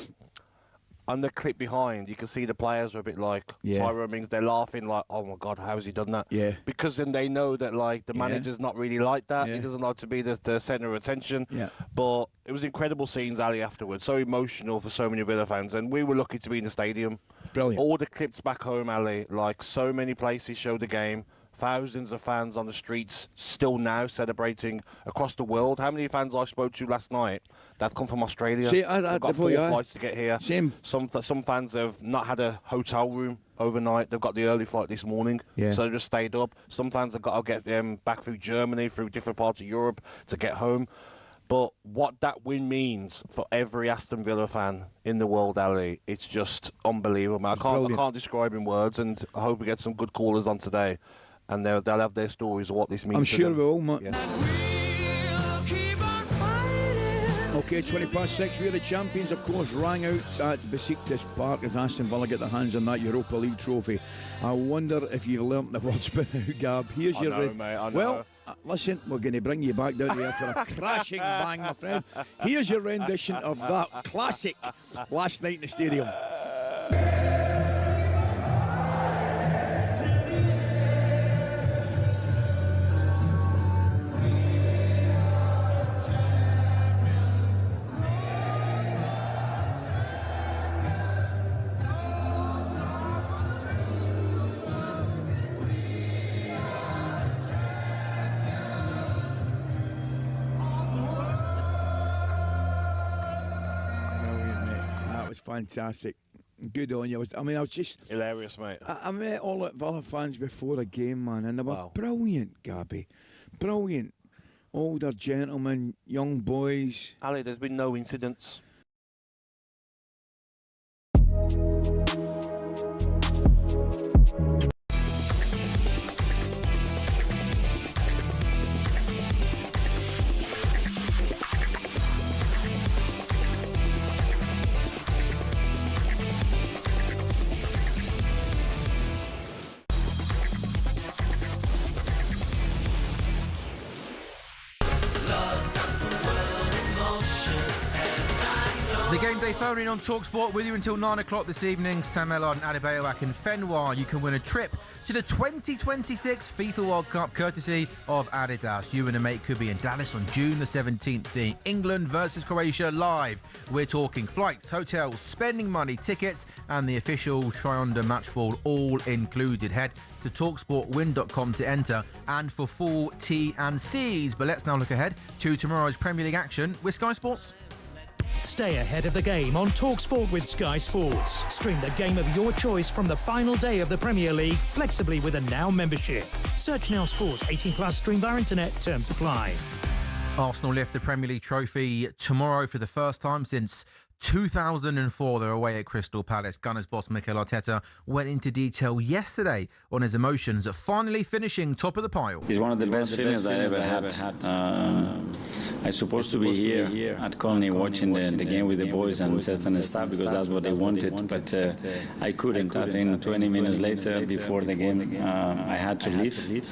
on the clip behind, you can see the players are a bit like Tyrone Mings. They're laughing like, "Oh my God, how has he done that?" Yeah. Because then they know that like the manager's not really like that. He doesn't like to be the centre of attention. Yeah. But it was incredible seeing Ali afterwards. So emotional for so many Villa fans, and we were lucky to be in the stadium. Brilliant. All the clips back home, Ali, like so many places showed the game. Thousands of fans on the streets still now celebrating across the world. How many fans I spoke to last night that come from Australia? See, They've got 4 flights to get here. Same. Some fans have not had a hotel room overnight. They've got the early flight this morning, so they just stayed up. Some fans have got to get back through Germany, through different parts of Europe to get home. But what that win means for every Aston Villa fan in the world, Ali, it's just unbelievable. I can't describe in words, and I hope we get some good callers on today, and they'll have their stories of what this means. I'm to sure them. we will, mate. Yeah. Okay, 6:20. We're the champions, of course, rang out at Besiktas Park as Aston Villa get their hands on that Europa League trophy. I wonder if you've learnt the words by now, Gab. Here's I your know, mate, I know. Well, listen, we're going to bring you back down here after a crashing bang, my friend. Here's your rendition of that classic last night in the stadium. Fantastic. Good on you. I was just... Hilarious, mate. I met all the Villa fans before the game, man, and they were brilliant, Gabby. Brilliant. Older gentlemen, young boys. Ali, there's been no incidents. The Game Day phone in on talkSPORT with you until 9 o'clock this evening. Sam Ellard and Adebayo Akinfenwa. You can win a trip to the 2026 FIFA World Cup courtesy of Adidas. You and a mate could be in Dallas on June the 17th, seeing England versus Croatia live. We're talking flights, hotels, spending money, tickets, and the official Try-Under match ball all included. Head to talksportwin.com to enter and for full T&Cs. But let's now look ahead to tomorrow's Premier League action with Sky Sports. Stay ahead of the game on talkSPORT with Sky Sports. Stream the game of your choice from the final day of the Premier League flexibly with a Now membership. Search Now Sports 18+, stream via internet, terms apply. Arsenal lift the Premier League trophy tomorrow for the first time since 2004. They're away at Crystal Palace. Gunners boss Mikel Arteta went into detail yesterday on his emotions at finally finishing top of the pile. It's one of the best feelings I ever had. I'm supposed to be here at Colney watching the game with the boys and certain stuff because that's what they wanted, but I couldn't. I think 20 minutes later, before the game, I had to leave.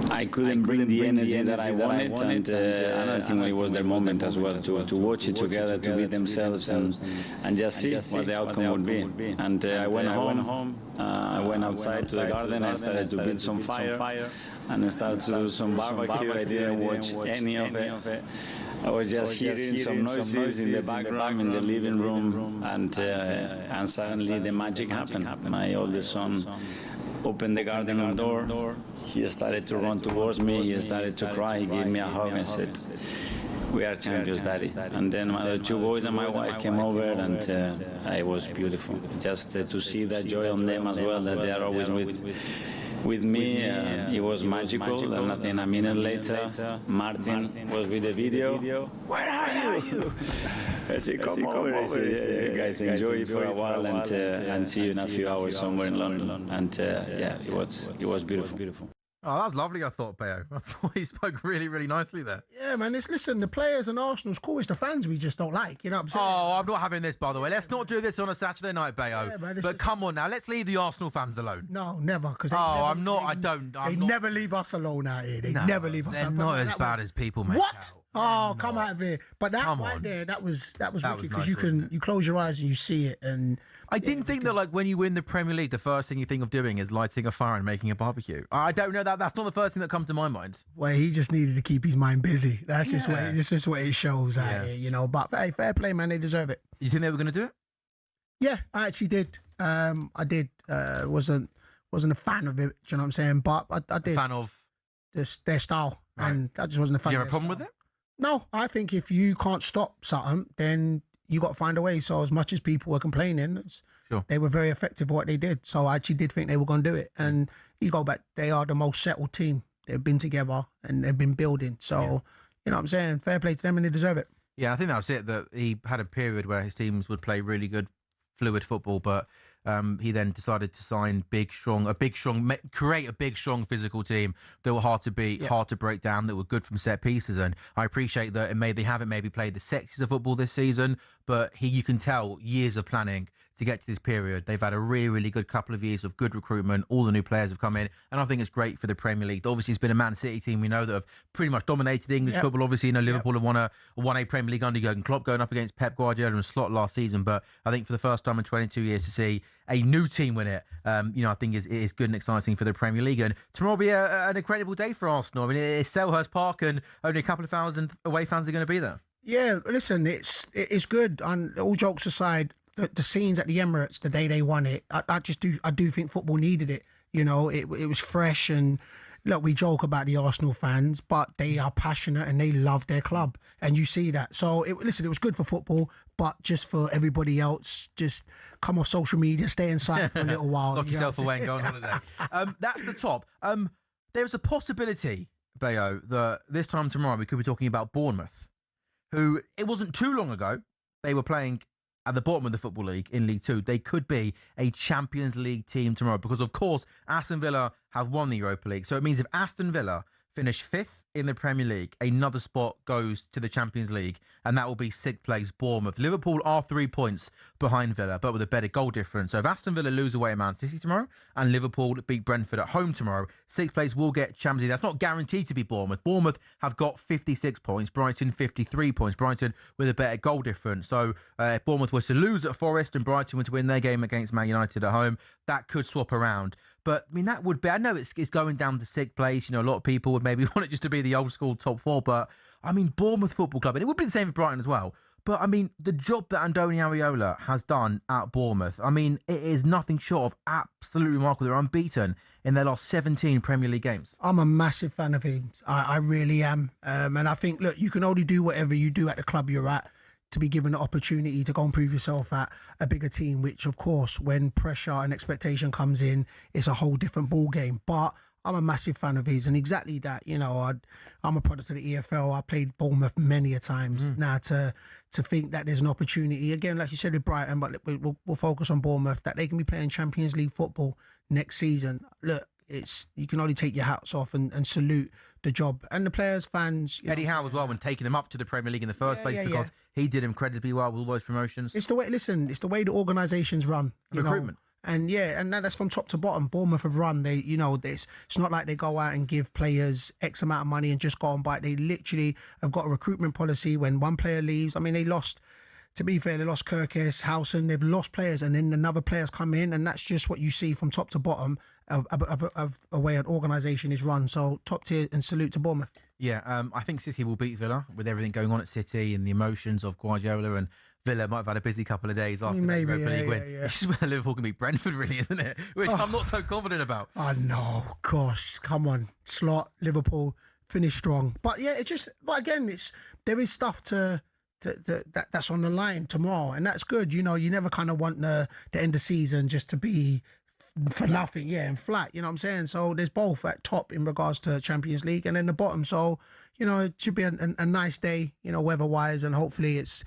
I couldn't bring the energy that I wanted, and I don't think it was their moment as well to watch it together, to be themselves and just see what the outcome would be. And I went home, I went outside to the garden, I started to build some fire, and I started to do some barbecue. I didn't watch any of it. I was just hearing some noises in the background in the living room, and suddenly the magic happened. My oldest son opened the garden door. He started to run towards me. He started to cry. He gave me a hug and said, "We are champions, Daddy." And then my other two boys and my wife came over, and it was beautiful. Just to see that joy on them as well, that they are always with me. It was magical. And I think a minute later, Martin was with the video. "Where are you?" I said, "Come over." I said, "You guys enjoy it for a while and see you in a few hours somewhere in London." And it was beautiful. Oh, that was lovely, I thought, Bayo. I thought he spoke really, really nicely there. Yeah, man, listen, the players and Arsenal's cool. It's the fans we just don't like, you know what I'm saying? Oh, I'm not having this, by the way. Let's not do this on a Saturday night, Bayo. Yeah, man, but come on now, let's leave the Arsenal fans alone. No, never. They never leave us alone out here. They never leave us alone. They're not as bad as people make What? out. Oh, come out of here! But that right there, that was wicked because you close your eyes and you see it. And I didn't think that, like, when you win the Premier League, the first thing you think of doing is lighting a fire and making a barbecue. I don't know, that's not the first thing that comes to my mind. Well, he just needed to keep his mind busy. That's just what it shows out here, you know. But hey, fair play, man. They deserve it. You think they were going to do it? Yeah, I actually did. I did. Wasn't a fan of it. Do you know what I'm saying? But I did. A fan of their style, right. And I just wasn't a fan. Do you have a problem with it? No, I think if you can't stop something, then you got to find a way. So as much as people were complaining, they were very effective at what they did. So I actually did think they were going to do it. And you go back, they are the most settled team. They've been together and they've been building. So, you know what I'm saying? Fair play to them, and they deserve it. Yeah, I think that was it. That he had a period where his teams would play really good, fluid football, but he then decided to sign create a big, strong physical team that were hard to beat, hard to break down, that were good from set pieces. And I appreciate that they haven't maybe played the sexiest of football this season, but you can tell years of planning to get to this period. They've had a really, really good couple of years of good recruitment. All the new players have come in, and I think it's great for the Premier League. Obviously, it's been a Man City team we know that have pretty much dominated English football. Obviously, Liverpool have won a Premier League under Jurgen Klopp, going up against Pep Guardiola and Slot last season. But I think for the first time in 22 years to see a new team win it, I think is good and exciting for the Premier League. And tomorrow will be an incredible day for Arsenal. I mean, it's Selhurst Park, and only a couple of thousand away fans are going to be there. Yeah, listen, it's good. And all jokes aside, the scenes at the Emirates the day they won it, I do think football needed it. It was fresh, and look, we joke about the Arsenal fans, but they are passionate and they love their club, and you see that. So it was good for football, but just for everybody else, just come off social media, stay inside for a little while. Lock yourself away and go on holiday. That's the top. There's a possibility, Bayo, that this time tomorrow we could be talking about Bournemouth, who it wasn't too long ago they were playing at the bottom of the Football League in League Two. They could be a Champions League team tomorrow because, of course, Aston Villa have won the Europa League. So it means if Aston Villa finish 5th in the Premier League, another spot goes to the Champions League, and that will be 6th place Bournemouth. Liverpool are 3 points behind Villa, but with a better goal difference. So if Aston Villa lose away at Man City tomorrow and Liverpool beat Brentford at home tomorrow, 6th place will get Champions League. That's not guaranteed to be Bournemouth. Bournemouth have got 56 points, Brighton 53 points, Brighton with a better goal difference. So if Bournemouth were to lose at Forest and Brighton were to win their game against Man United at home, that could swap around. But, I mean, that would be... I know it's going down to 6th place. A lot of people would maybe want it just to be the old school top 4. But, I mean, Bournemouth Football Club, and it would be the same for Brighton as well. But, I mean, the job that Andoni Areola has done at Bournemouth, I mean, it is nothing short of absolutely remarkable. They're unbeaten in their last 17 Premier League games. I'm a massive fan of him. I really am. And I think, look, you can only do whatever you do at the club you're at to be given the opportunity to go and prove yourself at a bigger team, which, of course, when pressure and expectation comes in, it's a whole different ball game. But I'm a massive fan of his, and exactly that. I'm a product of the EFL. I played Bournemouth many a times. Now to think that there's an opportunity, again, like you said with Brighton, but we'll focus on Bournemouth, that they can be playing Champions League football next season. Look, you can only take your hats off and salute the job. And the players, fans... Eddie Howe as well, when taking them up to the Premier League in the first place, because he did incredibly well with all those promotions. It's the way the organisations run. Recruitment. And that's from top to bottom. Bournemouth have run. It's not like they go out and give players X amount of money and just go and buy it. They literally have got a recruitment policy. When one player leaves, I mean, they lost... To be fair, they lost Kirkes, Howson, they've lost players, and then another players come in, and that's just what you see from top to bottom of a way an organisation is run. So top tier and salute to Bournemouth. Yeah, I think City will beat Villa with everything going on at City and the emotions of Guardiola, and Villa might have had a busy couple of days after the Europa League win. It's just where Liverpool can beat Brentford, really, isn't it? Which I'm not so confident about. I know, gosh, come on, Slot, Liverpool, finish strong. But yeah, again, there is stuff that's on the line tomorrow, and that's good. You never kind of want the end of season just to be for nothing, and flat. You know what I'm saying? So there's both at top in regards to Champions League, and then the bottom. So it should be a nice day, weather-wise, and hopefully it's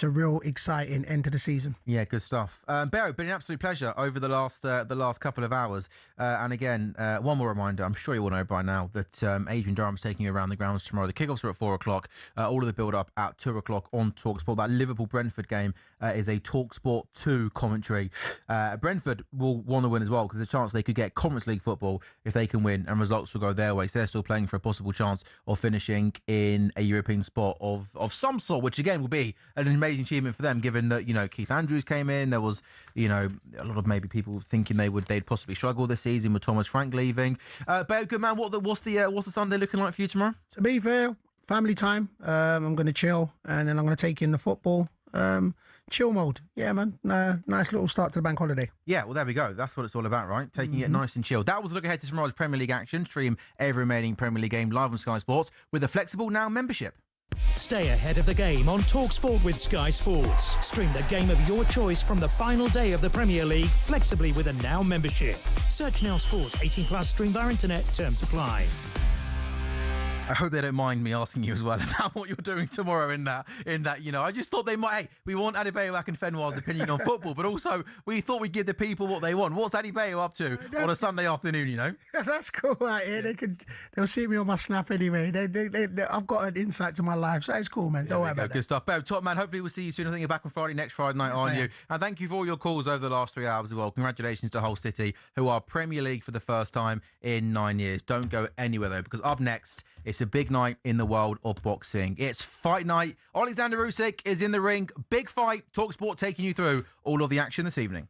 a real exciting end to the season. Yeah, good stuff. Barry, been an absolute pleasure over the last couple of hours. And again, one more reminder, I'm sure you all know by now that Adrian Durham's taking you around the grounds tomorrow. The kickoffs are at 4 o'clock. All of the build-up at 2 o'clock on talkSPORT. That Liverpool-Brentford game is a talkSPORT 2 commentary. Brentford will want to win as well, because there's a chance they could get Conference League football if they can win, and results will go their way. So they're still playing for a possible chance of finishing in a European spot of some sort, which again will be an amazing achievement for them, given that Keith Andrews came in. There was a lot of maybe people thinking they'd possibly struggle this season with Thomas Frank leaving. But good man, what's the Sunday looking like for you tomorrow? To be fair, family time. I'm going to chill, and then I'm going to take in the football. Chill mode. Yeah, man. Nice little start to the bank holiday. Yeah, well, there we go. That's what it's all about, right? Taking it nice and chill. That was a look ahead to tomorrow's Premier League action. Stream every remaining Premier League game live on Sky Sports with a flexible Now membership. Stay ahead of the game on talkSPORT with Sky Sports. Stream the game of your choice from the final day of the Premier League flexibly with a Now membership. Search Now Sports 18+, stream via internet, terms apply. I hope they don't mind me asking you as well about what you're doing tomorrow in that, I just thought they might, hey, we want Adebayo Akinfenwa's opinion on football, but also we thought we'd give the people what they want. What's Adebayo up to on a Sunday afternoon, That's cool right here. They'll see me on my snap anyway. I've got an insight to my life, so it's cool, man. Don't worry about that. Good stuff. Top man, hopefully we'll see you soon. I think you're back on Friday, next Friday night, aren't you? And thank you for all your calls over the last 3 hours as well. Congratulations to Hull City, who are Premier League for the first time in 9 years. Don't go anywhere, though, because up next, it's a big night in the world of boxing. It's fight night. Alexander Usyk is in the ring. Big fight. talkSPORT taking you through all of the action this evening.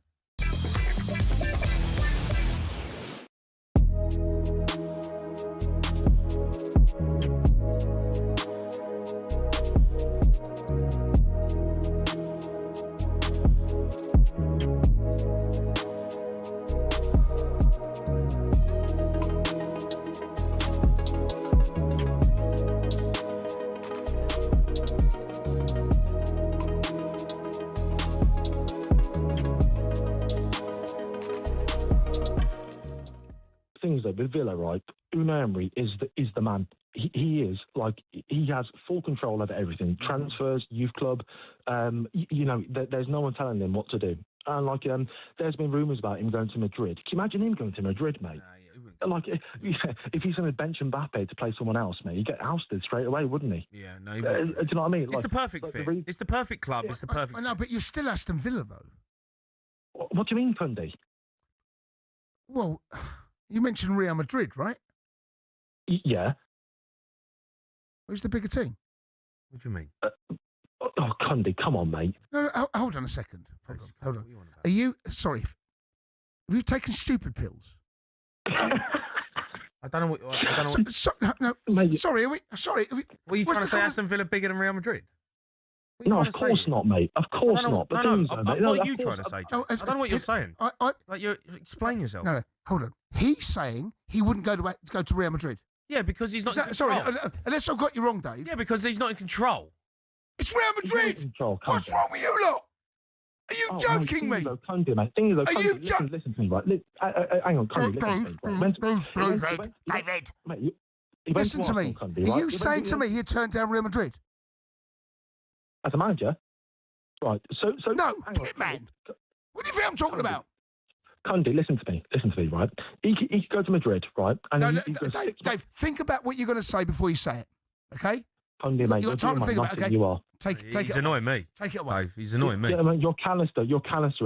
Things though with Villa, right? Unai Emery is the man. He is like he has full control over everything. Transfers, youth club, there's no one telling him what to do. And there's been rumours about him going to Madrid. Can you imagine him going to Madrid, mate? If he's going to bench Mbappe to play someone else, mate, he'd get ousted straight away, wouldn't he? Yeah, no. Do you know what I mean? It's the perfect fit. It's the perfect club. It's the perfect. No, but you're still Aston Villa, though. What do you mean, Cundy? Well, you mentioned Real Madrid, right? Yeah. Who's the bigger team? What do you mean? Cundy, come on, mate. No, hold on a second. Hold on. Are you sorry? Have you taken stupid pills? I don't know what. Sorry. Sorry. Were you trying to say Aston Villa bigger than Real Madrid? No, of course not, mate. Of course not. What are you trying to say, Joe? I don't know what you're saying. Explain yourself. No, hold on. He's saying he wouldn't go to Real Madrid. Yeah, because he's not in control. Sorry, unless I've got you wrong, Dave. Yeah, because he's not in control. It's Real Madrid. What's wrong with you lot? Are you joking me? Are you joking? Listen to me, right? Hang on, David. Listen to me. Are you saying to me he'd turn down Real Madrid? As a manager? Right, so no, man. What do you think I'm talking about? Cundy, listen to me, right? He could go to Madrid, right? And Dave, think about what you're going to say before you say it, okay? Cundy, mate, you're trying to think about it, okay? You are. He's annoying me. Take it away. Dave, he's annoying me. Yeah, mate, your canister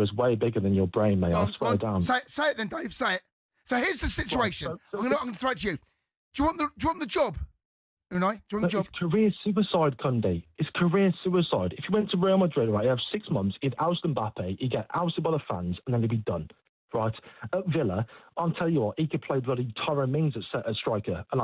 is way bigger than your brain, mate. I swear down. Say it then, Dave. Say it. So here's the situation. I'm going to throw it to you. Do you want the job? Unai, do you want the job? It's career suicide, Cundy. It's career suicide. If you went to Real Madrid, right, you have 6 months, he'd oust Mbappe, he'd get ousted by the fans, and then he'd be done. Right? At Villa, I'll tell you what, he could play bloody Tyrone Mings at striker, and